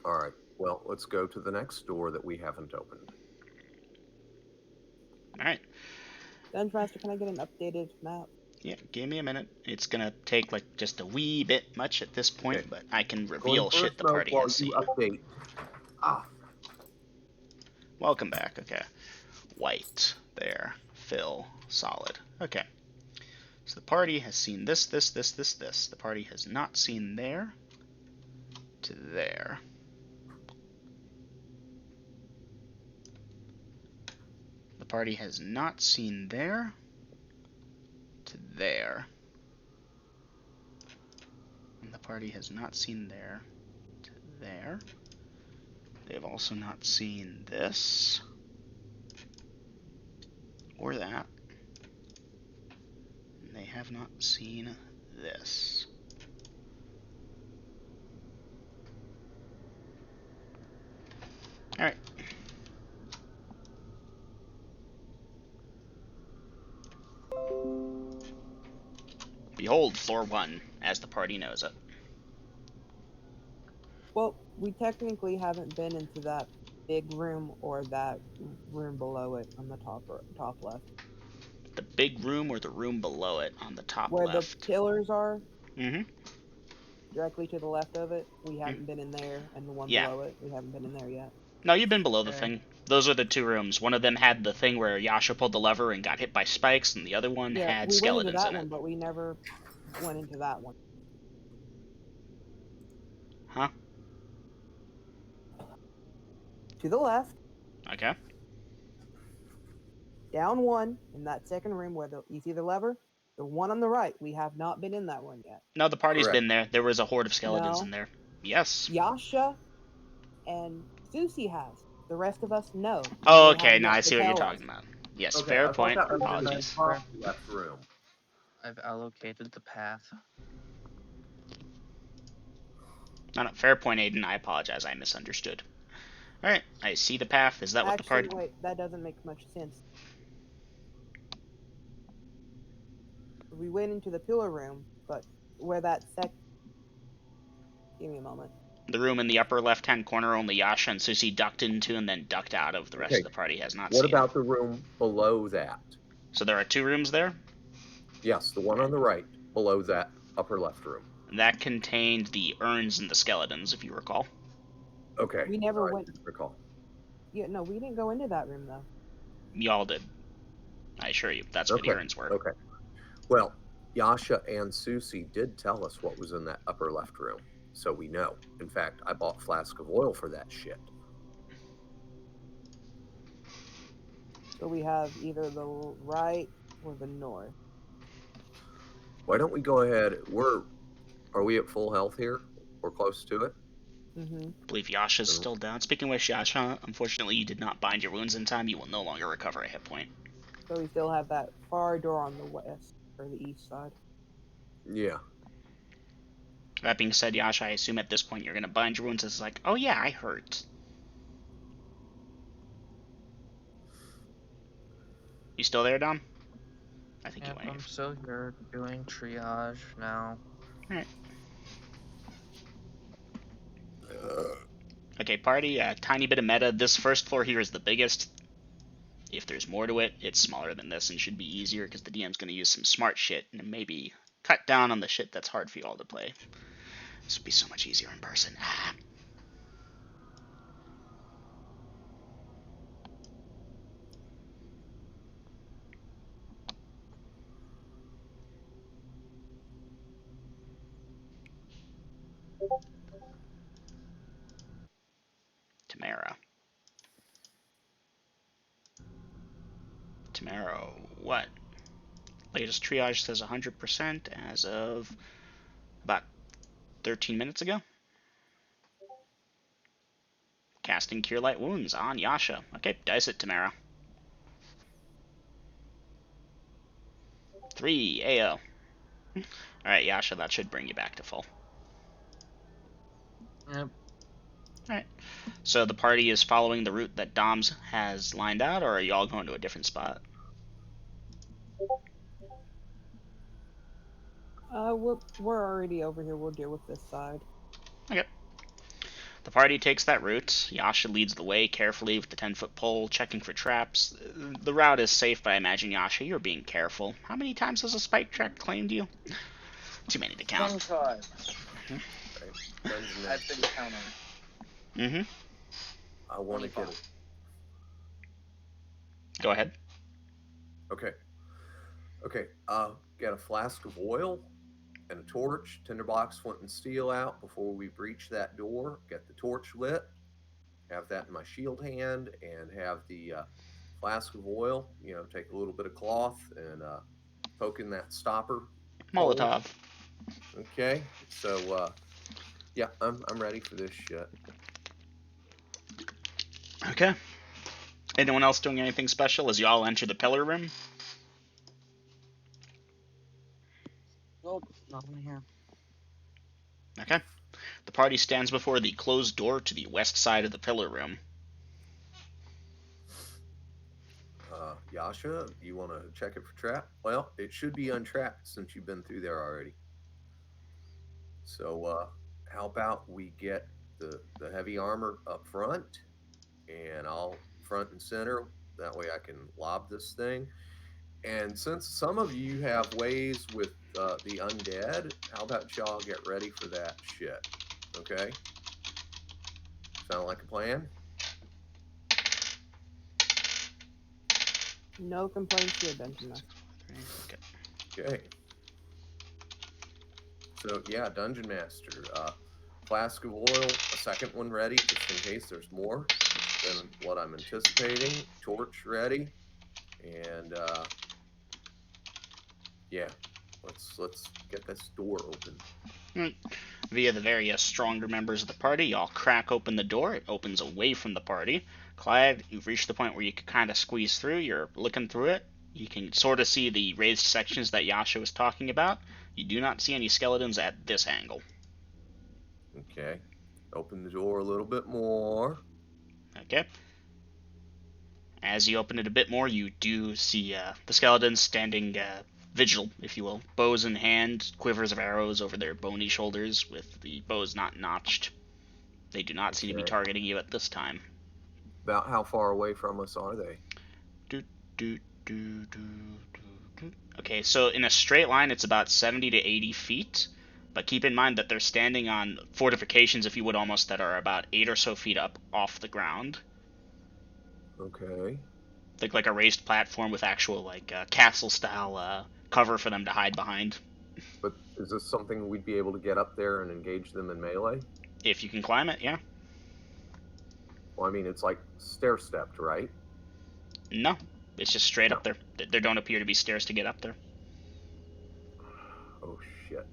All right. Well, let's go to the next door that we haven't opened. All right. Dungeon Master, can I get an updated map? Yeah, give me a minute. It's gonna take like just a wee bit much at this point, Okay. but I can Going reveal for a shit the smoke party while has you seen. update. Ah. Welcome back. Okay. White. There. Fill. Solid. Okay. So the party has seen this, this, this, this, this. The party has not seen there to there. The party has not seen there to there. And the party has not seen there to there. They've also not seen this or that. And they have not seen this. Alright. Behold, floor 1, as the party knows it. Well, we technically haven't been into that big room or that room below it on the top left. The big room or the room below it on the top Where the left. pillars are, Mm-hmm. directly to the left of it, we haven't been in there, and the one Yeah. below it, we haven't been in there yet. No, you've been below the Okay. thing. Those are the two rooms. One of them had the thing where Yasha pulled the lever and got hit by spikes, and the other one Yeah, had we went into skeletons that in one, it. but we never went into that one. Huh? To the left, Okay. down one, in that second room where you see the lever, the one on the right, we have not been in that one yet. No, the party's Correct. been there. There was a horde of skeletons No. in there. Yes. Yasha and Susie has. The rest of us, no. Oh, They have okay. Now yet I to see what you're tell talking us. about. Yes, Okay, fair I thought point. that was in the Apologies. top left room. I've allocated the path. No, no, fair point, Aiden. I apologize. I misunderstood. Alright, I see the path. Is that what the Actually, party... wait, that doesn't make much sense. We went into the pillar room, but where that Give me a moment. The room in the upper left-hand corner only Yasha and Susie ducked into and then ducked out of. The rest Okay. of the party has not What seen. about the room below that? So there are two rooms there? Yes, the one on the right, below that upper left room. That contained the urns and the skeletons, if you recall. Okay. We never I went. didn't recall. Yeah, no, we didn't go into that room though. Y'all did. I assure you. That's where the Okay. urns were. Okay. Well, Yasha and Susie did tell us what was in that upper left room, so we know. In fact, I bought a flask of oil for that shit. So we have either the right or the north. Why don't we go ahead? Are we at full health here? We're close to it. Mm-hmm. I believe Yasha's still down. Speaking of which, Yasha, unfortunately you did not bind your wounds in time. You will no longer recover a hit point. So we still have that far door on the west or the east side. Yeah. That being said, Yasha, I assume at this point you're going to bind your wounds. It's like, oh yeah, I hurt. You still there, Dom? I think Yep, you went. I'm still here doing triage now. Alright. Okay, party, a tiny bit of meta. This first floor here is the biggest. If there's more to it, it's smaller than this and should be easier because the DM's going to use some smart shit and maybe cut down on the shit that's hard for you all to play. This would be so much easier in person. Ah. Tamara. Tamara, what? Latest triage says 100% as of about 13 minutes ago. Casting Cure Light Wounds on Yasha. Okay, dice it, Tamara. 3 AO. Alright, Yasha, that should bring you back to full. Yep. Alright. So the party is following the route that Dom's has lined out, or are you all going to a different spot? We're already over here. We'll deal with this side. Okay. The party takes that route. Yasha leads the way carefully with the 10-foot pole, checking for traps. The route is safe, but I imagine, Yasha, you're being careful. How many times has a spike trap claimed you? Too many to count. Sometimes. Dungeon I've been counting. Mm-hmm. I want to get. Go ahead. Okay. Okay. Get a flask of oil and a torch, tinderbox, flint, and steel out before we breach that door. Get the torch lit. Have that in my shield hand, and have the flask of oil. Take a little bit of cloth and poke in that stopper hole. Molotov. Okay. So yeah, I'm ready for this shit. Okay. Anyone else doing anything special as you all enter the pillar room? Nope, nothing here. Okay. The party stands before the closed door to the west side of the pillar room. Yasha, you want to check it for trap? Well, it should be untrapped since you've been through there already. So how about we get the heavy armor up front, and I'll front and center. That way I can lob this thing. And since some of you have ways with the undead, how about y'all get ready for that shit? Okay? Sound like a plan? No complaints here, Dungeon Master. Okay. So yeah, Dungeon Master, flask of oil, a second one ready just in case there's more than what I'm anticipating. Torch ready, and yeah, let's get this door open. Via the various stronger members of the party, y'all crack open the door. It opens away from the party. Clyde, you've reached the point where you can kind of squeeze through. You're looking through it. You can sort of see the raised sections that Yasha was talking about. You do not see any skeletons at this angle. Okay. Open the door a little bit more. Okay. As you open it a bit more, you do see the skeletons standing vigil, if you will. Bows in hand, quivers of arrows over their bony shoulders, with the bows not notched. They do not seem to be targeting you at this time. About how far away from us are they? Okay, so in a straight line, it's about 70 to 80 feet. But keep in mind that they're standing on fortifications, if you would, almost that are about 8 or so feet up off the ground. Okay. Think like a raised platform with actual castle-style cover for them to hide behind. But is this something we'd be able to get up there and engage them in melee? If you can climb it, yeah. Well, I mean, it's like stair-stepped, right? No, it's just straight up there. There don't appear to be stairs to get up there. Oh, shit.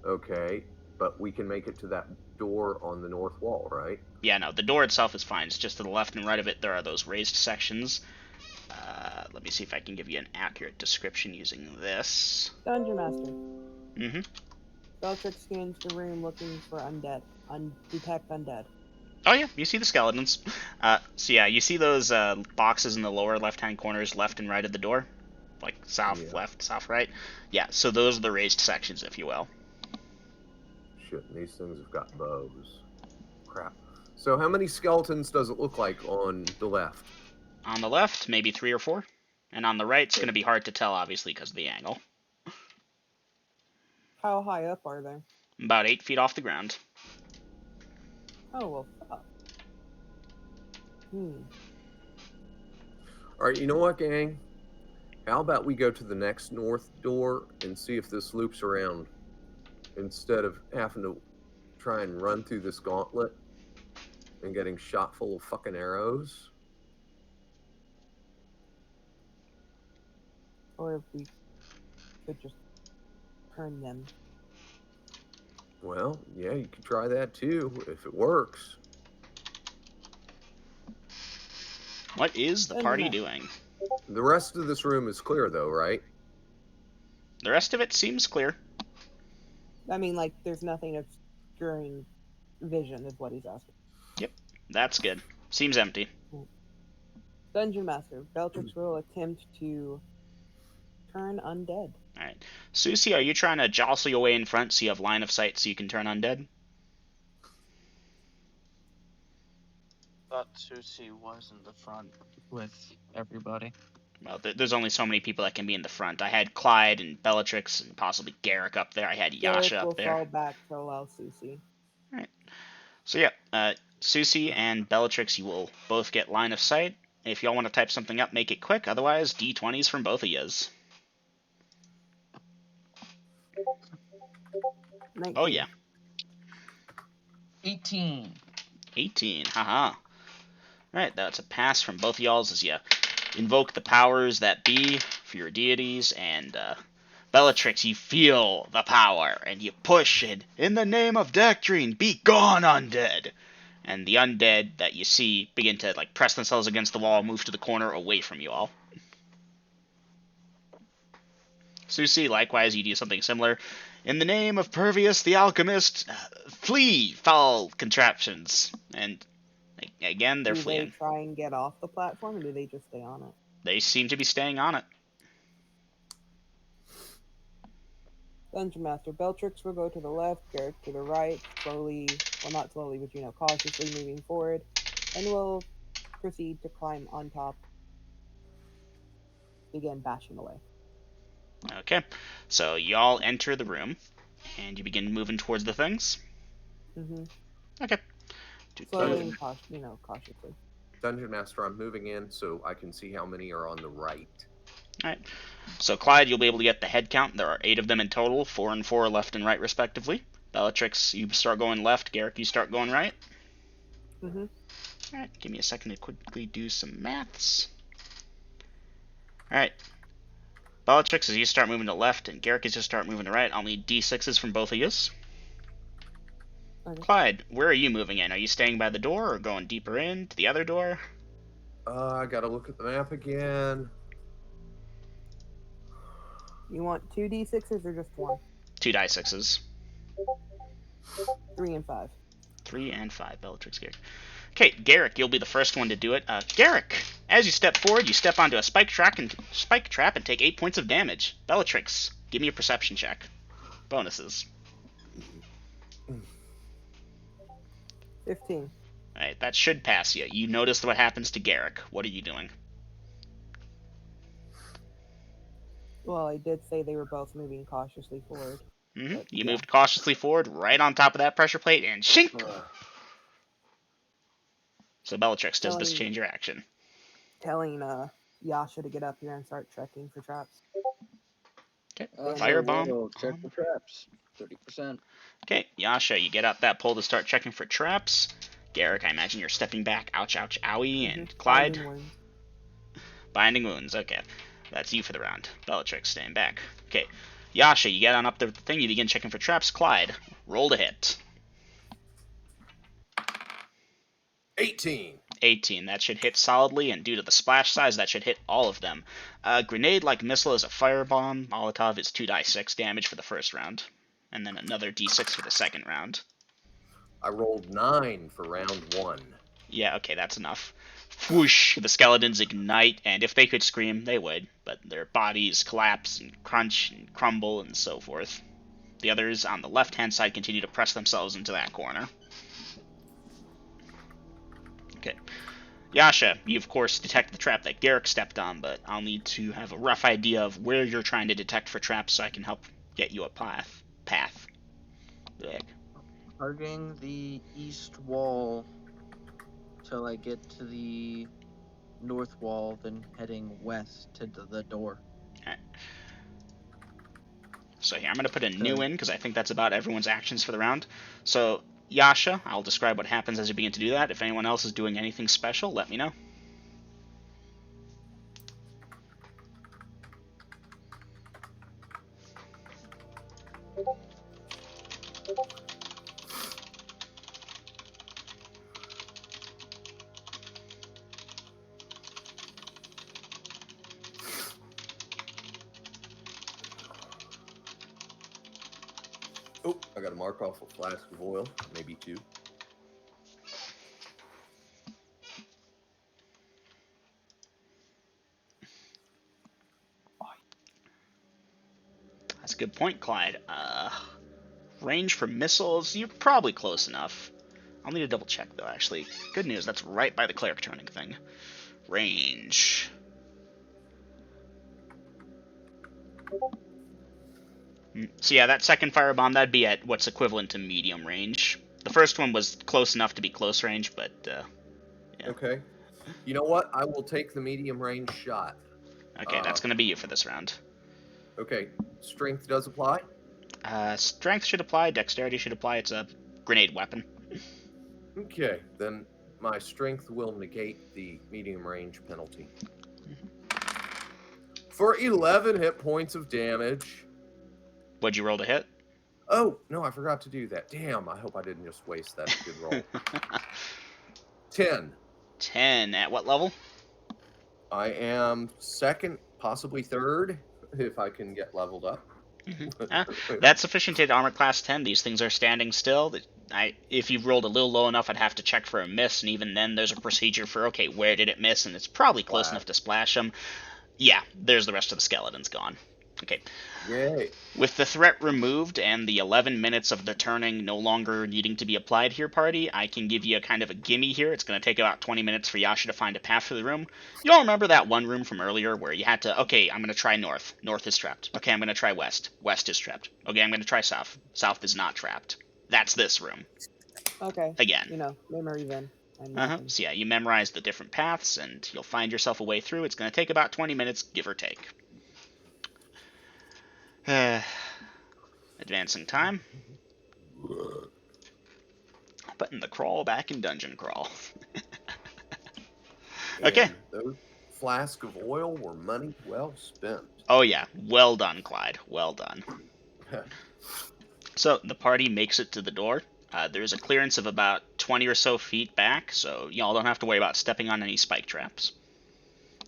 Okay, but we can make it to that door on the north wall, right? Yeah, no, the door itself is fine. It's just to the left and right of it there are those raised sections. Let me see if I can give you an accurate description using this. Dungeon Master. Mm-hmm. Beltrix scans the room looking for undead. Detect undead. Oh yeah, you see the skeletons. So yeah, you see those boxes in the lower left-hand corners, left and right of the door? Like south, left, south, right? Yeah, so those are the raised sections, if you will. Shit, and these things have got bows. Crap. So how many skeletons does it look like on the left? On the left, maybe 3 or 4. And on the right, it's going to be hard to tell, obviously, because of the angle. How high up are they? About 8 feet off the ground. Oh, well, fuck. Alright, you know what, gang? How about we go to the next north door and see if this loops around, instead of having to try and run through this gauntlet and getting shot full of fucking arrows. Or if we could just turn them. Well, yeah, you could try that too, if it works. What is the party doing? The rest of this room is clear, though, right? The rest of it seems clear. I mean, like, there's nothing obscuring vision, is what he's asking. Yep, that's good. Seems empty. Dungeon Master, Beltrix will attempt to turn undead. Alright. Susie, are you trying to jostle your way in front so you have line of sight so you can turn undead? Thought Susie was in the front with everybody. Well, there's only so many people that can be in the front. I had Clyde and Bellatrix and possibly Garrick up there. I had Yasha Garrick up will there. fall back to allow Susie. Alright. So yeah, Susie and Bellatrix, you will both get line of sight. If y'all want to type something up, make it quick. Otherwise, D20s from both of yous. 19. Oh yeah. 18. 18. Haha. Alright, that's a pass from both of y'alls as you invoke the powers that be for your deities, and Bellatrix, you feel the power, and you push it. In the name of Dectrine, be gone, undead! And the undead that you see begin to like press themselves against the wall, move to the corner away from you all. Susie, likewise, you do something similar. In the name of Pervious the Alchemist, flee, foul contraptions. And again, they're Do they fleeing. try and get off the platform, or do they just stay on it? They seem to be staying on it. Dungeon Master Bellatrix will go to the left, Garrick to the right, slowly, well, not slowly, but cautiously moving forward, and will proceed to climb on top, begin bashing away. Okay, so y'all enter the room, and you begin moving towards the things. Mm-hmm. Okay. Slowly and cautiously. Dungeon Master, I'm moving in so I can see how many are on the right. Alright. So Clyde, you'll be able to get the head count. There are 8 of them in total, 4 and 4 left and right respectively. Bellatrix, you start going left. Garrick, you start going right. Mm-hmm. Alright, give me a second to quickly do some maths. Alright. Bellatrix, as you start moving to left, and Garrick, as you start moving to right, I'll need D6s from both of you. Okay. Clyde, where are you moving in? Are you staying by the door or going deeper in to the other door? I gotta look at the map again. You want 2 d6s or just 1? 2 die 6s. 3 and 5. 3 and 5, Bellatrix, Garrick. Okay, Garrick, you'll be the first one to do it. Garrick, as you step forward, you step onto a spike trap and take 8 points of damage. Bellatrix, give me a perception check. Bonuses. 15. Alright, that should pass you. You notice what happens to Garrick. What are you doing? Well, I did say they were both moving cautiously forward. You yeah. moved cautiously forward, right on top of that pressure plate, and shink! So Bellatrix, does this change your action? Telling Yasha to get up here and start checking for traps. Okay, And firebomb. Check for traps. 30%. Okay, Yasha, you get up that pole to start checking for traps. Garrick, I imagine you're stepping back. Ouch, ouch, owie. And Clyde? Binding wounds. Okay, that's you for the round. Bellatrix, staying back. Okay, Yasha, you get on up the thing. You begin checking for traps. Clyde, roll to hit. 18. 18. That should hit solidly, and due to the splash size, that should hit all of them. Grenade-like missile is a firebomb. Molotov is 2 die 6 damage for the first round, and then another d6 for the second round. I rolled 9 for round 1. Yeah, okay, that's enough. Whoosh! The skeletons ignite, and if they could scream, they would, but their bodies collapse and crunch and crumble and so forth. The others on the left-hand side continue to press themselves into that corner. Okay. Yasha, you of course detect the trap that Garrick stepped on, but I'll need to have a rough idea of where you're trying to detect for traps so I can help get you a path. Blech. Targeting the east wall till I get to the north wall, then heading west to the door. Alright. So here, I'm going to put a new in, because I think that's about everyone's actions for the round. So, Yasha, I'll describe what happens as you begin to do that. If anyone else is doing anything special, let me know. Oh, I got to mark off a flask of oil, maybe 2. a good point, Clyde. Range for missiles, you're probably close enough. I'll need to double check, though, actually. Good news, that's right by the cleric turning thing. Range. So yeah, that second firebomb, that'd be at what's equivalent to medium range. The first one was close enough to be close range, but, yeah. Okay. You know what? I will take the medium range shot. Okay, that's going to be you for this round. Okay. Strength does apply? Strength should apply, dexterity should apply. It's a grenade weapon. Okay. Then my strength will negate the medium range penalty. For 11 hit points of damage. What'd you roll to hit? Oh, no, I forgot to do that. Damn, I hope I didn't just waste that good roll. 10. 10. At what level? I am second, possibly third, if I can get leveled up. That's sufficient to hit armor class 10. These things are standing still. If you've rolled a little low enough, I'd have to check for a miss, and even then there's a procedure for, okay, where did it miss? And it's probably close enough to splash them. Yeah, there's the rest of the skeletons gone. Okay. Yay. With the threat removed and the 11 minutes of the turning no longer needing to be applied here, party, I can give you a kind of a gimme here. It's going to take about 20 minutes for Yasha to find a path through the room. You all remember that one room from earlier where you had to, okay, I'm going to try north. North is trapped. Okay, I'm going to try west. West is trapped. Okay, I'm going to try south. South is not trapped. That's this room. Okay. Again. You know, memory then. So yeah, you memorize the different paths and you'll find yourself a way through. It's going to take about 20 minutes, give or take. Advancing time. Putting the crawl back in dungeon crawl. Okay. And those flasks of oil were money well spent. Oh yeah, well done, Clyde. Well done. So the party makes it to the door. There's a clearance of about 20 or so feet back, so y'all don't have to worry about stepping on any spike traps.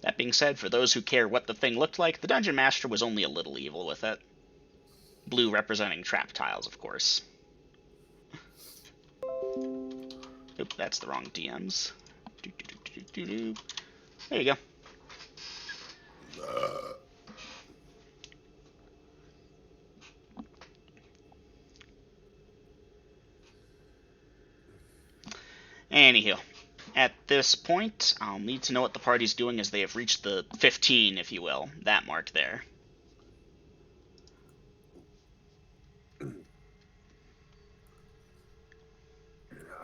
That being said, for those who care what the thing looked like, the Dungeon Master was only a little evil with it. Blue representing trap tiles, of course. Oop, that's the wrong DMs. There you go. Anywho, at this point, I'll need to know what the party's doing as they have reached the 15, if you will, that mark there.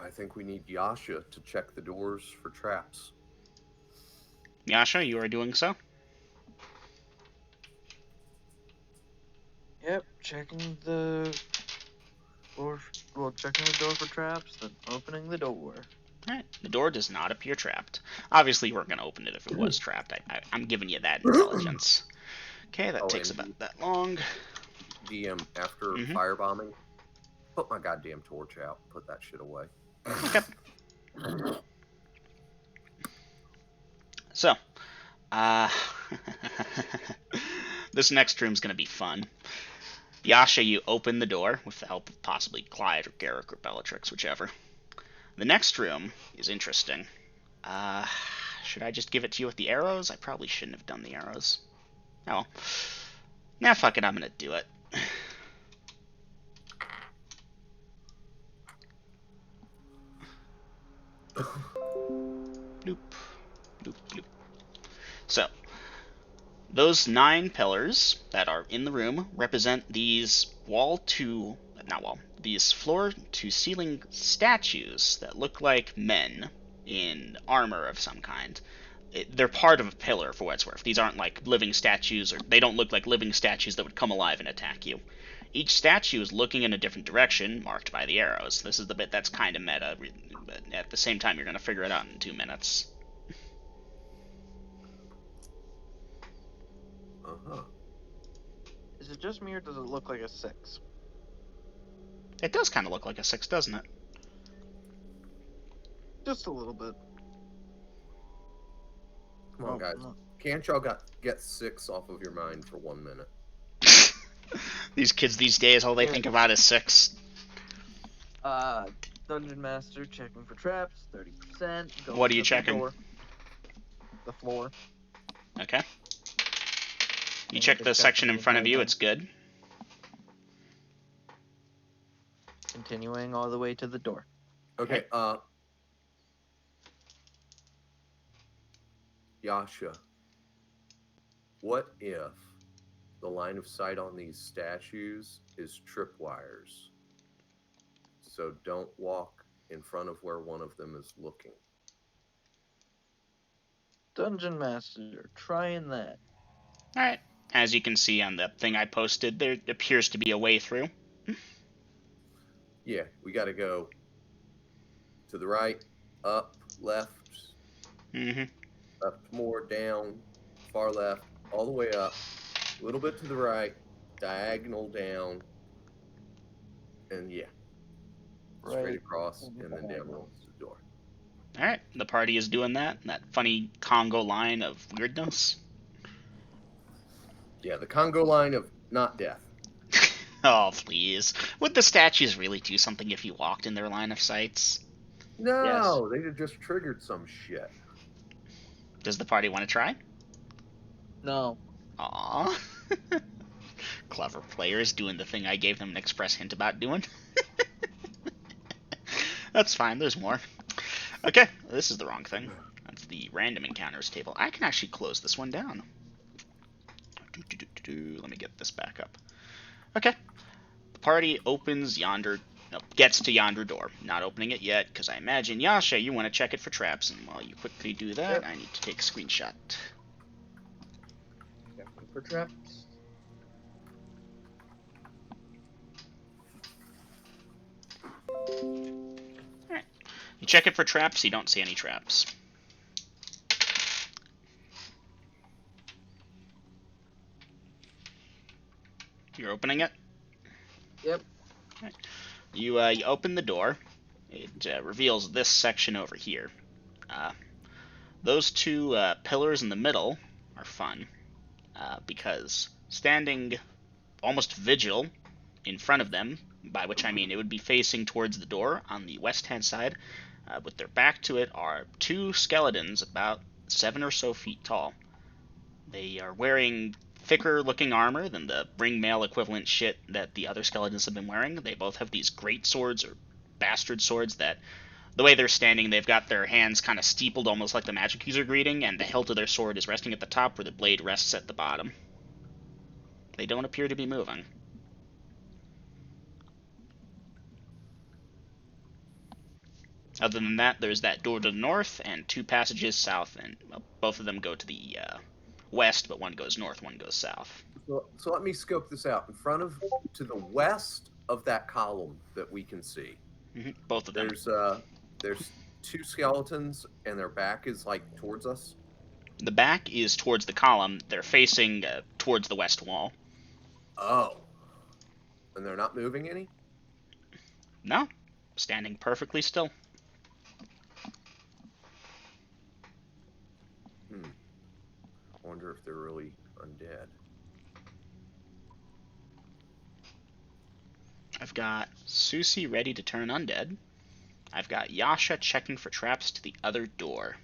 I think we need Yasha to check the doors for traps. Yasha, you are doing so? Yep, checking the door. Well, checking the door for traps, then opening the door. Alright, the door does not appear trapped. Obviously, you weren't going to open it if it was trapped. I'm giving you that intelligence. Okay, that takes about that long. DM, after firebombing, put my goddamn torch out. Put that shit away. Okay. So, this next room's going to be fun. Yasha, you open the door with the help of possibly Clyde or Garrick or Bellatrix, whichever. The next room is interesting. Should I just give it to you with the arrows? I probably shouldn't have done the arrows. Oh well. Nah, fuck it, I'm gonna do it. Bloop, bloop, bloop. So, those 9 pillars that are in the room represent these these floor to ceiling statues that look like men in armor of some kind. They're part of a pillar for what it's worth. These aren't like living statues, or they don't look like living statues that would come alive and attack you. Each statue is looking in a different direction, marked by the arrows. This is the bit that's kind of meta, but at the same time you're going to figure it out in 2 minutes. Uh-huh. Is it just me, or does it look like a 6? It does kind of look like a 6, doesn't it? Just a little bit. Come on, guys. Can't y'all get 6 off of your mind for 1 minute? These kids these days, all they think about is 6. Dungeon Master checking for traps, 30%. What are you checking? The floor. Okay. You check the section in front of you, it's good. continuing all the way to the door. Okay, Yasha, what if the line of sight on these statues is tripwires? So don't walk in front of where one of them is looking. Dungeon Master, trying that. Alright. As you can see on the thing I posted, there appears to be a way through. Yeah, we got to go to the right, up, left, Mm-hmm. left more, down, far left, all the way up, a little bit to the right, diagonal down, and yeah, straight Right. across, and then down towards the door. Alright, the party is doing that. That funny Congo line of weirdness. Yeah, the Congo line of not death. Oh, please. Would the statues really do something if you walked in their line of sights? No, they'd have just triggered some shit. Does the party want to try? No. Aww. Clever players doing the thing I gave them an express hint about doing. That's fine, there's more. Okay, this is the wrong thing. That's the random encounters table. I can actually close this one down. Let me get this back up. Okay. The party opens yonder... No, gets to yonder door. Not opening it yet, because I imagine, Yasha, you want to check it for traps, and while you quickly do that, Yep. I need to take a screenshot. Checking for traps. Alright. You check it for traps, you don't see any traps. You're opening it? Yep. Right. You open the door. It reveals this section over here. Those two pillars in the middle are fun because standing almost vigil in front of them, by which I mean it would be facing towards the door on the west-hand side, with their back to it, are two skeletons about 7 or so feet tall. They are wearing thicker looking armor than the bring mail equivalent shit that the other skeletons have been wearing. They both have these great swords or bastard swords that, the way they're standing, they've got their hands kind of steepled almost like the magic user greeting, and the hilt of their sword is resting at the top where the blade rests at the bottom. They don't appear to be moving. Other than that, there's that door to the north and two passages south, and well, both of them go to the west, but one goes north, one goes south. So let me scope this out. In front of, to the west of that column that we can see, Both of them. There's two skeletons, and their back is like towards us. The back is towards the column. They're facing towards the west wall. Oh, and they're not moving any? No, standing perfectly still. I wonder if they're really undead. I've got Susie ready to turn undead. I've got Yasha checking for traps to the other door.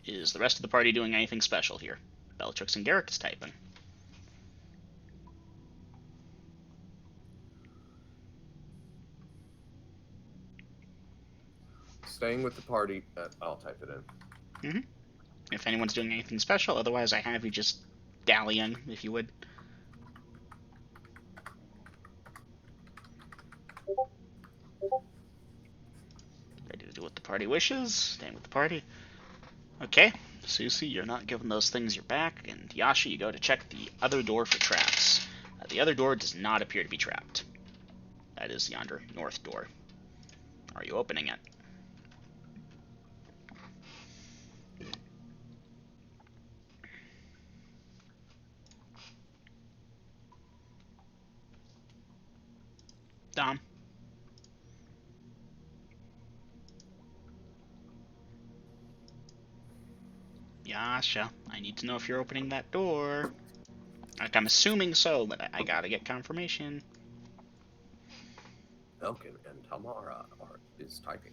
Is the rest of the party doing anything special here? Bellatrix and Garrick is typing. Staying with the party. I'll type it in. If anyone's doing anything special, otherwise I have you just dallying, if you would. Ready to do what the party wishes. Staying with the party. Okay, Susie, you're not giving those things your back, and Yasha, you go to check the other door for traps. The other door does not appear to be trapped. That is yonder north door. Are you opening it? Dom? Yasha, I need to know if you're opening that door. Like, I'm assuming so, but I gotta get confirmation. Elkin and Tamara is typing.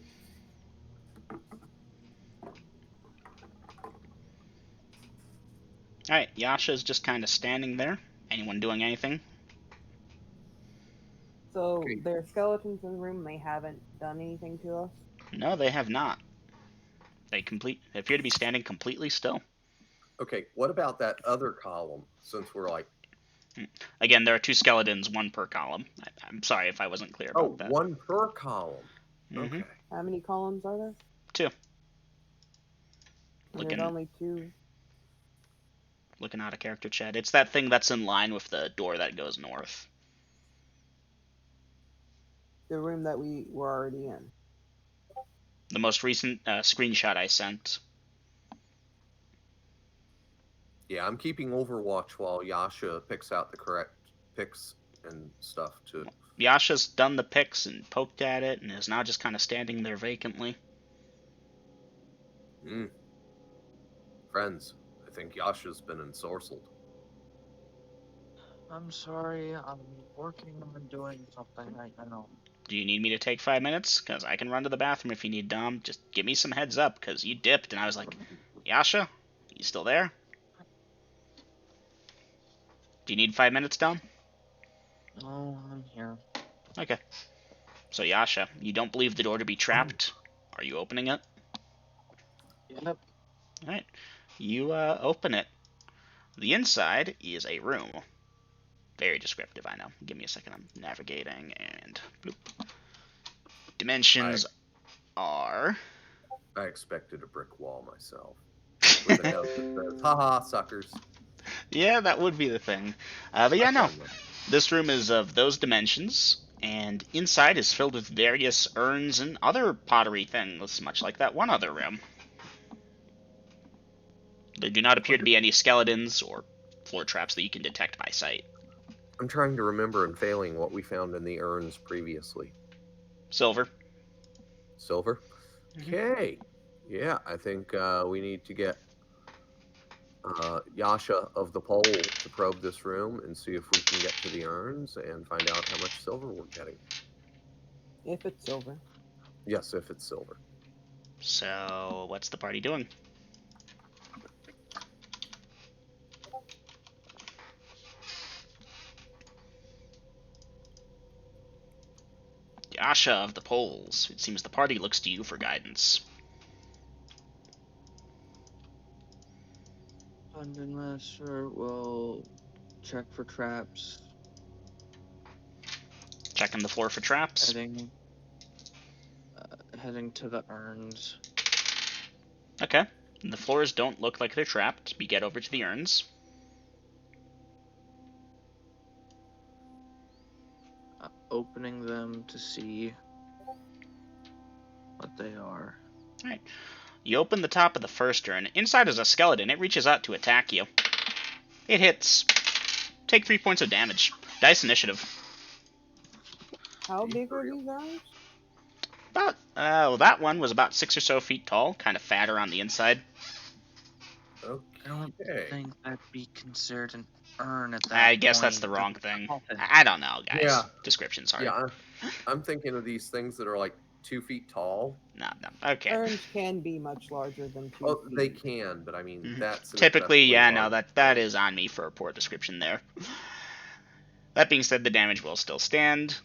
Alright, Yasha's just kind of standing there. Anyone doing anything? So Okay. there are skeletons in the room. They haven't done anything to us. No, they have not. They appear to be standing completely still. Okay, what about that other column? Since we're like, Again, there are 2 skeletons, 1 per column. I'm sorry if I wasn't clear about that. 1 per column. Mm-hmm. Okay. How many columns are there? 2. And there's Looking only 2. out of character chat. It's that thing that's in line with the door that goes north. The room that we were already in. The most recent screenshot I sent. Yeah, I'm keeping Overwatch while Yasha picks out the correct picks and stuff to. Yasha's done the picks and poked at it and is now just kind of standing there vacantly. Friends, I think Yasha's been ensorcelled. I'm sorry, I'm working on doing something right now. Do you need me to take 5 minutes? Because I can run to the bathroom if you need, Dom. Just give me some heads up, because you dipped, and I was like, Yasha? You still there? Do you need 5 minutes, Dom? Oh, I'm here. Okay. So, Yasha, you don't believe the door to be trapped? Are you opening it? Yep. Alright. You open it. The inside is a room. Very descriptive, I know. Give me a second, I'm navigating, and bloop. Dimensions are... I expected a brick wall myself. With a note that says, haha, suckers. Yeah, that would be the thing. But yeah, no. This room is of those dimensions, and inside is filled with various urns and other pottery things, much like that one other room. There do not appear to be any skeletons or floor traps that you can detect by sight. I'm trying to remember and failing what we found in the urns previously. Silver. Silver? Okay. Yeah, I think we need to get Yasha of the pole to probe this room and see if we can get to the urns and find out how much silver we're getting. If it's silver. Yes, if it's silver. So, what's the party doing? Yasha of the poles. It seems the party looks to you for guidance. Dungeon Master will check for traps. Checking the floor for traps. Heading to the urns. Okay. The floors don't look like they're trapped. We get over to the urns. Opening them to see what they are. Alright. You open the top of the first urn. Inside is a skeleton. It reaches out to attack you. It hits. Take 3 points of damage. Dice initiative. How big are these urns? About, well, that one was about 6 or so feet tall. Kind of fatter on the inside. Okay. I don't think that'd be considered an urn at that I guess point. that's the wrong thing. I don't know, guys. Yeah. Description's hard. Yeah, I'm thinking of these things that are like 2 feet tall. No. Okay. Urns can be much larger than 2 Oh, feet. they can, but I mean, that's an Typically, yeah, no, large that is on me for a poor description there. That being said, the damage will still stand.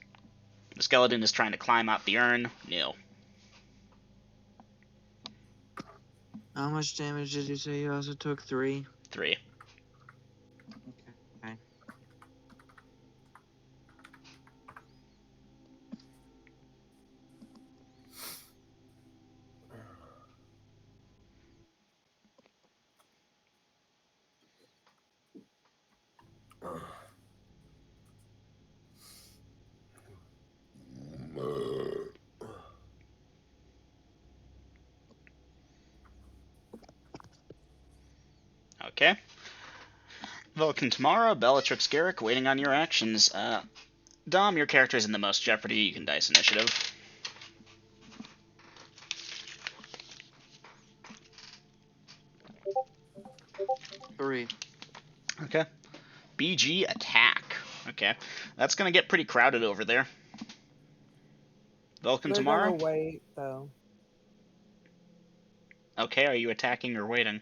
The skeleton is trying to climb out the urn. Nil. How much damage did you say you also took? 3? 3. Okay. Okay. Vulcan Tamara, Bellatrix Garrick, waiting on your actions. Dom, your character is in the most jeopardy. You can dice initiative. 3. Okay. BG attack. Okay. That's gonna get pretty crowded over there. Vulcan They're Tamara? gonna wait, though. Okay, are you attacking or waiting?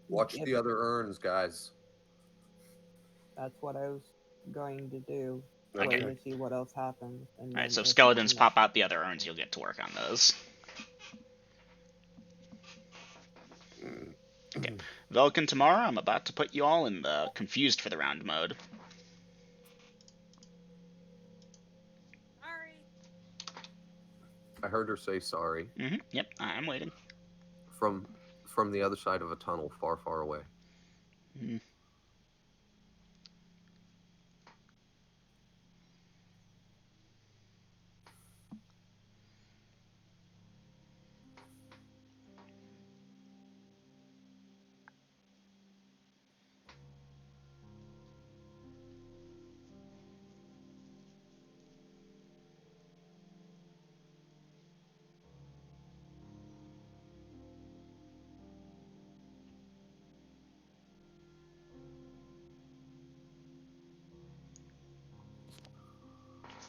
Watch the other urns, guys. That's what I was going to do. Okay. Wait to see what else happens, and Alright, then so if if skeletons nothing pop out the other urns, you'll get to work on those. Okay. Velkin, tomorrow I'm about to put you all in the confused for the round mode. Sorry. I heard her say sorry Yep, I'm waiting. from the other side of a tunnel, far, far away. Mhm.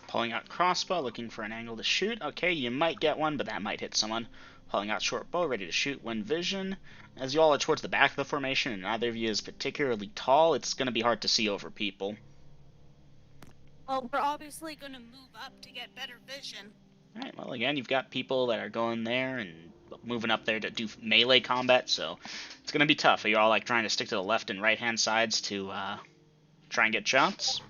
Pulling out crossbow, looking for an angle to shoot. Okay, you might get one, but that might hit someone. Pulling out short bow, ready to shoot when vision. As you all are towards the back of the formation and neither of you is particularly tall, it's going to be hard to see over people. Well, we're obviously going to move up to get better vision. Alright, well again, you've got people that are going there and moving up there to do melee combat, so it's going to be tough. Are you all like trying to stick to the left and right hand sides to try and get shots?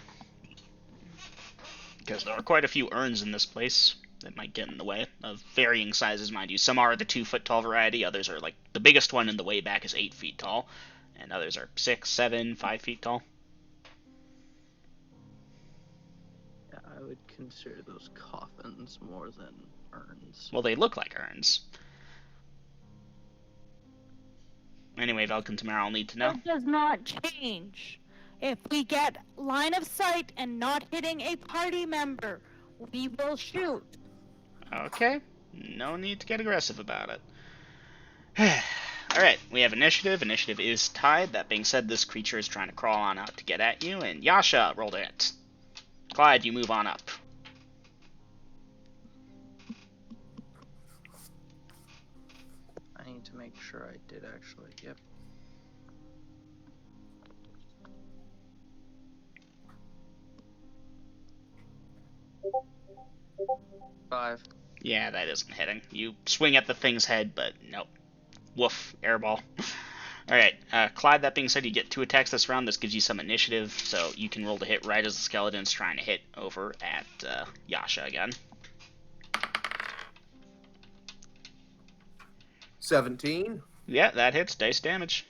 Because there are quite a few urns in this place that might get in the way, of varying sizes, mind you. Some are the 2-foot tall variety, others are like, the biggest one in the way back is 8 feet tall, and others are 6, 7, 5 feet tall. Yeah, I would consider those coffins more than urns. Well, they look like urns. Anyway, Velkin, tomorrow I'll need to know. It does not change. If we get line of sight and not hitting a party member, we will shoot. Okay, no need to get aggressive about it. Alright, we have initiative. Initiative is tied. That being said, this creature is trying to crawl on out to get at you, and Yasha rolled it. Clyde, you move on up. I need to make sure I did actually. Yep. Five. Yeah, that isn't hitting. You swing at the thing's head, but nope. Woof, airball. Alright, Clyde, that being said, you get 2 attacks this round. This gives you some initiative, so you can roll to hit right as the skeleton's trying to hit over at Yasha again. 17 Yeah, that hits. Dice damage.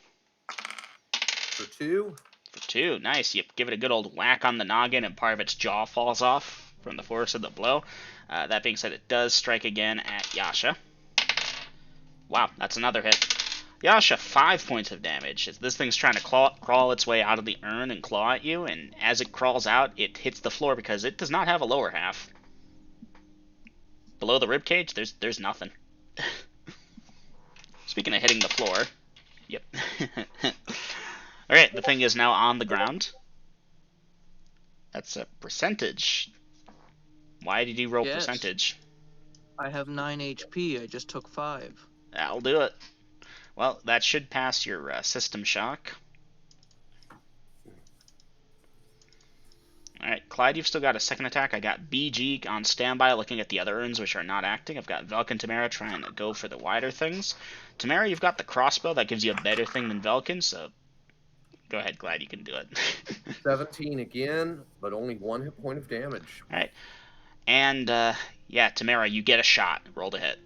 for 2. For 2. Nice. You give it a good old whack on the noggin, and part of its jaw falls off from the force of the blow. That being said, it does strike again at Yasha. Wow, that's another hit. Yasha, 5 points of damage. This thing's trying to crawl its way out of the urn and claw at you, and as it crawls out, it hits the floor because it does not have a lower half. Below the ribcage, there's nothing. Speaking of hitting the floor, yep. Alright, the thing is now on the ground. That's a percentage. Why did you roll Yes. percentage? I have 9 HP. I just took 5. That'll do it. Well, that should pass your system shock. Alright, Clyde, you've still got a second attack. I got BG on standby looking at the other urns which are not acting. I've got Velkin and Tamara trying to go for the wider things. Tamara, you've got the crossbow. That gives you a better thing than Velkin, so go ahead, Clyde, you can do it. 17 again, but only 1 hit point of damage. Alright. And, yeah, Tamara, you get a shot. Roll to hit.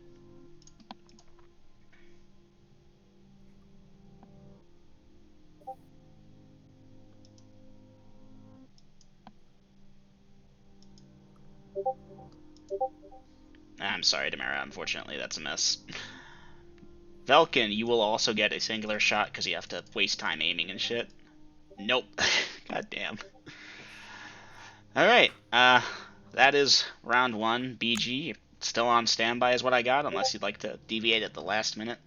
I'm sorry, Tamara. Unfortunately, that's a miss. Velkin, you will also get a singular shot because you have to waste time aiming and shit. Nope. God damn. Alright, that is round 1. BG, still on standby is what I got, unless you'd like to deviate at the last minute.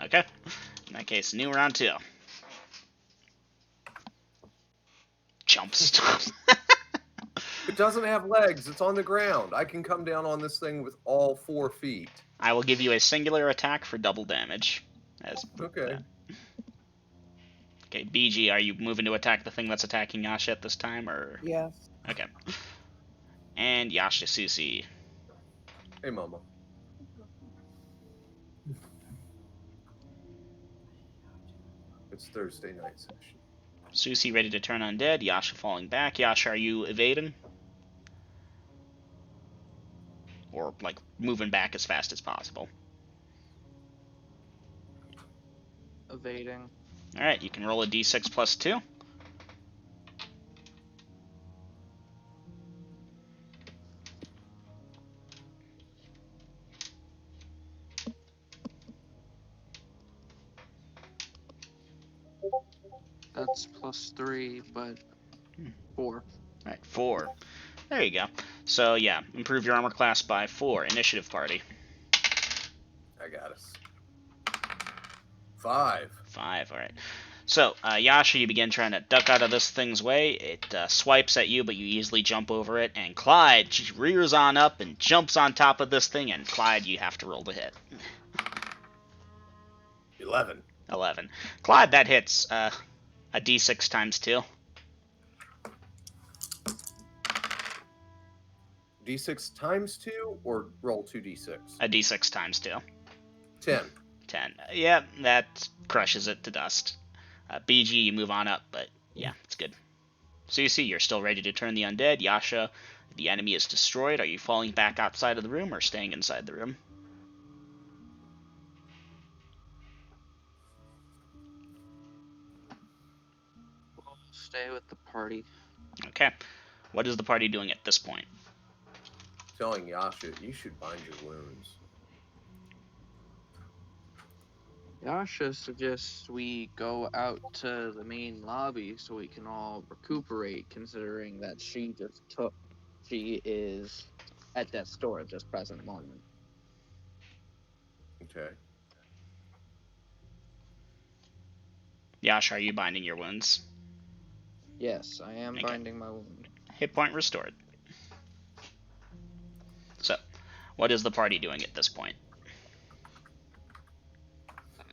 Okay. In that case, new round 2. Jump stop. It doesn't have legs. It's on the ground. I can come down on this thing with all 4 feet. I will give you a singular attack for double damage. As Okay. Okay, BG, are you moving to attack the thing that's attacking Yasha at this time, or? Yes. Okay. And Yasha Susi. Hey, Mama. It's Thursday night session. Susi ready to turn undead. Yasha falling back. Yasha, are you evading? Or, like, moving back as fast as possible? Evading. Alright, you can roll a d6 plus 2. That's +3, but 4. Alright, 4. There you go. So, yeah, improve your armor class by 4. Initiative party. I got us. 5. 5, alright. So, Yasha, you begin trying to duck out of this thing's way. It swipes at you, but you easily jump over it. And Clyde rears on up and jumps on top of this thing. And Clyde, you have to roll to hit. 11. 11. Clyde, that hits a d6 times 2. D6 times 2 or roll 2d6? A d6 times 2. 10. 10. Yeah, that crushes it to dust. BG, you move on up, but yeah, it's good. Susi, you're still ready to turn the undead. Yasha, the enemy is destroyed. Are you falling back outside of the room or staying inside the room? We'll stay with the party. Okay. What is the party doing at this point? Telling Yasha, you should bind your wounds. Yasha suggests we go out to the main lobby so we can all recuperate, considering that she is at death's door at this present moment. Okay. Yasha, are you binding your wounds? Yes, I am Okay. binding my wound. Hit point restored. So, what is the party doing at this point?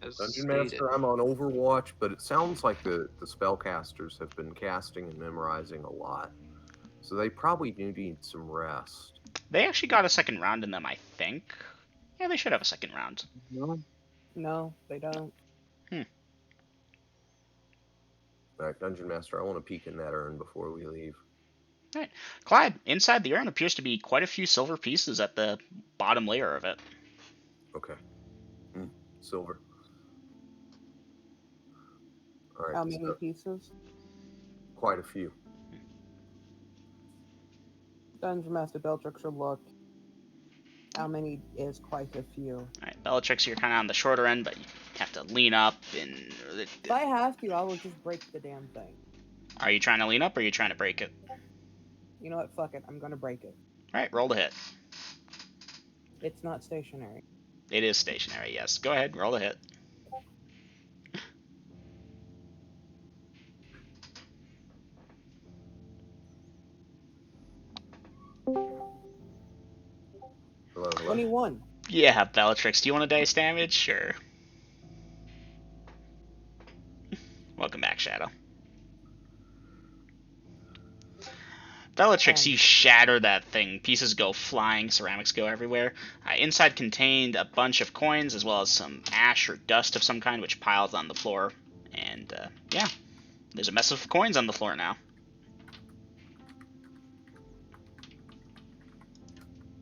As Dungeon stated. Master, I'm on Overwatch, but it sounds like the spellcasters have been casting and memorizing a lot. So they probably do need some rest. They actually got a second round in them, I think. Yeah, they should have a second round. No. No, they don't. Alright, Dungeon Master, I want to peek in that urn before we leave. Alright. Clyde, inside the urn appears to be quite a few silver pieces at the bottom layer of it. Okay. Silver. Alright. How many pieces? Quite a few. Dungeon Master Beltrix should look. How many is quite a few? Alright, Bellatrix, you're kind of on the shorter end, but you have to lean up and... If I have to, I will just break the damn thing. Are you trying to lean up or are you trying to break it? You know what? Fuck it. I'm gonna break it. Alright, roll to hit. It's not stationary. It is stationary, yes. Go ahead, roll to hit. Hello, hello. 21. Yeah, Bellatrix, do you want to dice damage, or... Welcome back, Shadow. Bellatrix, you shatter that thing. Pieces go flying, ceramics go everywhere. Inside contained a bunch of coins, as well as some ash or dust of some kind, which piles on the floor. And, yeah, there's a mess of coins on the floor now.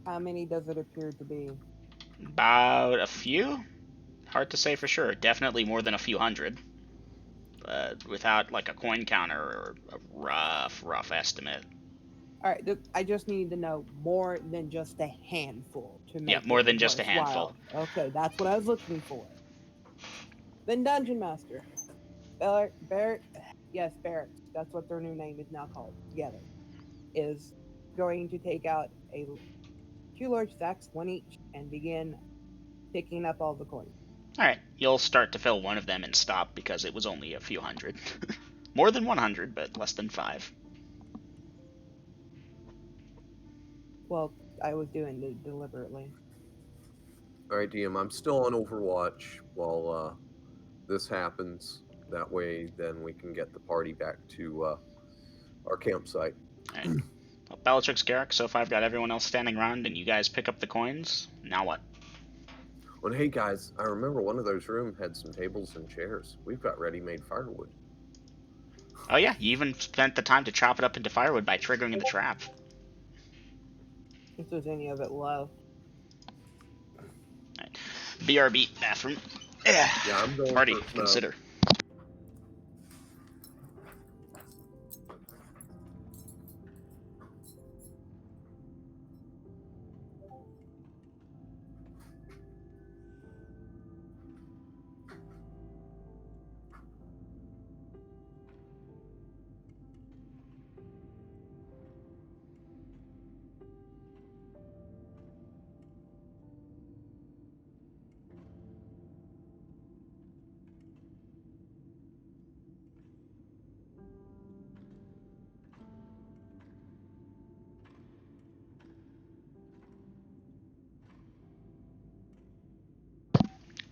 How many does it appear to be? About a few? Hard to say for sure. Definitely more than a few hundred. But without, like, a coin counter or a rough estimate. Alright, I just need to know more than just a handful to make Yeah, more it than just a handful. worthwhile. Okay, that's what I was looking for. Then Dungeon Master. Barrett, yes, Barrett, that's what their new name is now called, together, is going to take out 2 large sacks, 1 each, and begin picking up all the coins. Alright, you'll start to fill one of them and stop because it was only a few hundred. More than 100, but less than 5. Well, I was doing it deliberately. Alright, DM, I'm still on Overwatch while this happens. That way, then we can get the party back to our campsite. Alright. Well, Bellatrix, Garrick, so if I've got everyone else standing around and you guys pick up the coins, now what? Well, hey guys, I remember one of those rooms had some tables and chairs. We've got ready-made firewood. Oh yeah, you even spent the time to chop it up into firewood by triggering the trap. If there's any of it left. Right. BRB, bathroom. Yeah, I'm going Party, for consider.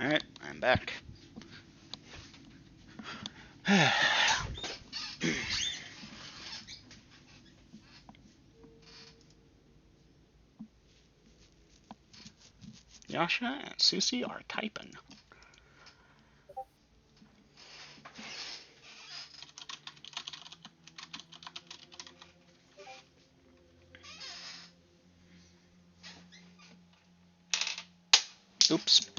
Alright, I'm back. Yasha and Susie are typing. Oops.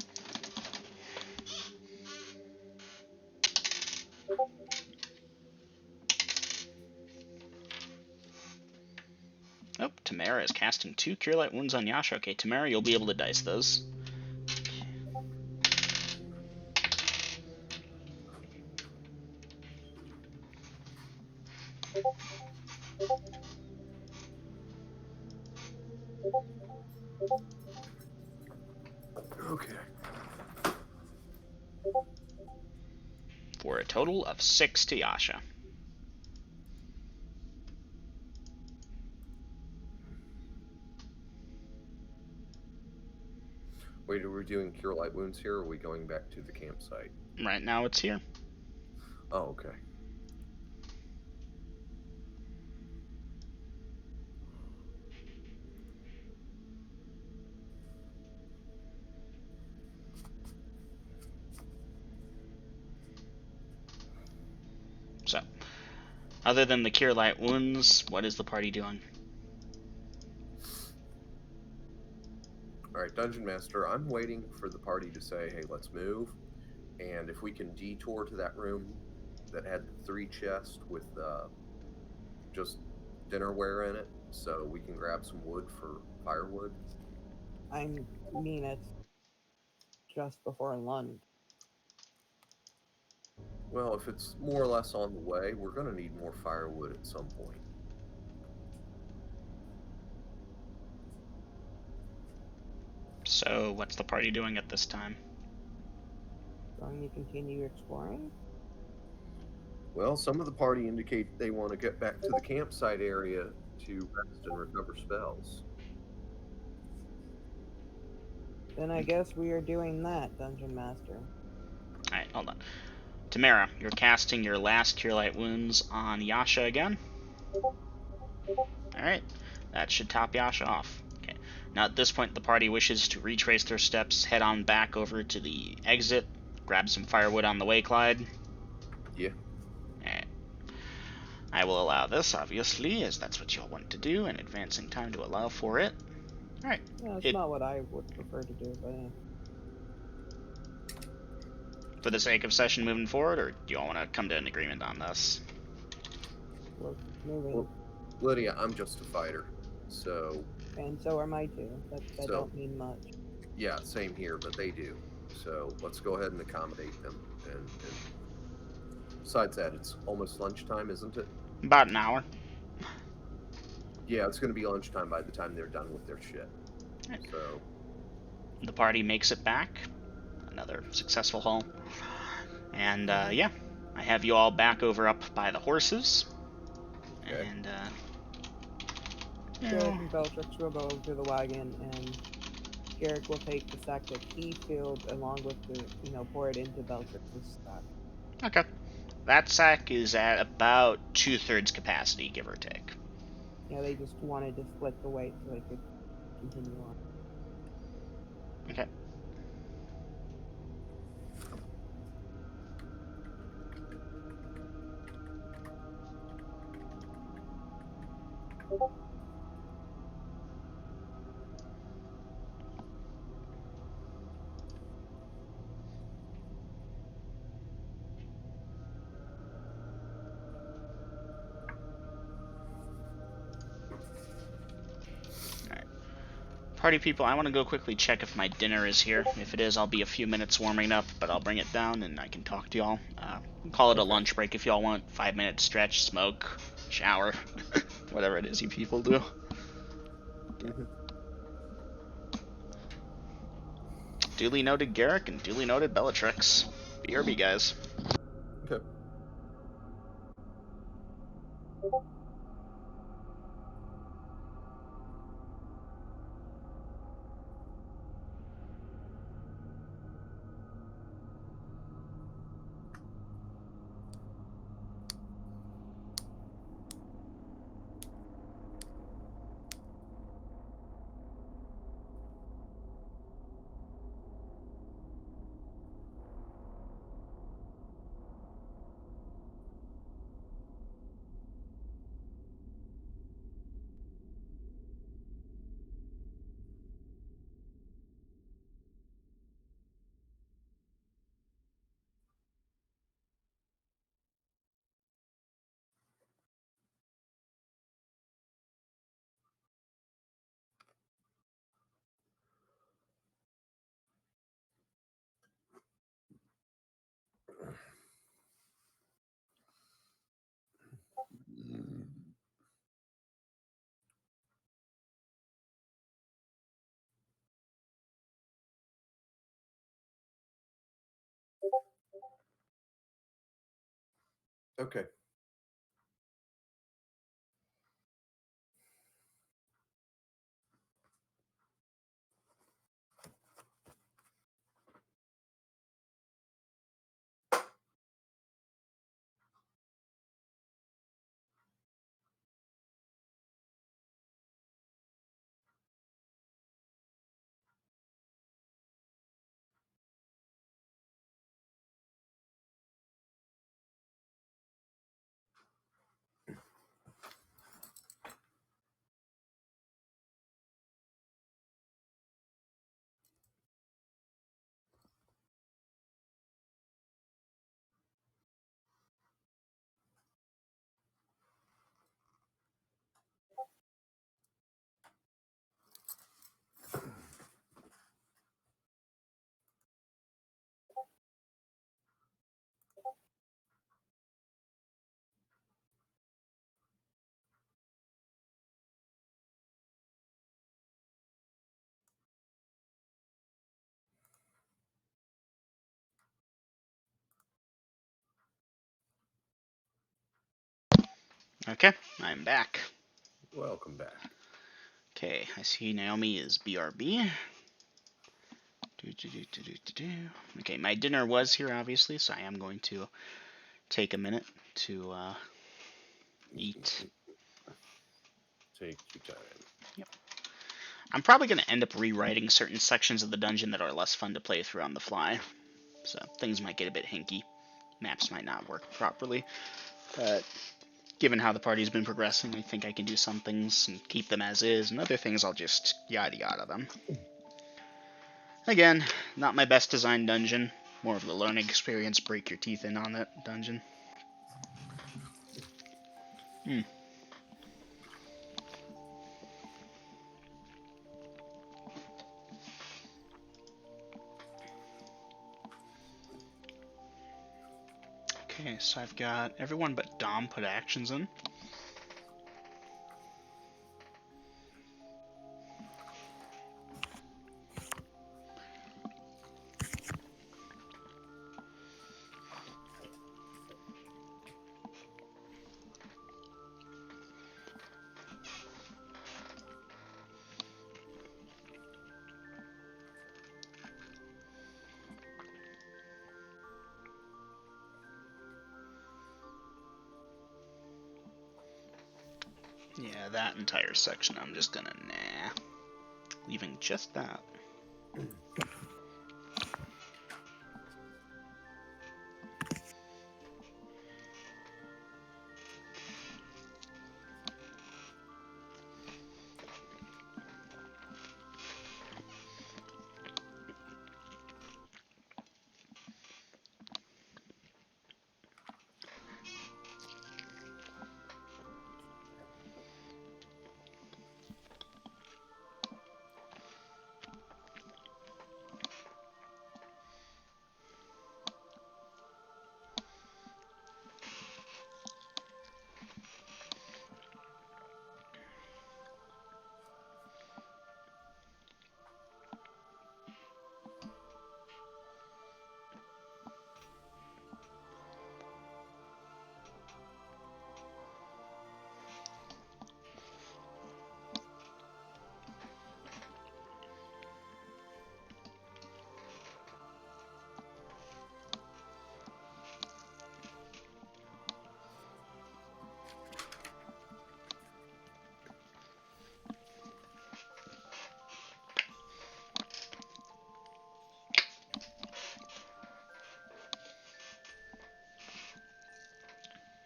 Oh, Tamara is casting 2 Cure Light Wounds on Yasha. Okay, Tamara, you'll be able to dice those. Okay. For a total of 6 to Yasha. Wait, are we doing Cure Light Wounds here, or are we going back to the campsite? Right now it's here. Oh, okay. So, other than the Cure Light Wounds, what is the party doing? Alright, Dungeon Master, I'm waiting for the party to say, hey, let's move. And if we can detour to that room that had 3 chests with just dinnerware in it, so we can grab some wood for firewood. I mean, it's just before lunch. Well, if it's more or less on the way, we're going to need more firewood at some point. So, what's the party doing at this time? Going to continue exploring? Well, some of the party indicate they want to get back to the campsite area to rest and recover spells. Then I guess we are doing that, Dungeon Master. Alright, hold on. Tamara, you're casting your last Cure Light Wounds on Yasha again. Alright, that should top Yasha off. Okay. Now at this point the party wishes to retrace their steps, head on back over to the exit, grab some firewood on the way, Clyde. Yeah. Alright. I will allow this, obviously, as that's what you'll want to do, and advancing time to allow for it. Alright. Yeah, it's not what I would prefer to do, but yeah. For the sake of session moving forward, or do you all want to come to an agreement on this? We're moving. Well, Lydia, I'm just a fighter, so... And so are my two. That don't mean much. Yeah, same here, but they do. So let's go ahead and accommodate them. And besides that, it's almost lunchtime, isn't it? About an hour. Yeah, it's going to be lunchtime by the time they're done with their shit. Right. So The party makes it back. Another successful haul. And yeah, I have you all back over up by the horses. Okay. And Garrick and Bellatrix will go over to the wagon, and Garrick will take the sack that he filled along with the, pour it into Bellatrix's sack. Okay. That sack is at about 2/3 capacity, give or take. Yeah, they just wanted to split the weight so they could continue on. Okay. Party people, I want to go quickly check if my dinner is here. If it is, I'll be a few minutes warming up, but I'll bring it down and I can talk to y'all. Call it a lunch break if y'all want. 5 minute stretch, smoke, shower, whatever it is you people do. Duly noted Garrick and duly noted Bellatrix. BRB, guys. Okay. Okay. Okay, I'm back. Welcome back. Okay, I see Naomi is BRB. Okay, my dinner was here, obviously, so I am going to take a minute to eat. Take your time. Yep. I'm probably going to end up rewriting certain sections of the dungeon that are less fun to play through on the fly. So things might get a bit hinky. Maps might not work properly. But given how the party's been progressing, I think I can do some things and keep them as is, and other things I'll just yada yada them. Again, not my best designed dungeon. More of the learning experience, break your teeth in on that dungeon. Okay, so I've got everyone but Dom put actions in. Yeah, that entire section I'm just gonna leaving just that.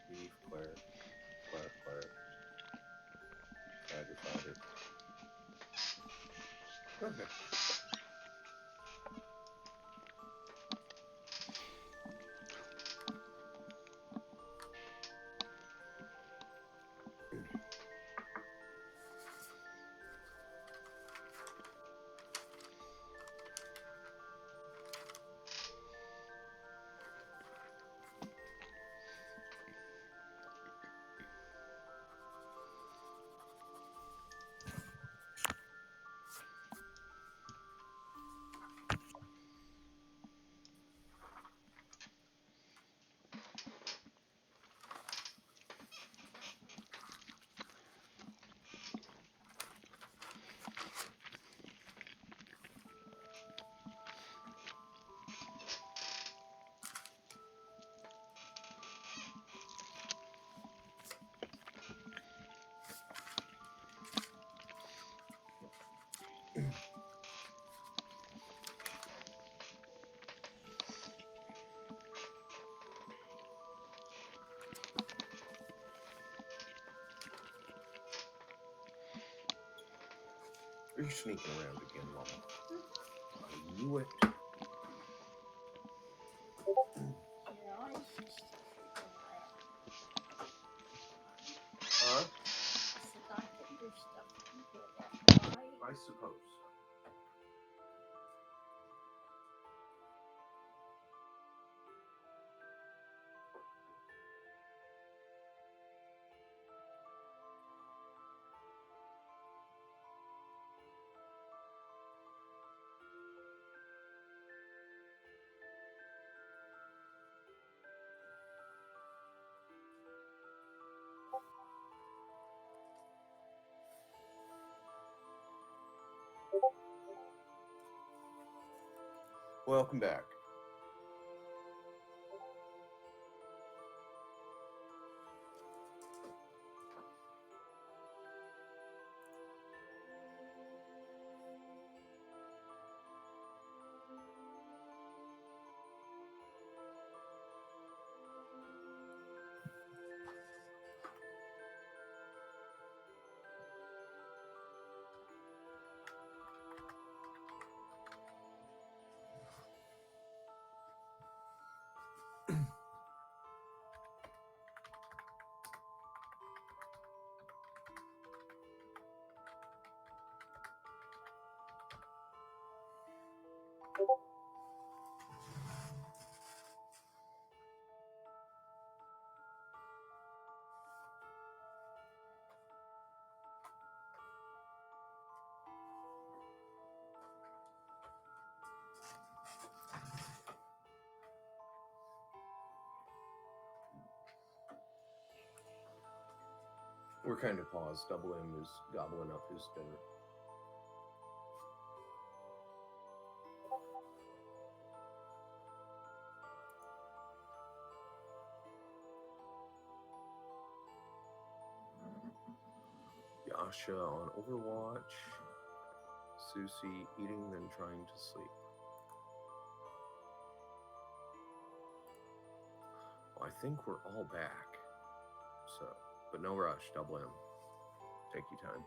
Beef, Claire. Cider. Okay. Are you sneaking around again, Mama? I knew it. Huh? I suppose. Welcome back. We're kind of paused. Double M is gobbling up his dinner. Yasha on Overwatch. Susie eating, then trying to sleep. Well, I think we're all back. So, but no rush, double M. Take your time.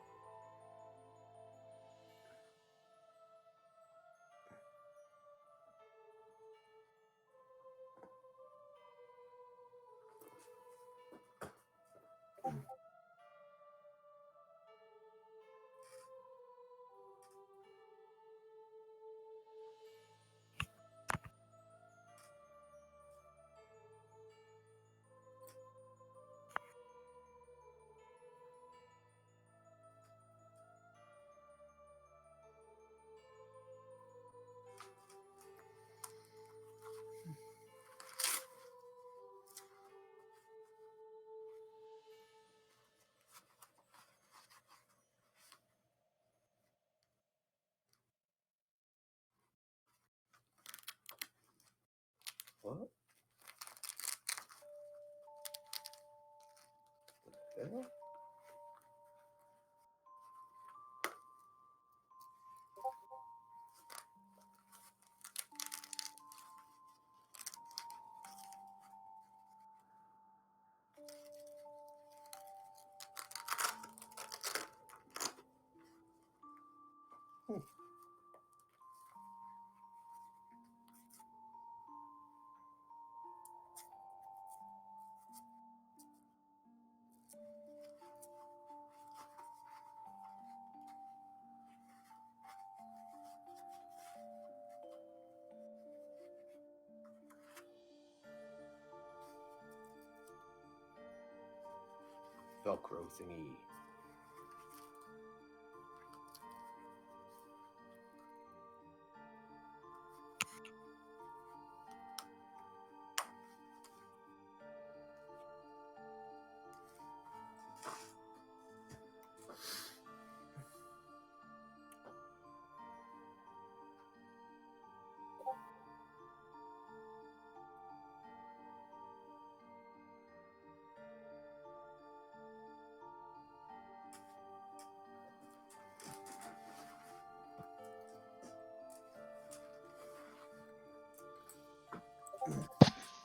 What? The hell? Velcro thingy.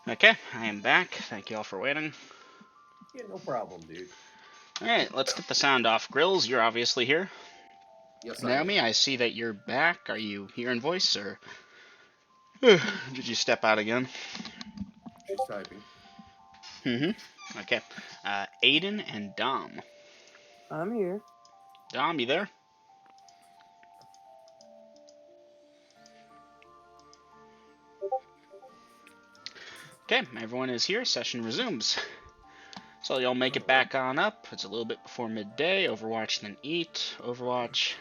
Okay, I am back. Thank you all for waiting. Yeah, no problem, dude. Alright, let's get the sound off. Grills, you're obviously here. Yes, Naomi, I see that you're back. Are you hearing voice, or did you step out again? She's typing. Mm-hmm. Okay. Aiden and Dom. I'm here. Dom, you there? Okay, everyone is here. Session resumes. So y'all make it back on up. It's a little bit before midday. Overwatch, then eat. Overwatch.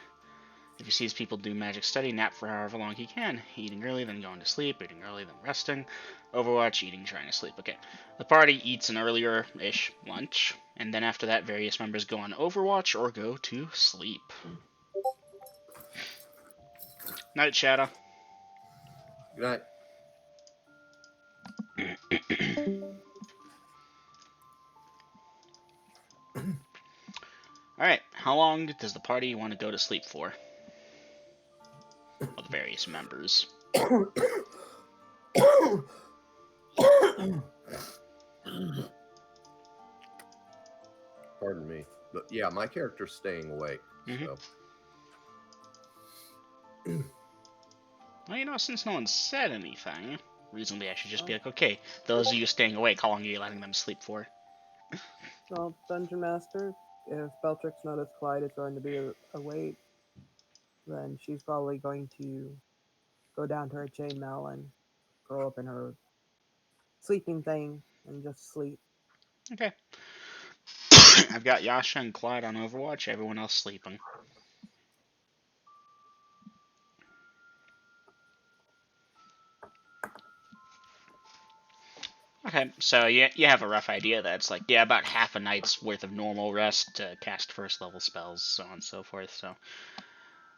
If he sees people do magic study, nap for however long he can. Eating early, then going to sleep. Eating early, then resting. Overwatch, eating, trying to sleep. Okay. The party eats an earlier-ish lunch, and then after that, various members go on Overwatch or go to sleep. Night, Shadow. Good night. Alright, how long does the party want to go to sleep for? Well, the various members. Pardon me. But yeah, my character's staying awake. So. Well, you know, since no one said anything, reasonably I should just be like, okay, those of you staying awake, how long are you letting them sleep for? Well, Dungeon Master, if Beltrix noticed Clyde is going to be awake, then she's probably going to go down to her chainmail and curl up in her sleeping thing and just sleep. Okay. I've got Yasha and Clyde on Overwatch, everyone else sleeping. Okay, so you have a rough idea that it's like, yeah, about half a night's worth of normal rest to cast first level spells, so on and so forth, so.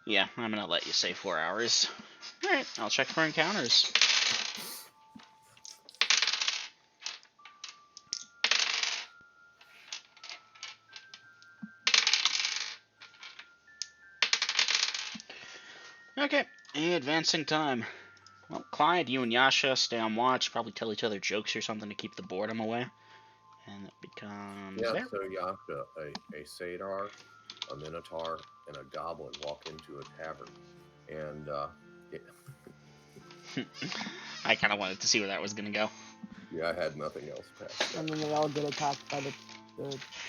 Yeah, I'm gonna let you say 4 hours. Alright, I'll check for encounters. Okay, advancing time. Well, Clyde, you and Yasha stay on watch, probably tell each other jokes or something to keep the boredom away. And it becomes Yeah, there. so Yasha, a satyr, a minotaur, and a goblin walk into a tavern. And, I kind of wanted to see where that was going to go. yeah, I had nothing else past that. And then they all get attacked by the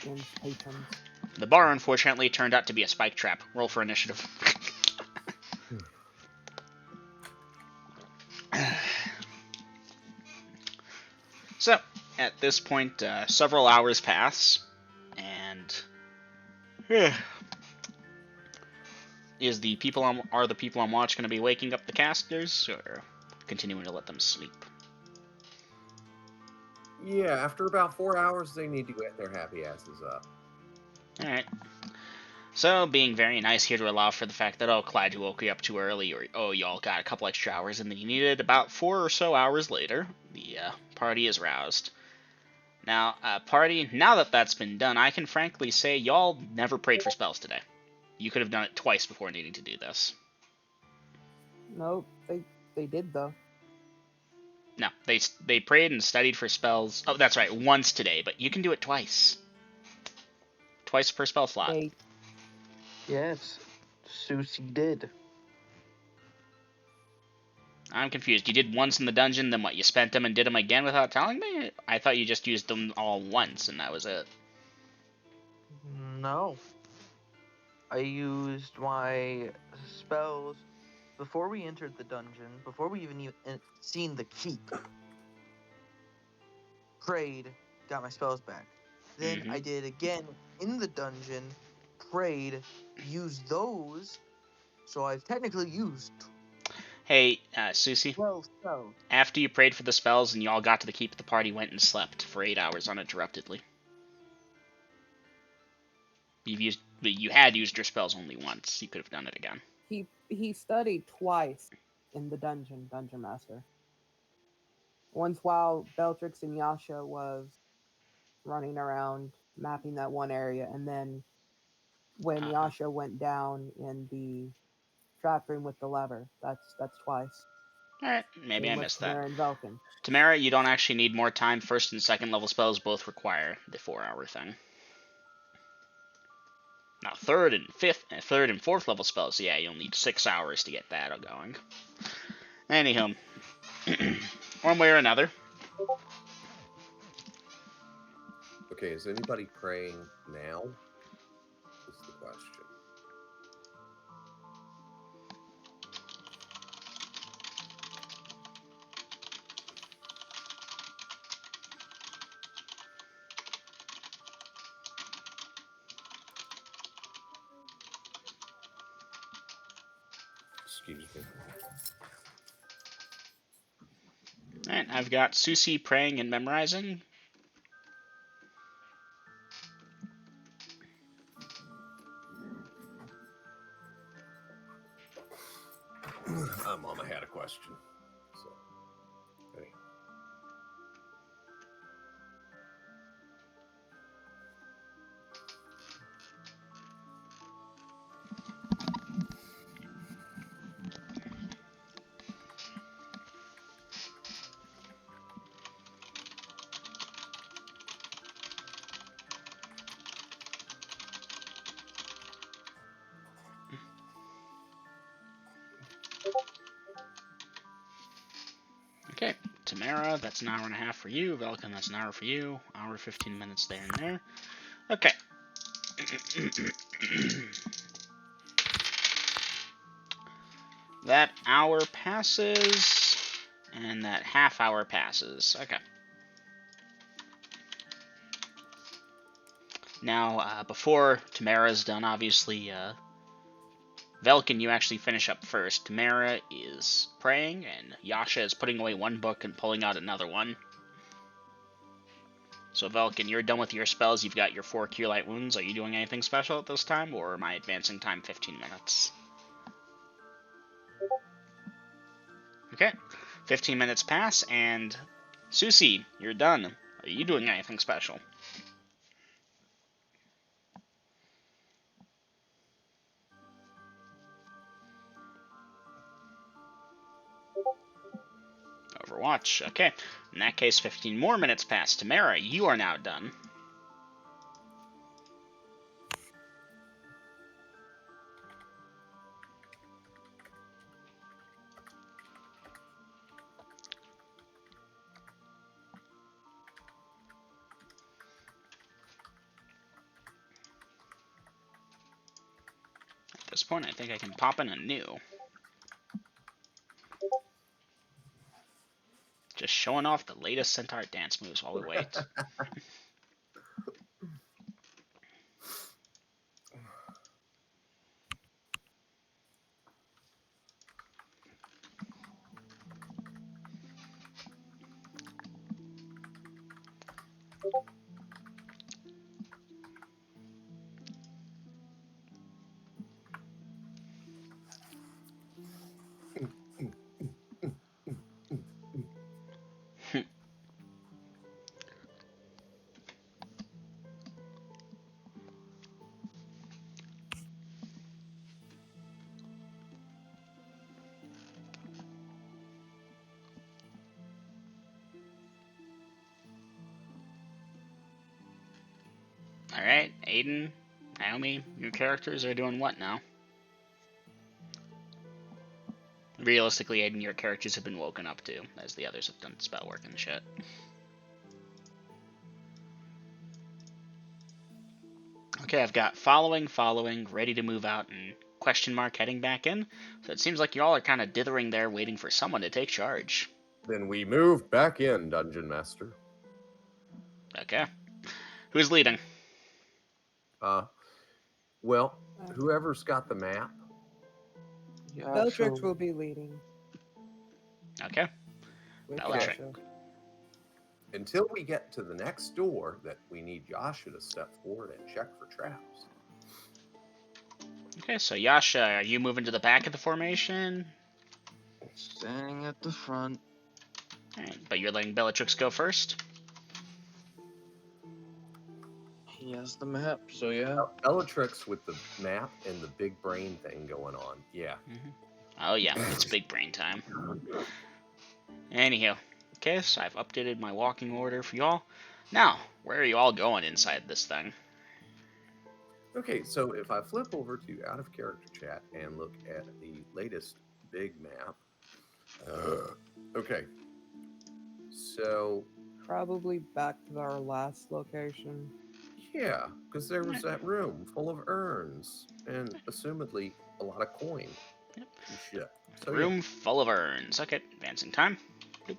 inn's patrons. The bar, unfortunately, turned out to be a spike trap. Roll for initiative. So, at this point, several hours pass, and are the people on watch going to be waking up the casters, or continuing to let them sleep? Yeah, after about 4 hours, they need to get their happy asses up. All right. So, being very nice here to allow for the fact that, oh, Clyde, you woke you up too early, or, oh, y'all got a couple extra hours and then you needed, about 4 or so hours later, the party is roused. Now, party, now that that's been done, I can frankly say y'all never prayed for spells today. You could have done it twice before needing to do this. Nope, they did though. No, they prayed and studied for spells. Oh, that's right, once today, but you can do it twice. Twice per spell slot. Yes, Susie did. I'm confused. You did once in the dungeon, then what? You spent them and did them again without telling me? I thought you just used them all once and that was it. No. I used my spells before we entered the dungeon, before we even seen the keep. Prayed, got my spells back. Then I did again in the dungeon, prayed, used those, so I've technically used Hey, Susie. 12 spells. After you prayed for the spells and you all got to the keep, the party went and slept for 8 hours uninterruptedly. You had used your spells only once. You could have done it again. He studied twice in the dungeon master. Once while Beltrix and Yasha was running around mapping that one area, and then when Yasha went down in the trap room with the lever. That's twice. Alright, maybe Same I with missed that. Tamara and Velkin. Tamara, you don't actually need more time. First and second level spells both require the 4-hour thing. Now, third and fourth level spells, yeah, you'll need 6 hours to get that going. Anywho, one way or another. Okay, is anybody praying now? Is the question. Excuse me. Alright, I've got Susie praying and memorizing. Mama had a question. So, anyway. Okay, Tamara, that's an hour and a half for you. Velkin, that's an hour for you. Hour 15 minutes there and there. Okay. That hour passes, and that half hour passes. Okay. Now, before Tamara's done, obviously, Velkin, you actually finish up first. Tamara is praying, and Yasha is putting away one book and pulling out another one. So, Velkin, you're done with your spells. You've got your 4 Cure Light Wounds. Are you doing anything special at this time, or am I advancing time 15 minutes? Okay. 15 minutes pass, and Susie, you're done. Are you doing anything special? watch. Okay, in that case, 15 more minutes pass. Tamara, you are now done. At this point, I think I can pop in a new. Just showing off the latest Centaur dance moves while we wait. Alright, Aiden, Naomi, your characters are doing what now? Realistically, Aiden, your characters have been woken up too, as the others have done spell work and shit. Okay, I've got following, ready to move out, and question mark heading back in. So it seems like y'all are kind of dithering there, waiting for someone to take charge. Then we move back in, Dungeon Master. Okay. Who's leading? Well, whoever's got the map. Yeah, Bellatrix so will be leading. Okay. With Bellatrix. Yasha. Until we get to the next door, that we need Yasha to step forward and check for traps. Okay, so Yasha, are you moving to the back of the formation? standing at the front. Alright, but you're letting Bellatrix go first? He has the map, so yeah. Bellatrix with the map and the big brain thing going on. Yeah. Oh yeah, it's big brain time. Anywho, okay, so I've updated my walking order for y'all. Now, where are you all going inside this thing? Okay, so if I flip over to out of character chat and look at the latest big map. Okay. So, Probably back to our last location. yeah, because there was that room full of urns and assumedly a lot of coin and shit. So, Room full of urns. Okay, advancing time. Boop.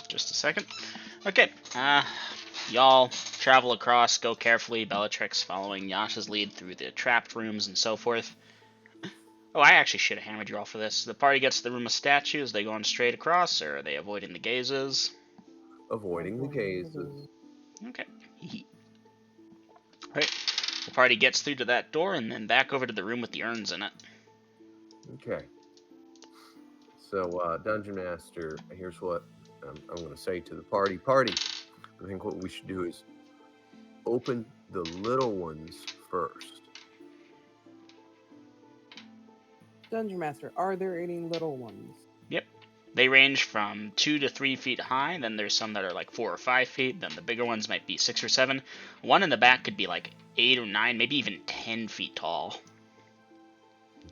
Just a second. Okay, y'all travel across, go carefully, Bellatrix following Yasha's lead through the trapped rooms and so forth. Oh, I actually should have hammered you all for this. The party gets to the room of statues, they going straight across, or are they avoiding the gazes? avoiding the gazes. Okay. Right. The party gets through to that door and then back over to the room with the urns in it. Okay. So, Dungeon Master, here's what I'm going to say to the party. Party, I think what we should do is open the little ones first. Dungeon Master, are there any little ones? Yep. They range from 2 to 3 feet high, then there's some that are like 4 or 5 feet, then the bigger ones might be 6 or 7. One in the back could be like 8 or 9, maybe even 10 feet tall.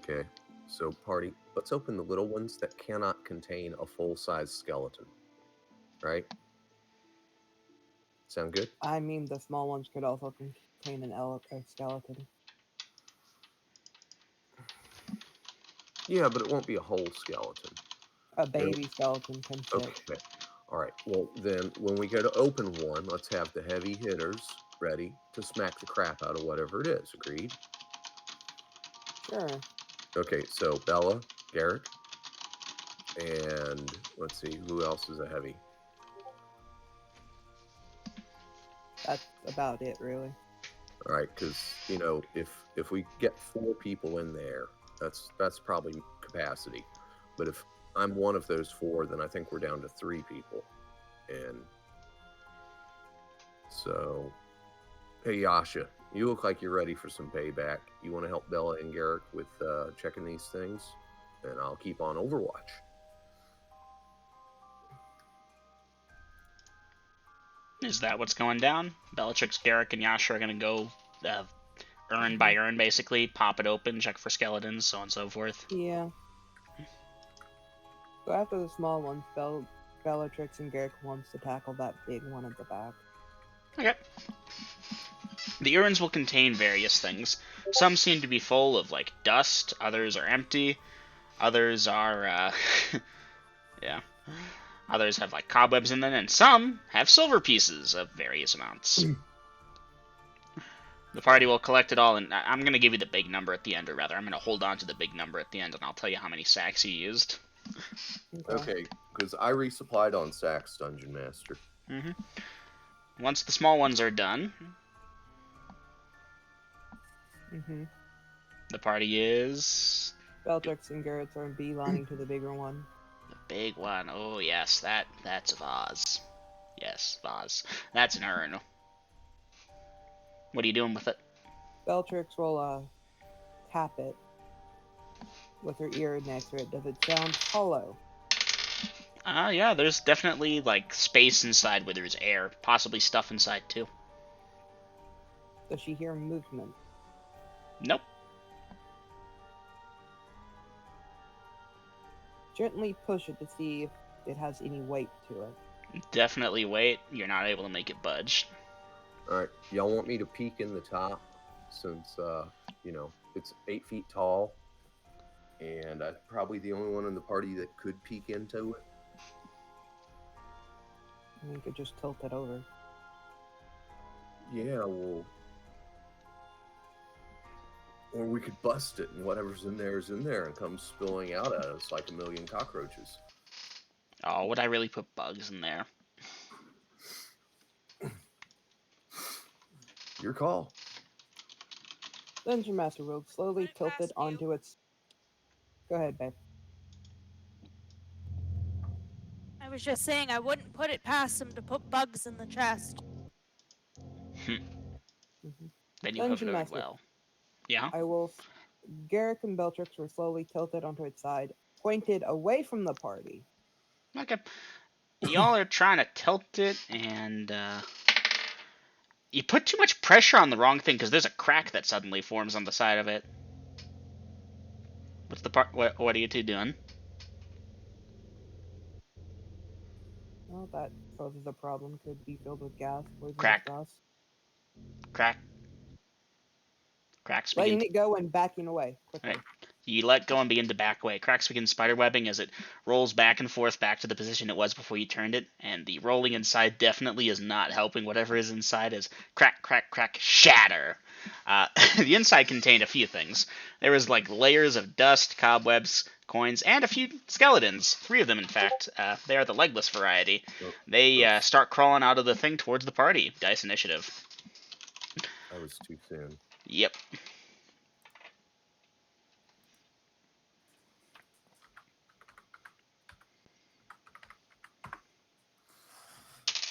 Okay. So, party, let's open the little ones that cannot contain a full-size skeleton. Right? Sound good? I mean, the small ones could also contain a skeleton. Yeah, but it won't be a whole skeleton. A baby skeleton can fit. Okay. All right. Well, then when we go to open one, let's have the heavy hitters ready to smack the crap out of whatever it is. Agreed? Sure. Okay. So Bella, Garrick, and let's see, who else is a heavy? That's about it, really. All right, because if we get 4 people in there, that's probably capacity. But if I'm one of those 4, then I think we're down to 3 people. And so, hey Yasha, you look like you're ready for some payback. You want to help Bella and Garrick with checking these things? And I'll keep on Overwatch. Is that what's going down? Bellatrix, Garrick, and Yasha are going to go urn by urn, basically. Pop it open, check for skeletons, so on and so forth. Yeah. So after the small ones, Bellatrix and Garrick wants to tackle that big one at the back. Okay. The urns will contain various things. Some seem to be full of, like, dust. Others are empty. Others are, yeah. Others have, like, cobwebs in them. And some have silver pieces of various amounts. The party will collect it all, and I'm going to give you the big number at the end, or rather, I'm going to hold on to the big number at the end, and I'll tell you how many sacks you used. Okay, because I resupplied on sacks, Dungeon Master. Once the small ones are done, the party is... Bellatrix and Garrett are beelining to the bigger one. The big one. Oh, yes, that's a vase. Yes, vase. That's an urn. What are you doing with it? Bellatrix will tap it with her ear next to it. Does it sound hollow? Yeah, there's definitely, like, space inside where there's air. Possibly stuff inside, too. Does she hear movement? Nope. Gently push it to see if it has any weight to it. Definitely weight. You're not able to make it budge. Alright, y'all want me to peek in the top? Since, you know, it's 8 feet tall. And I'm probably the only one in the party that could peek into it. You could just tilt it over. Yeah, well... Or we could bust it, and whatever's in there is in there and comes spilling out at us like a million cockroaches. Oh, would I really put bugs in there? Your call. Dungeon Master will slowly tilt it onto its... Go ahead, babe. I was just saying I wouldn't put it past him to put bugs in the chest. Then you have learned well. Yeah? I will... Garrick and Bellatrix were slowly tilted onto its side, pointed away from the party. Okay. Y'all are trying to tilt it, and, you put too much pressure on the wrong thing, because there's a crack that suddenly forms on the side of it. What's the part? What are you two doing? Well, that poses a problem. Could be filled with gas. Crack. Gas. Crack. Cracks begin. Letting it go and backing away quickly. Right. You let go and begin to back away. Cracks begin spiderwebbing as it rolls back and forth back to the position it was before you turned it, and the rolling inside definitely is not helping whatever is inside as crack, crack, crack, shatter. The inside contained a few things. There was like layers of dust, cobwebs, coins, and a few skeletons. 3 of them, in fact. They are the legless variety. They start crawling out of the thing towards the party. Dice initiative. That was too soon. Yep.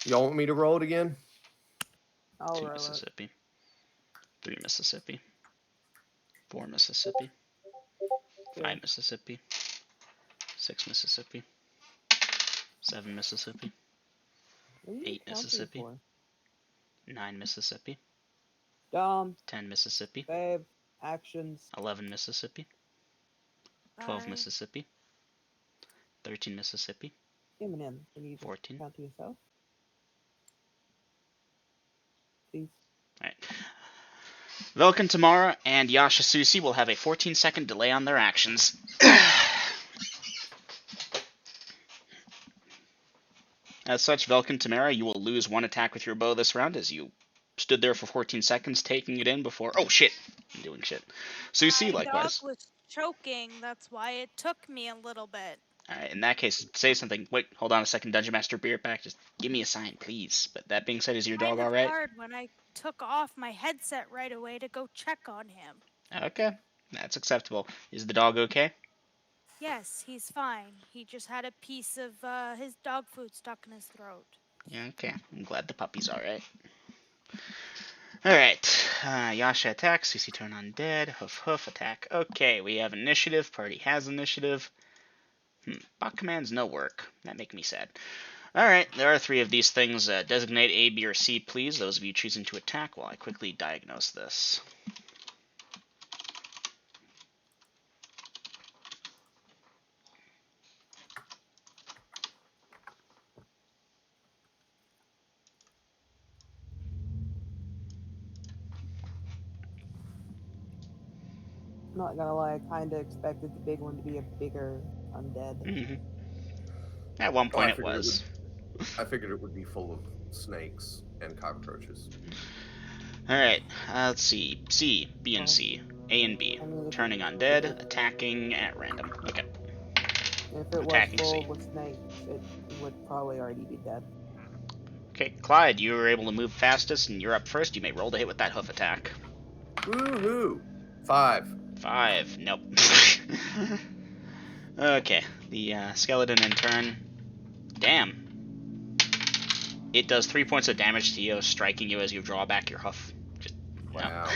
Y'all want me to roll it again? I'll 2 roll Mississippi. 3 Mississippi. 4 Mississippi. 5 Mississippi. 6 Mississippi. 7 Mississippi. 8 Mississippi. 9 Mississippi. 10 Mississippi. Babe, actions. 11 Mississippi. 12 Mississippi. 13 Mississippi. Eminem, can you 14. count to yourself? Please. Alright. Velkin, Tamara, and Yasha Susi will have a 14-second delay on their actions. As such, Velkin, Tamara, you will lose 1 attack with your bow this round as you stood there for 14 seconds taking it in before... Oh, shit! I'm doing shit. Susi, likewise. My dog was choking, that's why it took me a little bit. Alright, in that case, say something. Wait, hold on a second, Dungeon Master, be right back. Just give me a sign, please. But that being said, is your dog alright? Hard when I took off my headset right away to go check on him. Okay, that's acceptable. Is the dog okay? Yes, he's fine. He just had a piece of his dog food stuck in his throat. Yeah, okay. I'm glad the puppy's alright. Alright. Yasha attacks. CC turn on dead. Hoof hoof attack. Okay, we have initiative. Party has initiative. Bot commands no work. That make me sad. Alright, there are 3 of these things. Designate A, B, or C, please. Those of you choosing to attack while I quickly diagnose this. Not gonna lie, I kind of expected the big one to be a bigger undead. Mm-hmm. At one point it was. I figured it would be full of snakes and cockroaches. Alright, let's see. C, B, and Well, C. A and B. I mean, Turning on dead, attacking at random. Okay. if it was Attacking full C. with snakes, it would probably already be dead. Okay, Clyde, you were able to move fastest, and you're up first. You may roll to hit with that hoof attack. Woohoo! 5. 5. Nope. Okay, the skeleton in turn. Damn. It does 3 points of damage to you, striking you as you draw back your hoof. Just, Wow. No.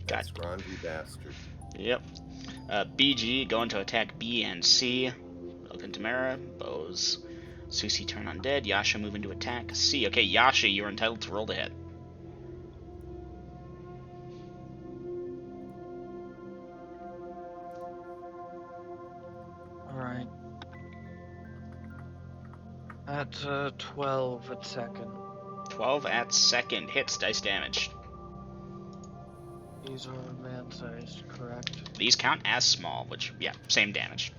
That scrawny bastard. Yep. BG going to attack B and C. Welcome Tamara. Bows. Susie turn on dead. Yasha moving to attack C. Okay, Yasha, you're entitled to roll to hit. Alright. At 12 at second. 12 at second. Hits, dice damage. These are man-sized, correct? These count as small, which, yeah, same damage.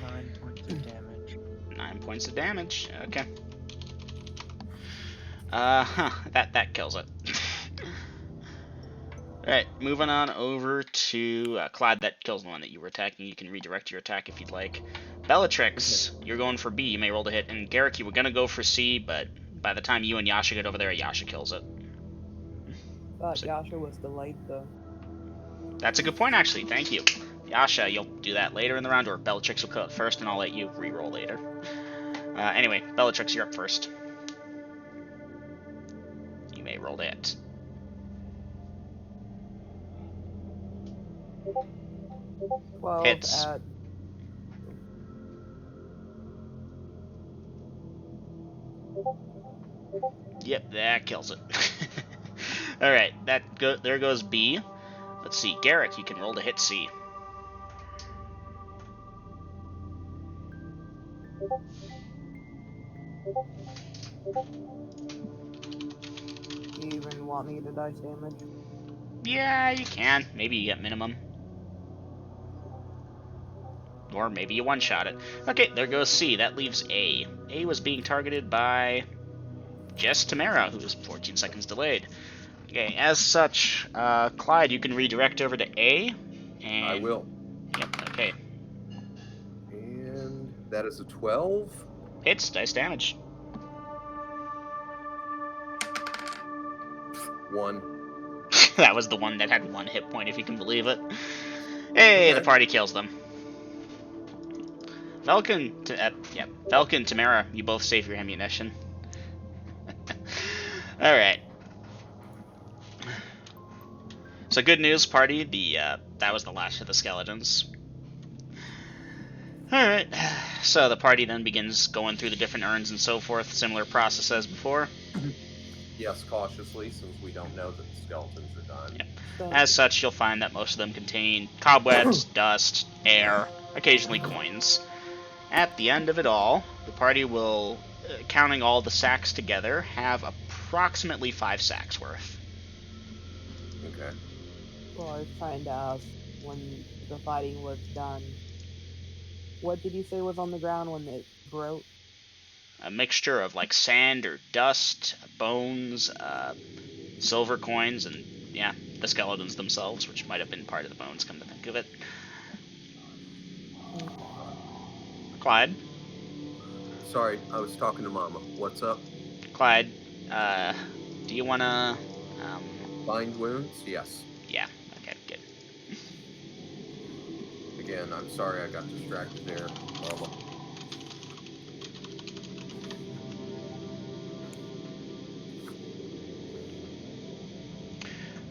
9 points of damage. 9 points of damage. Okay. That kills it. Alright, moving on over to Clyde. That kills the one that you were attacking. You can redirect your attack if you'd like. Bellatrix, you're going for B. You may roll to hit. And Garrick, you were going to go for C, but by the time you and Yasha get over there, Yasha kills it. Thought Yasha was delayed though. That's a good point, actually. Thank you. Yasha, you'll do that later in the round, or Bellatrix will kill it first, and I'll let you re-roll later. Anyway, Bellatrix, you're up first. You may roll to hit. Hits. At Yep, that kills it. Alright, there goes B. Let's see, Garrick, you can roll to hit C. Do you even want me to dice damage? Yeah, you can. Maybe you get minimum. Or maybe you one-shot it. Okay, there goes C. That leaves A. A was being targeted by Jess Tamara, who was 14 seconds delayed. Okay, as such, Clyde, you can redirect over to A. And... I will. Yep, okay. And that is a 12. Hits, dice damage. 1. That was the one that had 1 hit point, if you can believe it. Hey, the party kills them. Velkin, Tamara, you both save your ammunition. Alright. So good news, party, that was the last of the skeletons. Alright, so the party then begins going through the different urns and so forth, similar process as before. Yes, cautiously, since we don't know that the skeletons are done. Yep. As such, you'll find that most of them contain cobwebs, dust, air, occasionally coins. At the end of it all, the party will, counting all the sacks together, have approximately 5 sacks worth. Okay. Well, I was trying to ask when the fighting was done. What did you say was on the ground when it broke? A mixture of like sand or dust, bones, silver coins, and yeah, the skeletons themselves, which might have been part of the bones, come to think of it. Clyde? Sorry, I was talking to Mama. What's up? Clyde, do you want to... Bind wounds? Yes. Yeah, okay, good. again, I'm sorry I got distracted there.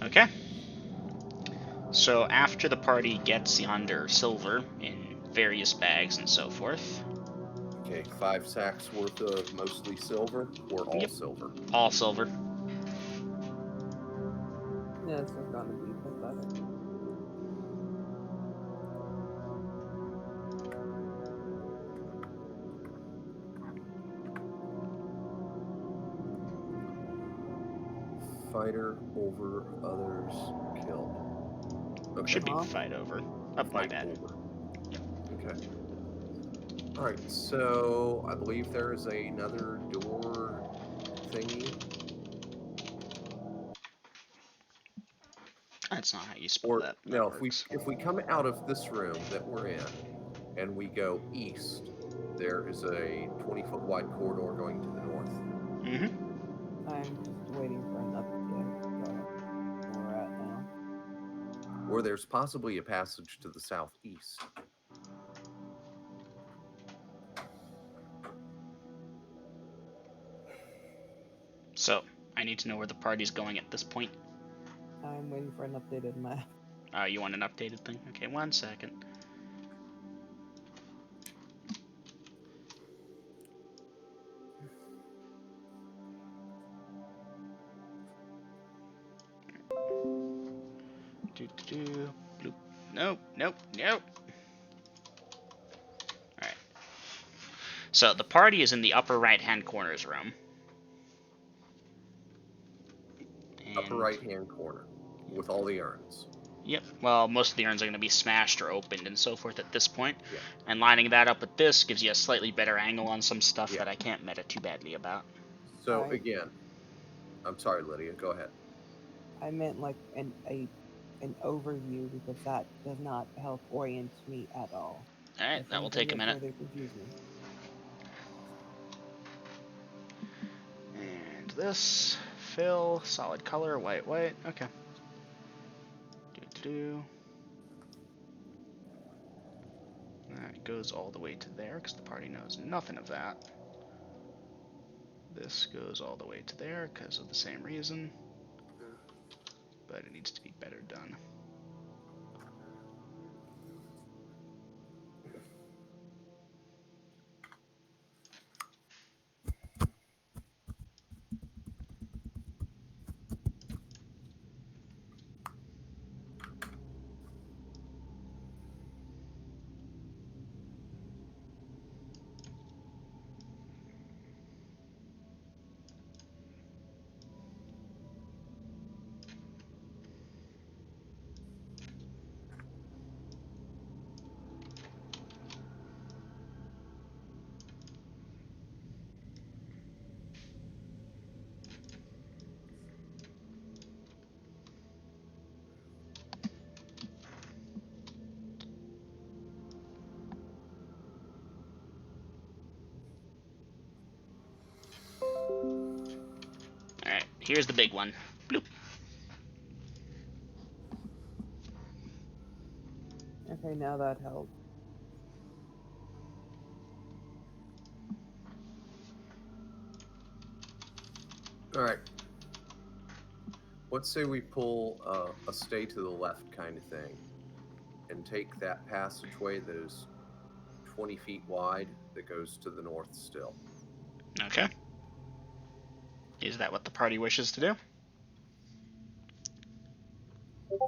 Okay. So after the party gets yonder silver in various bags and so forth. Okay, 5 sacks worth of mostly silver or all Yep. silver? All silver. Yeah, this is gonna be pathetic. Fighter over others killed. Okay. Should be fight over. Oh, my Fight bad. over. Yep. Okay. All right. So I believe there is another door thingy. That's not how you spell Or that. no, That works. if we come out of this room that we're in and we go east, there is a 20-foot wide corridor going to the north. Mm-hmm. I'm just waiting for an update. Where we're at now. Or there's possibly a passage to the southeast. So I need to know where the party's going at this point. I'm waiting for an updated map. You want an updated thing? Okay, 1 second. Bloop. Nope, nope, nope. Alright. So the party is in the upper right-hand corner's room. And, Upper right-hand corner with all the urns. Yep. Well, most of the urns are going to be smashed or opened and so forth at this point. Yeah. And lining that up with this gives you a slightly better angle on some stuff Yeah. that I can't meta too badly about. So again, I'm sorry, Lydia. Go ahead. I meant like an overview because that does not help orient me at all. Alright, that will take a minute. They confuse me. And this, fill, solid color, white, white. Okay. That goes all the way to there because the party knows nothing of that. This goes all the way to there because of the same reason. But it needs to be better done. Alright, here's the big one. Bloop. Okay, now that helps. All right. Let's say we pull a stay to the left kind of thing and take that passageway that is 20 feet wide that goes to the north still. Okay. Is that what the party wishes to do?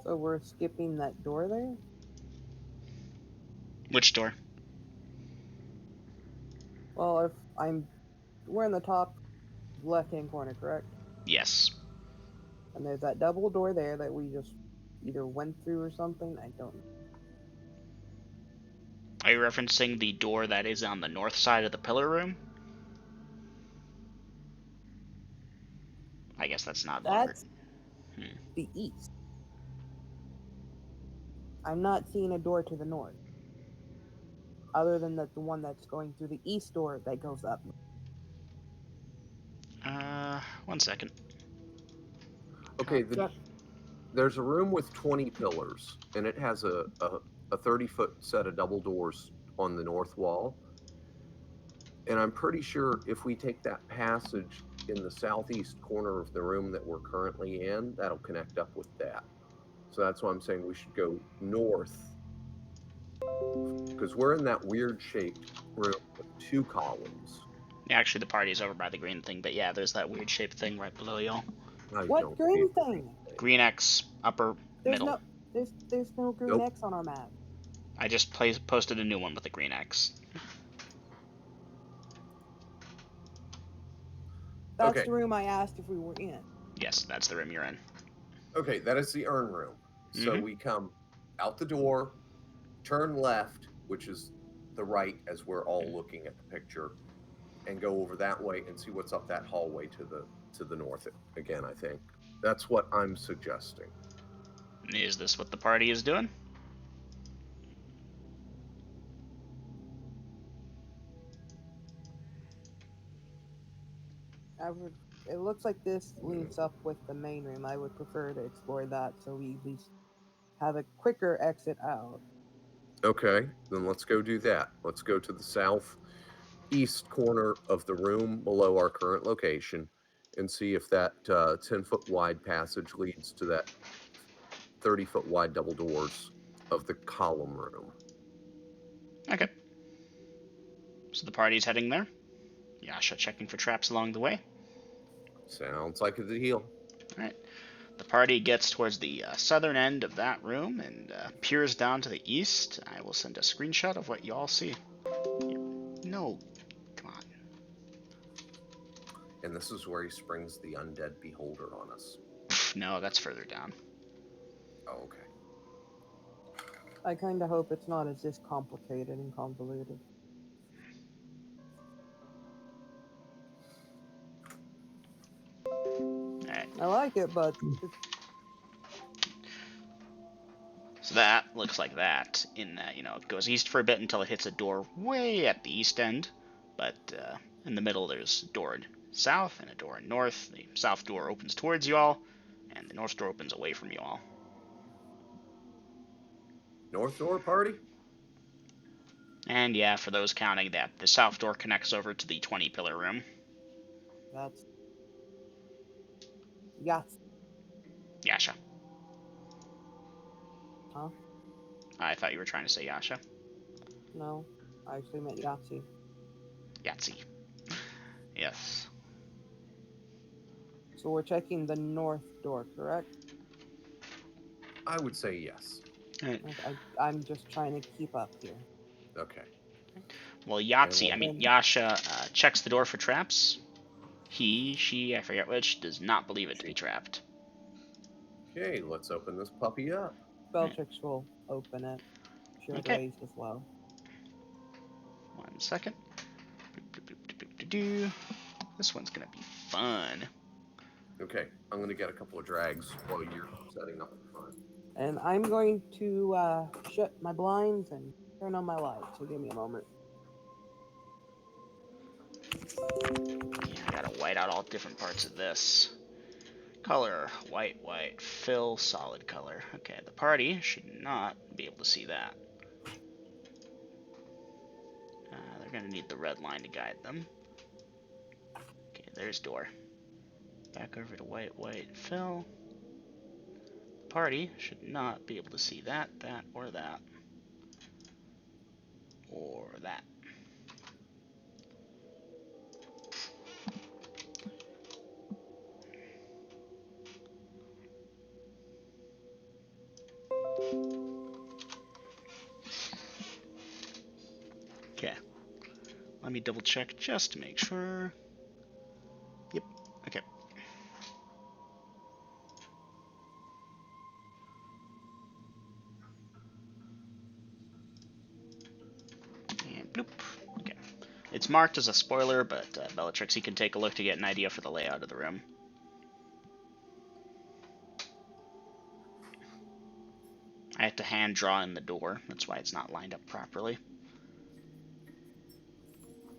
So we're skipping that door there? Which door? Well, if we're in the top left-hand corner, correct? Yes. And there's that double door there that we just either went through or something. I don't know. Are you referencing the door that is on the north side of the pillar room? I guess that's not That's numbered. the east. I'm not seeing a door to the north. Other than the one that's going through the east door that goes up. 1 second. Okay, there's a room with 20 pillars, and it has a 30-foot set of double doors on the north wall. And I'm pretty sure if we take that passage in the southeast corner of the room that we're currently in, that'll connect up with that. So that's why I'm saying we should go north, because we're in that weird shaped room with 2 columns. Yeah, actually, the party's over by the green thing, but yeah, there's that weird shaped thing right below y'all. I What don't see green a thing? Green X, upper There's middle. no there's no green Nope. X on our map. I just posted a new one with a green X. That's Okay. the room I asked if we were in. Yes, that's the room you're in. Okay, that is the urn room. So Mhm. we come out the door, turn left, which is the right as we're all looking at the picture, and go over that way and see what's up that hallway to the north again, I think. That's what I'm suggesting. Is this what the party is doing? I would. It looks like this links up with the main room. I would prefer to explore that so we at least have a quicker exit out. Okay, then let's go do that. Let's go to the southeast corner of the room below our current location and see if that 10-foot wide passage leads to that 30-foot wide double doors of the column room. Okay. So the party's heading there. Yasha checking for traps along the way. Sounds like a deal. Alright. The party gets towards the southern end of that room and peers down to the east. I will send a screenshot of what y'all see. No, come on. And this is where he springs the undead beholder on us. Pff, no, that's further down. Oh, okay. I kind of hope it's not as this complicated and convoluted. Alright. I like it, but So that looks like that. In that, it goes east for a bit until it hits a door way at the east end. But in the middle, there's a door south and a door north. The south door opens towards you all, and the north door opens away from you all. North door party? And yeah, for those counting that, the south door connects over to the 20 pillar room. that's yes. Yasha. Huh? I thought you were trying to say Yasha. No, I actually meant Yahtzee. Yahtzee. Yes. So we're checking the north door, correct? I would say yes. Right. I'm just trying to keep up here. Okay. Well, Yahtzee, And Yasha checks the door for traps. He, she, I forget which, does not believe it to be trapped. Okay, let's open this puppy up. Bellatrix will open it. She'll Okay. raise as well. 1 second. This one's gonna be fun. Okay, I'm going to get a couple of drags while you're setting up the front. And I'm going to shut my blinds and turn on my light. So give me a moment. Yeah, I gotta white out all different parts of this. Color, white, white, fill, solid color. Okay, the party should not be able to see that. They're gonna need the red line to guide them. Okay, there's door. Back over to white, white, fill. The party should not be able to see that, that, or that. Or that. Okay. Let me double check just to make sure. Yep. Okay. And bloop. Okay. It's marked as a spoiler, but Bellatrix, you can take a look to get an idea for the layout of the room. I had to hand draw in the door. That's why it's not lined up properly.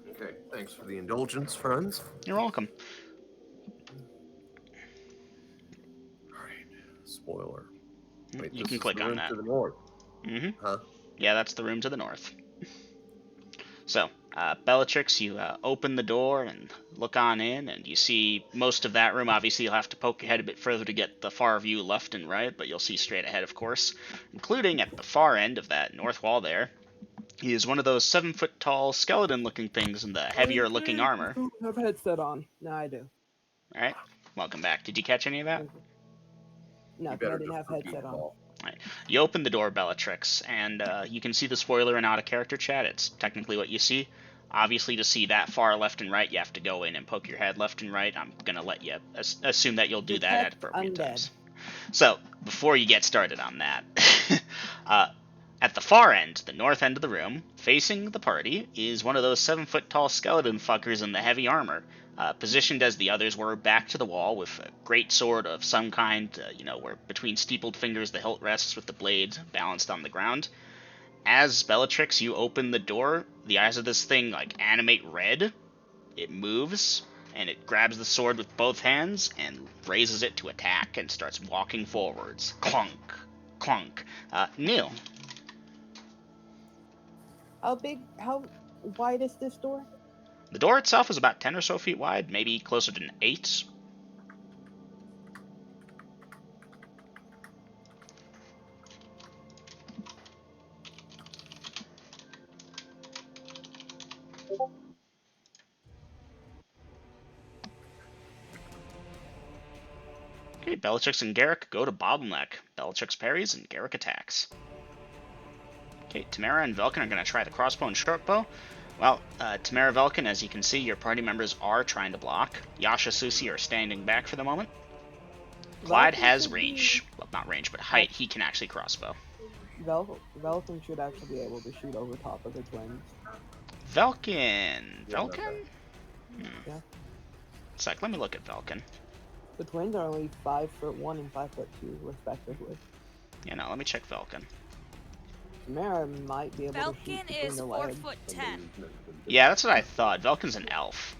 Okay, thanks for the indulgence, friends. You're welcome. All right, spoiler. Wait, You this can is click the on room that. to the north. Huh? Yeah, that's the room to the north. So, Bellatrix, you open the door and look on in, and you see most of that room. Obviously, you'll have to poke your head a bit further to get the far view left and right, but you'll see straight ahead, of course. Including at the far end of that north wall there, he is one of those 7-foot tall skeleton-looking things in the heavier-looking armor. I have a headset on. No, I do. All right, welcome back. Did you catch any of that? No, You because I better didn't have just repeat headset it on. all. Right. You open the door, Bellatrix, and you can see the spoiler and out-of-character chat. It's technically what you see. Obviously, to see that far left and right, you have to go in and poke your head left and right. I'm going to let you assume that you'll do that at Detect appropriate undead. times. So, before you get started on that, at the far end, the north end of the room, facing the party, is one of those 7-foot tall skeleton fuckers in the heavy armor. Positioned as the others were, back to the wall, with a great sword of some kind, where between steepled fingers the hilt rests with the blade balanced on the ground. As Bellatrix, you open the door, the eyes of this thing, animate red. It moves, and it grabs the sword with both hands, and raises it to attack, and starts walking forwards. Clunk, clunk. Neil. How wide is this door? The door itself is about 10 or so feet wide, maybe closer to 8. Okay, Bellatrix and Garrick go to bottleneck. Bellatrix parries and Garrick attacks. Okay, Tamara and Velkin are going to try the crossbow and shortbow. Well, Tamara, Velkin, as you can see, your party members are trying to block. Yasha, Susie are standing back for the moment. Clyde Velkin has should range. Well, not range, but height. He can actually crossbow. Velkin should actually be able to shoot over top of the twins. Velkin. Yeah, not Velkin? Yeah. Sec, let me look at Velkin. The twins are only 5'1" and 5'2", respectively. Yeah, no, let me check Velkin. Tamara might be able to shoot Velkin between is the 4'10". legs. Yeah, that's what I thought. Velkin's an elf.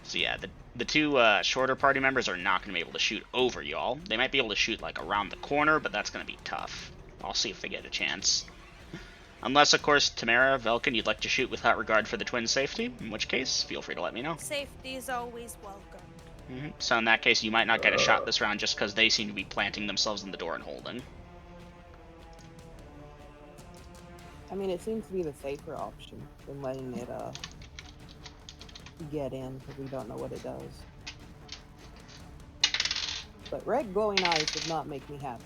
So yeah, the two shorter party members are not going to be able to shoot over y'all. They might be able to shoot around the corner, but that's going to be tough. I'll see if they get a chance. Unless, of course, Tamara, Velkin, you'd like to shoot without regard for the twins' safety, in which case, feel free to let me know. Safety is always welcome. So in that case, you might not get a shot this round just because they seem to be planting themselves in the door and holding. I mean, it seems to be the safer option than letting it get in, because we don't know what it does. But red glowing eyes does not make me happy.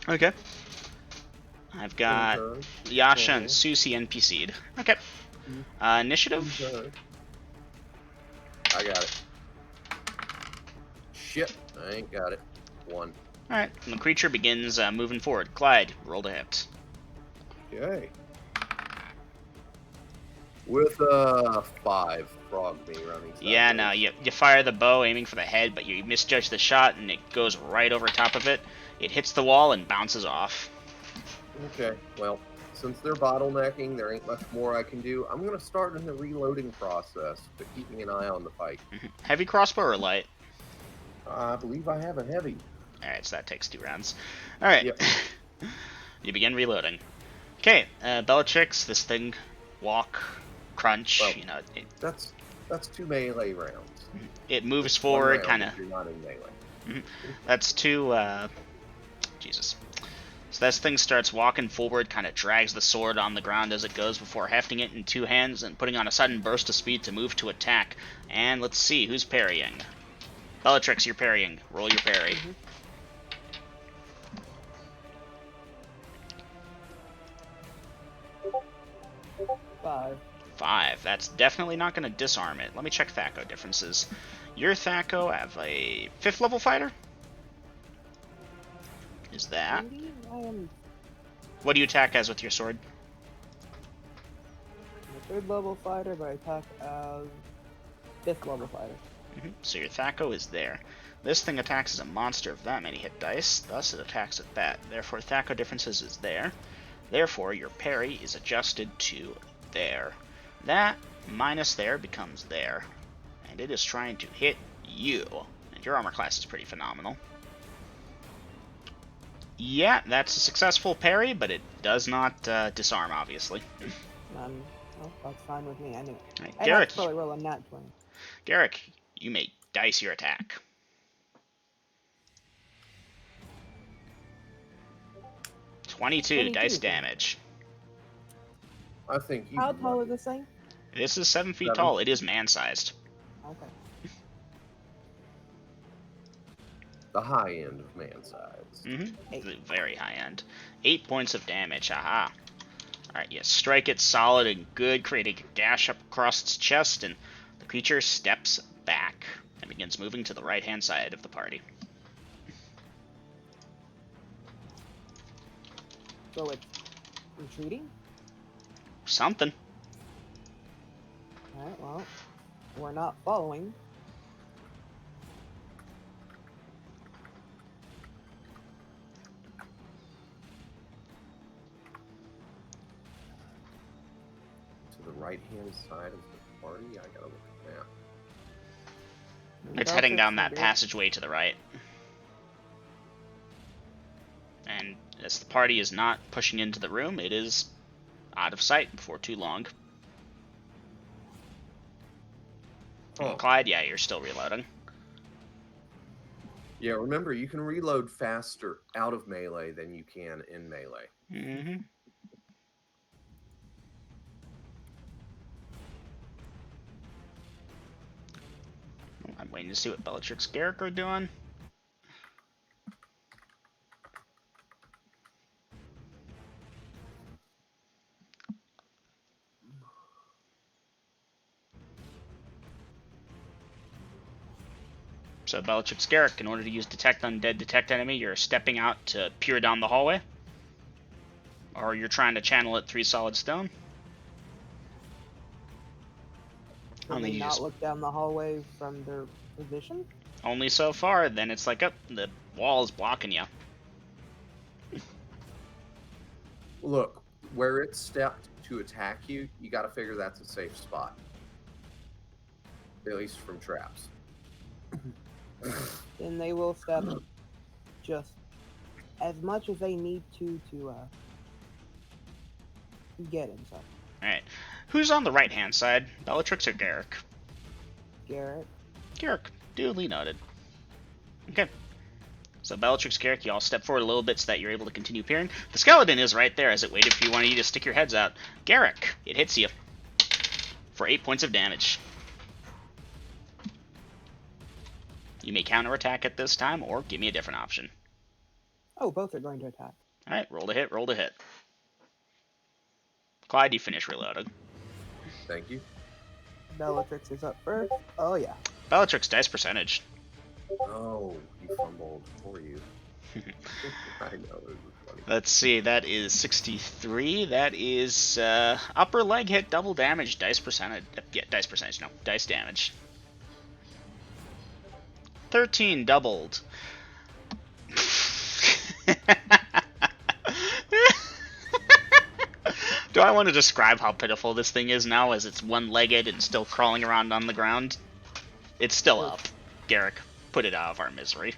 Okay. I've got Yasha and Susie NPC'd. Okay. Initiative. I got it. Shit, I ain't got it. 1. Alright, the creature begins moving forward. Clyde, roll to hit. Okay. With a 5, frog me running. Yeah, no, you fire the bow aiming for the head, but you misjudge the shot and it goes right over top of it. It hits the wall and bounces off. Okay, well, since they're bottlenecking, there ain't much more I can do. I'm going to start in the reloading process, but keeping an eye on the fight. Heavy crossbow or light? I believe I have a heavy. Alright, so that takes 2 rounds. Alright. Yep. You begin reloading. Okay, Bellatrix, this thing, walk, crunch, Well, that's 2 melee rounds. It moves It's forward, 1 round kind of. if you're not in melee. That's 2, Jesus. So this thing starts walking forward, kind of drags the sword on the ground as it goes before hefting it in 2 hands and putting on a sudden burst of speed to move to attack. And let's see, who's parrying? Bellatrix, you're parrying. Roll your parry. 5. 5. That's definitely not going to disarm it. Let me check Thaco differences. Your Thaco have a 5th level fighter? Is that? Maybe I am What do you attack as with your sword? a 3rd level fighter, but I attack as 5th level fighter. So your Thaco is there. This thing attacks as a monster of that many hit dice, thus it attacks at that. Therefore, Thaco differences is there. Therefore, your parry is adjusted to there. That minus there becomes there. and it is trying to hit you. And your armor class is pretty phenomenal. Yeah, that's a successful parry, but it does not disarm, obviously. Well, that's fine with me. Anyway, Right, I'd have to probably roll a nat 20. Garrick, you may dice your attack. 22 dice damage. I think you. How tall is this thing? This is 7 feet tall. It is man-sized. Okay. The high end of man size. The very high end. 8 points of damage. Aha. Alright, you strike it solid and good, creating a gash up across its chest, and the creature steps back and begins moving to the right-hand side of the party. So it's retreating? Something. Alright, well, we're not following. To the right-hand side of the party? I gotta look at that. It's heading down that passageway to the right. And as the party is not pushing into the room, it is out of sight before too long. Oh. Clyde, yeah, you're still reloading. Yeah, remember, you can reload faster out of melee than you can in melee. Mm-hmm. I'm waiting to see what Bellatrix Garrick are doing. So Bellatrix Garrick, in order to use Detect Undead, Detect Enemy, you're stepping out to peer down the hallway? Or you're trying to channel it 3 solid stone? Can they not look down the hallway from their position? Only so far, then it's like, oh, the wall is blocking you. Look, where it stepped to attack you, you gotta figure that's a safe spot. At least from traps. Then they will step just as much as they need to get inside. Alright. Who's on the right-hand side? Bellatrix or Garrick? Garrett. Garrick. Duly noted. Okay. So Bellatrix, Garrick, you all step forward a little bit so that you're able to continue peering. The skeleton is right there as it waited for you, wanted you to stick your heads out. Garrick, it hits you for 8 points of damage. You may counterattack at this time, or give me a different option. Oh, both are going to attack. Alright, roll to hit, roll to hit. Clyde, you finish reloading. Thank you. Bellatrix is up first. Oh, yeah. Bellatrix, dice percentage. Oh, he fumbled for you. I know, it was funny. Let's see, that is 63. That is upper leg hit, double damage, dice percentage. Yeah, dice percentage, no. Dice damage. 13 doubled. Do I want to describe how pitiful this thing is now as it's one-legged and still crawling around on the ground? It's still up. Garrick, put it out of our misery.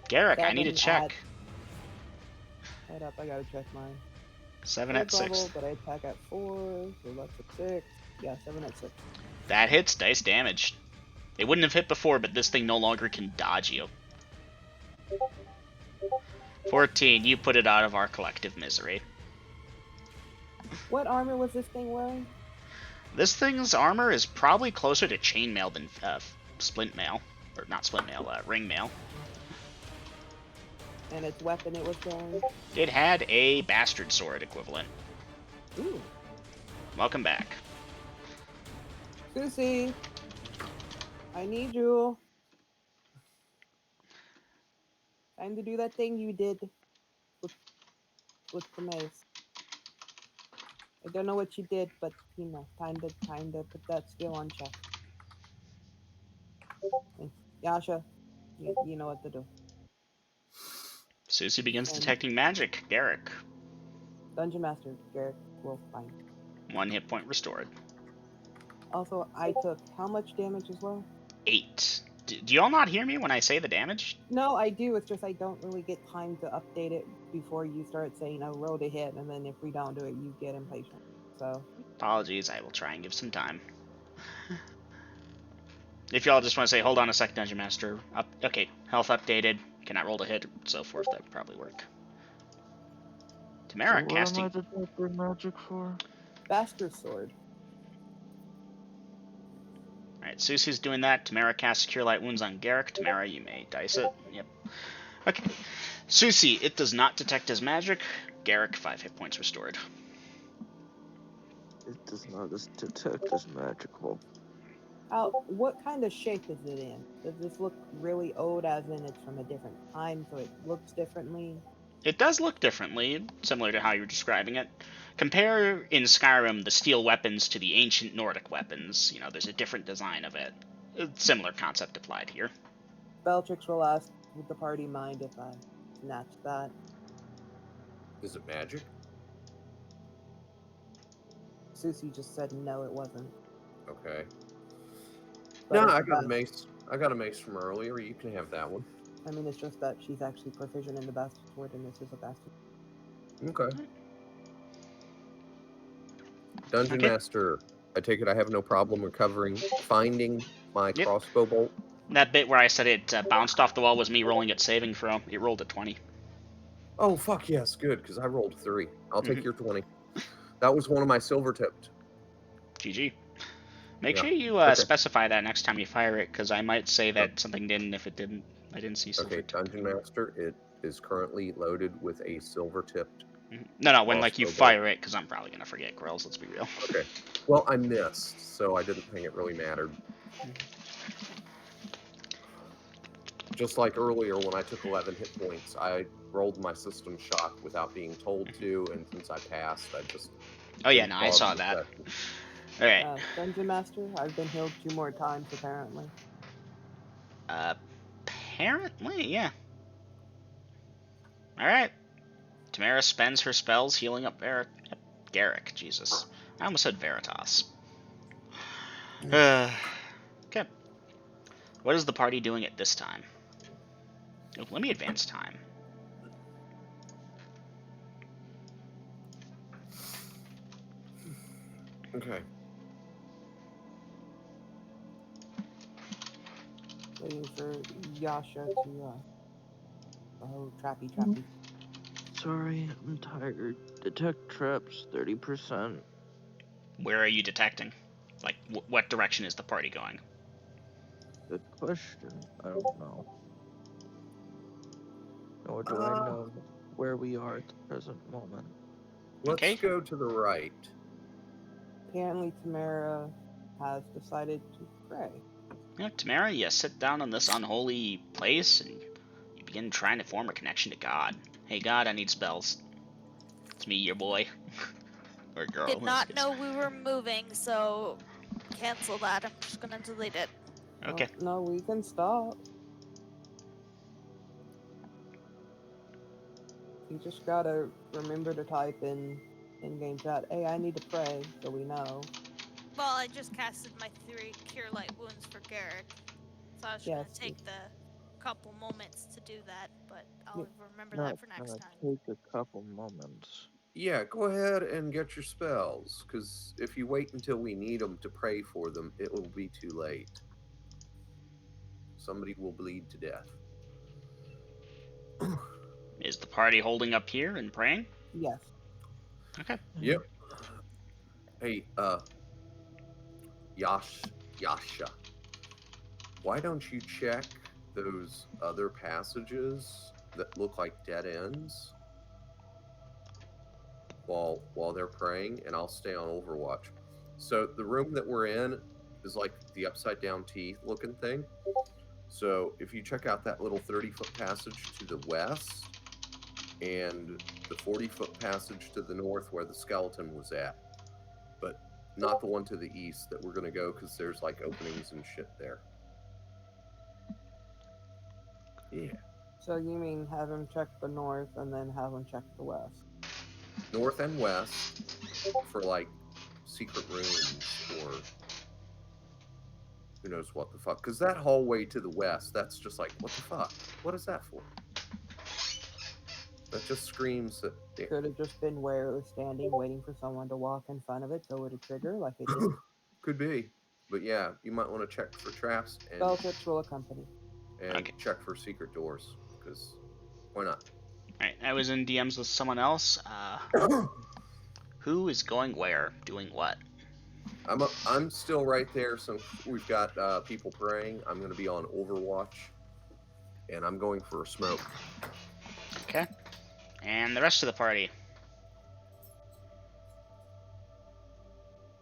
Garrick, I need to check. Head up, I gotta check mine. 7 at 6. Bubble, but I attack at 4, so that's at 6. Yeah, 7 at 6. That hits, dice damage. It wouldn't have hit before, but this thing no longer can dodge you. 14, you put it out of our collective misery. What armor was this thing wearing? This thing's armor is probably closer to chainmail than splint mail. Or not splint mail, ring mail. And its weapon it was carrying? It had a bastard sword equivalent. Ooh. Welcome back. Susie, I need you. Time to do that thing you did with the mace. I don't know what you did, but you know, time to put that skill on check. And Yasha, you know what to do. Susie begins detecting magic. Garrick. Dungeon Master, Garrett will find. 1 hit point restored. Also, I took how much damage as well? 8. Do y'all not hear me when I say the damage? No, I do. It's just I don't really get time to update it before you start saying I rolled a hit, and then if we don't do it, you get impatient. So Apologies, I will try and give some time. If y'all just want to say, hold on a sec, Dungeon Master. Okay, health updated. Cannot roll to hit, so forth. That would probably work. Tamara, So casting. what am I detecting magic for? Bastard Sword. Alright, Susie's doing that. Tamara casts Cure Light Wounds on Garrick. Tamara, you may dice it. Yep. Okay. Susie, it does not detect as magic. Garrick, 5 hit points restored. It does not detect as magical. What kind of shape is it in? Does this look really old, as in it's from a different time, so it looks differently? It does look differently, similar to how you're describing it. Compare in Skyrim the steel weapons to the ancient Nordic weapons. You know, there's a different design of it. Similar concept applied here. Beltrix will ask, would the party mind if I snatch that? Is it magic? Susie just said no, it wasn't. Okay. But No, it's I got a about- mace. I got a mace from earlier. You can have that one. I mean, it's just that she's actually proficient in the Bastard Sword, and this is a Bastard. Okay. Dungeon Okay. Master, I take it I have no problem finding my Yep. crossbow bolt. That bit where I said it bounced off the wall was me rolling its saving throw. It rolled a 20. Oh, fuck yes, good, because I rolled 3. I'll take Mhm. your 20. That was one of my silver tipped. GG. Make Yeah. sure you Okay. specify that next time you fire it, because I might say that something didn't if it didn't. I didn't see silver Okay, tip. Dungeon Master, it is currently loaded with a silver tipped. No, when like you crossbow fire it, because I'm probably gonna forget Grills. Let's be real. Okay. Well, I missed, so I didn't think it really mattered. Just like earlier when I took 11 hit points, I rolled my system shock without being told to, and since I passed, I just... Oh yeah, didn't no, I pause saw the that. session. All right. Dungeon Master, I've been healed 2 more times, apparently. Apparently, yeah. All right. Tamara spends her spells healing up Garrick. Jesus, I almost said Veritas. Okay. What is the party doing at this time? Oh, let me advance time. Okay. Waiting for Yasha to, trappy. Sorry, I'm tired. Detect traps, 30%. Where are you detecting? Like, what direction is the party going? Good question. I don't know. Nor do I know where we are at the present moment. Let's Okay. go to the right. Apparently, Tamara has decided to pray. Yeah, Tamara, you sit down in this unholy place and you begin trying to form a connection to God. Hey God, I need spells. It's me, your boy. Or girl. Did not know we were moving, so cancel that. I'm just gonna delete it. Okay. No, we can stop. You just gotta remember to type in game chat, hey, I need to pray, so we know. Well, I just casted my 3 Cure Light Wounds for Garrick, so I was gonna take the couple moments to do that, but I'll remember that for next time. Take a couple moments. Yeah, go ahead and get your spells, because if you wait until we need them to pray for them, it will be too late. Somebody will bleed to death. Is the party holding up here and praying? Yes. Okay. Yep. Hey, Yasha, why don't you check those other passages that look like dead ends while they're praying, and I'll stay on Overwatch. So the room that we're in is like the upside down T looking thing. So if you check out that little 30-foot passage to the west and the 40-foot passage to the north where the skeleton was at, but not the one to the east that we're going to go because there's like openings and shit there. Yeah. So you mean have him check the north and then have him check the west? North and west for like secret rooms or who knows what the fuck. Because that hallway to the west, that's just like, what the fuck? What is that for? That just screams that... Could have just been where it was standing, waiting for someone to walk in front of it so it would trigger like it did. Could be. But yeah, you might want to check for traps and, Bellatrix will accompany. and Okay. check for secret doors. Because why not? Alright, I was in DMs with someone else. Who is going where? Doing what? I'm still right there. So we've got people praying. I'm going to be on Overwatch. And I'm going for a smoke. Okay. And the rest of the party.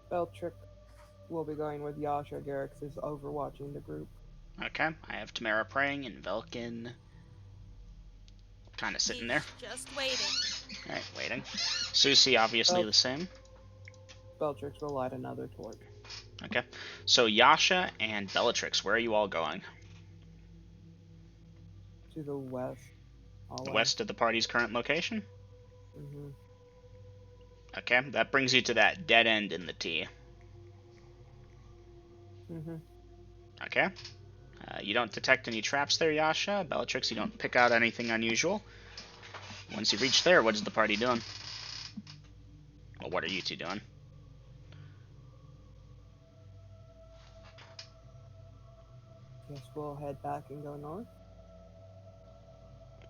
Bellatrix will be going with Yasha. Garrix is overwatching the group. Okay. I have Tamara praying and Velkin kind of sitting there. Just waiting. Alright, waiting. Susie, obviously Oh. the same. Bellatrix will light another torch. Okay. So Yasha and Bellatrix, where are you all going? To the west. Always. West of the party's current location? Mm-hmm. Okay, that brings you to that dead end in the T. Mm-hmm. Okay. You don't detect any traps there, Yasha. Bellatrix, you don't pick out anything unusual. Once you reach there, what is the party doing? Well, what are you two doing? Guess we'll head back and go north.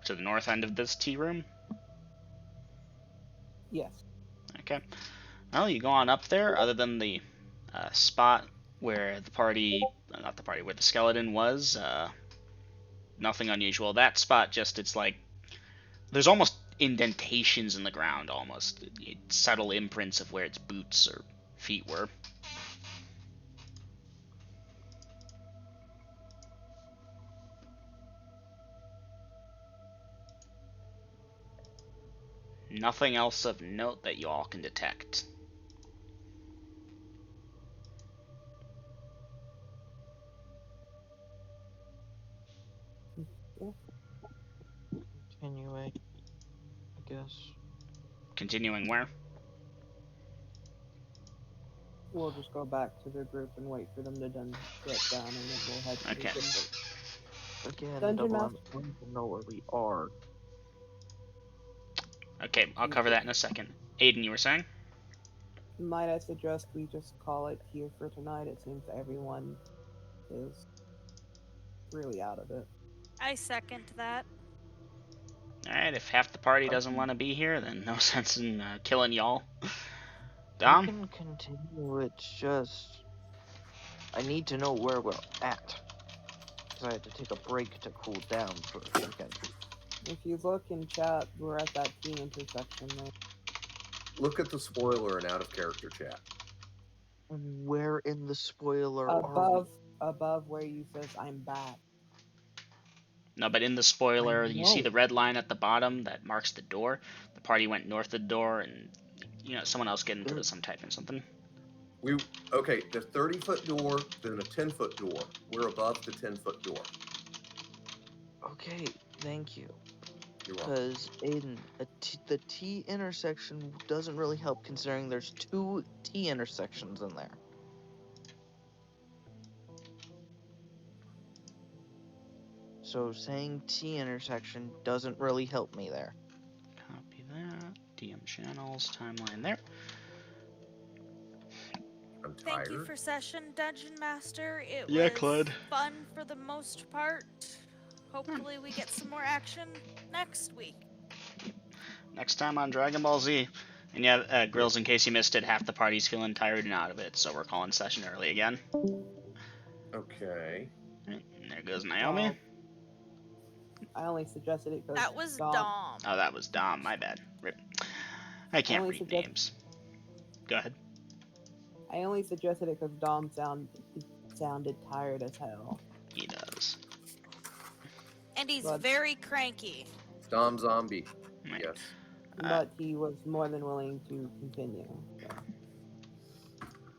To the north end of this T room? Yes. Okay. Well, you go on up there, other than the spot where the party, not the party, where the skeleton was, nothing unusual. That spot just, it's like, there's almost indentations in the ground, almost. Subtle imprints of where its boots or feet were. Nothing else of note that you all can detect. Continuing, I guess. Continuing where? We'll just go back to the group and wait for them to get down, and then we'll head to Okay. the group. Again, Dungeon Double, Master. I want to know where we are. Okay, I'll cover that in a second. Aiden, you were saying? Might I suggest we just call it here for tonight? It seems everyone is really out of it. I second that. Alright, if half the party doesn't want to be here, then no sense in killing y'all. I Dom? can continue, it's just... I need to know where we're at. Because I had to take a break to cool down for a second. If you look in chat, we're at that T intersection there. Look at the spoiler and out of character chat. Where in the spoiler are Above where you says I'm back. No, but in the spoiler, I you see know. the red line at the bottom that marks the door. The party went north of the door, and someone else get into some typing something. Okay, the 30-foot door, then a 10-foot door. We're above the 10-foot door. Okay, thank you. You're welcome. Because Aiden, the T intersection doesn't really help considering there's 2 T intersections in there. So saying T intersection doesn't really help me there. Copy that. DM channels, timeline there. I'm tired. Thank you for session, Dungeon Master. It Yeah, was Claude. fun for the most part. Hopefully we get some more action next week. Next time on Dragon Ball Z. And yeah, Grills, in case you missed it, half the party's feeling tired and out of it, so we're calling session early again. Okay. Right, and there goes Naomi. I only suggested it because That was Dom. Oh, that was Dom. My bad. Rip. I can't only read suggest- names. Go ahead. I only suggested it because Dom sounded tired as hell. He does. And he's But- very cranky. Dom Zombie. Right. Yes. But he was more than willing to continue. So.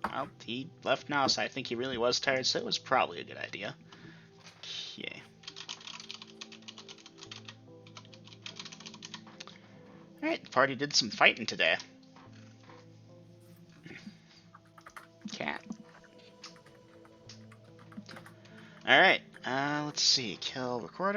Well, he left now, so I think he really was tired, so it was probably a good idea. Okay. Alright, the party did some fighting today. All right. Let's see. Kill recorder.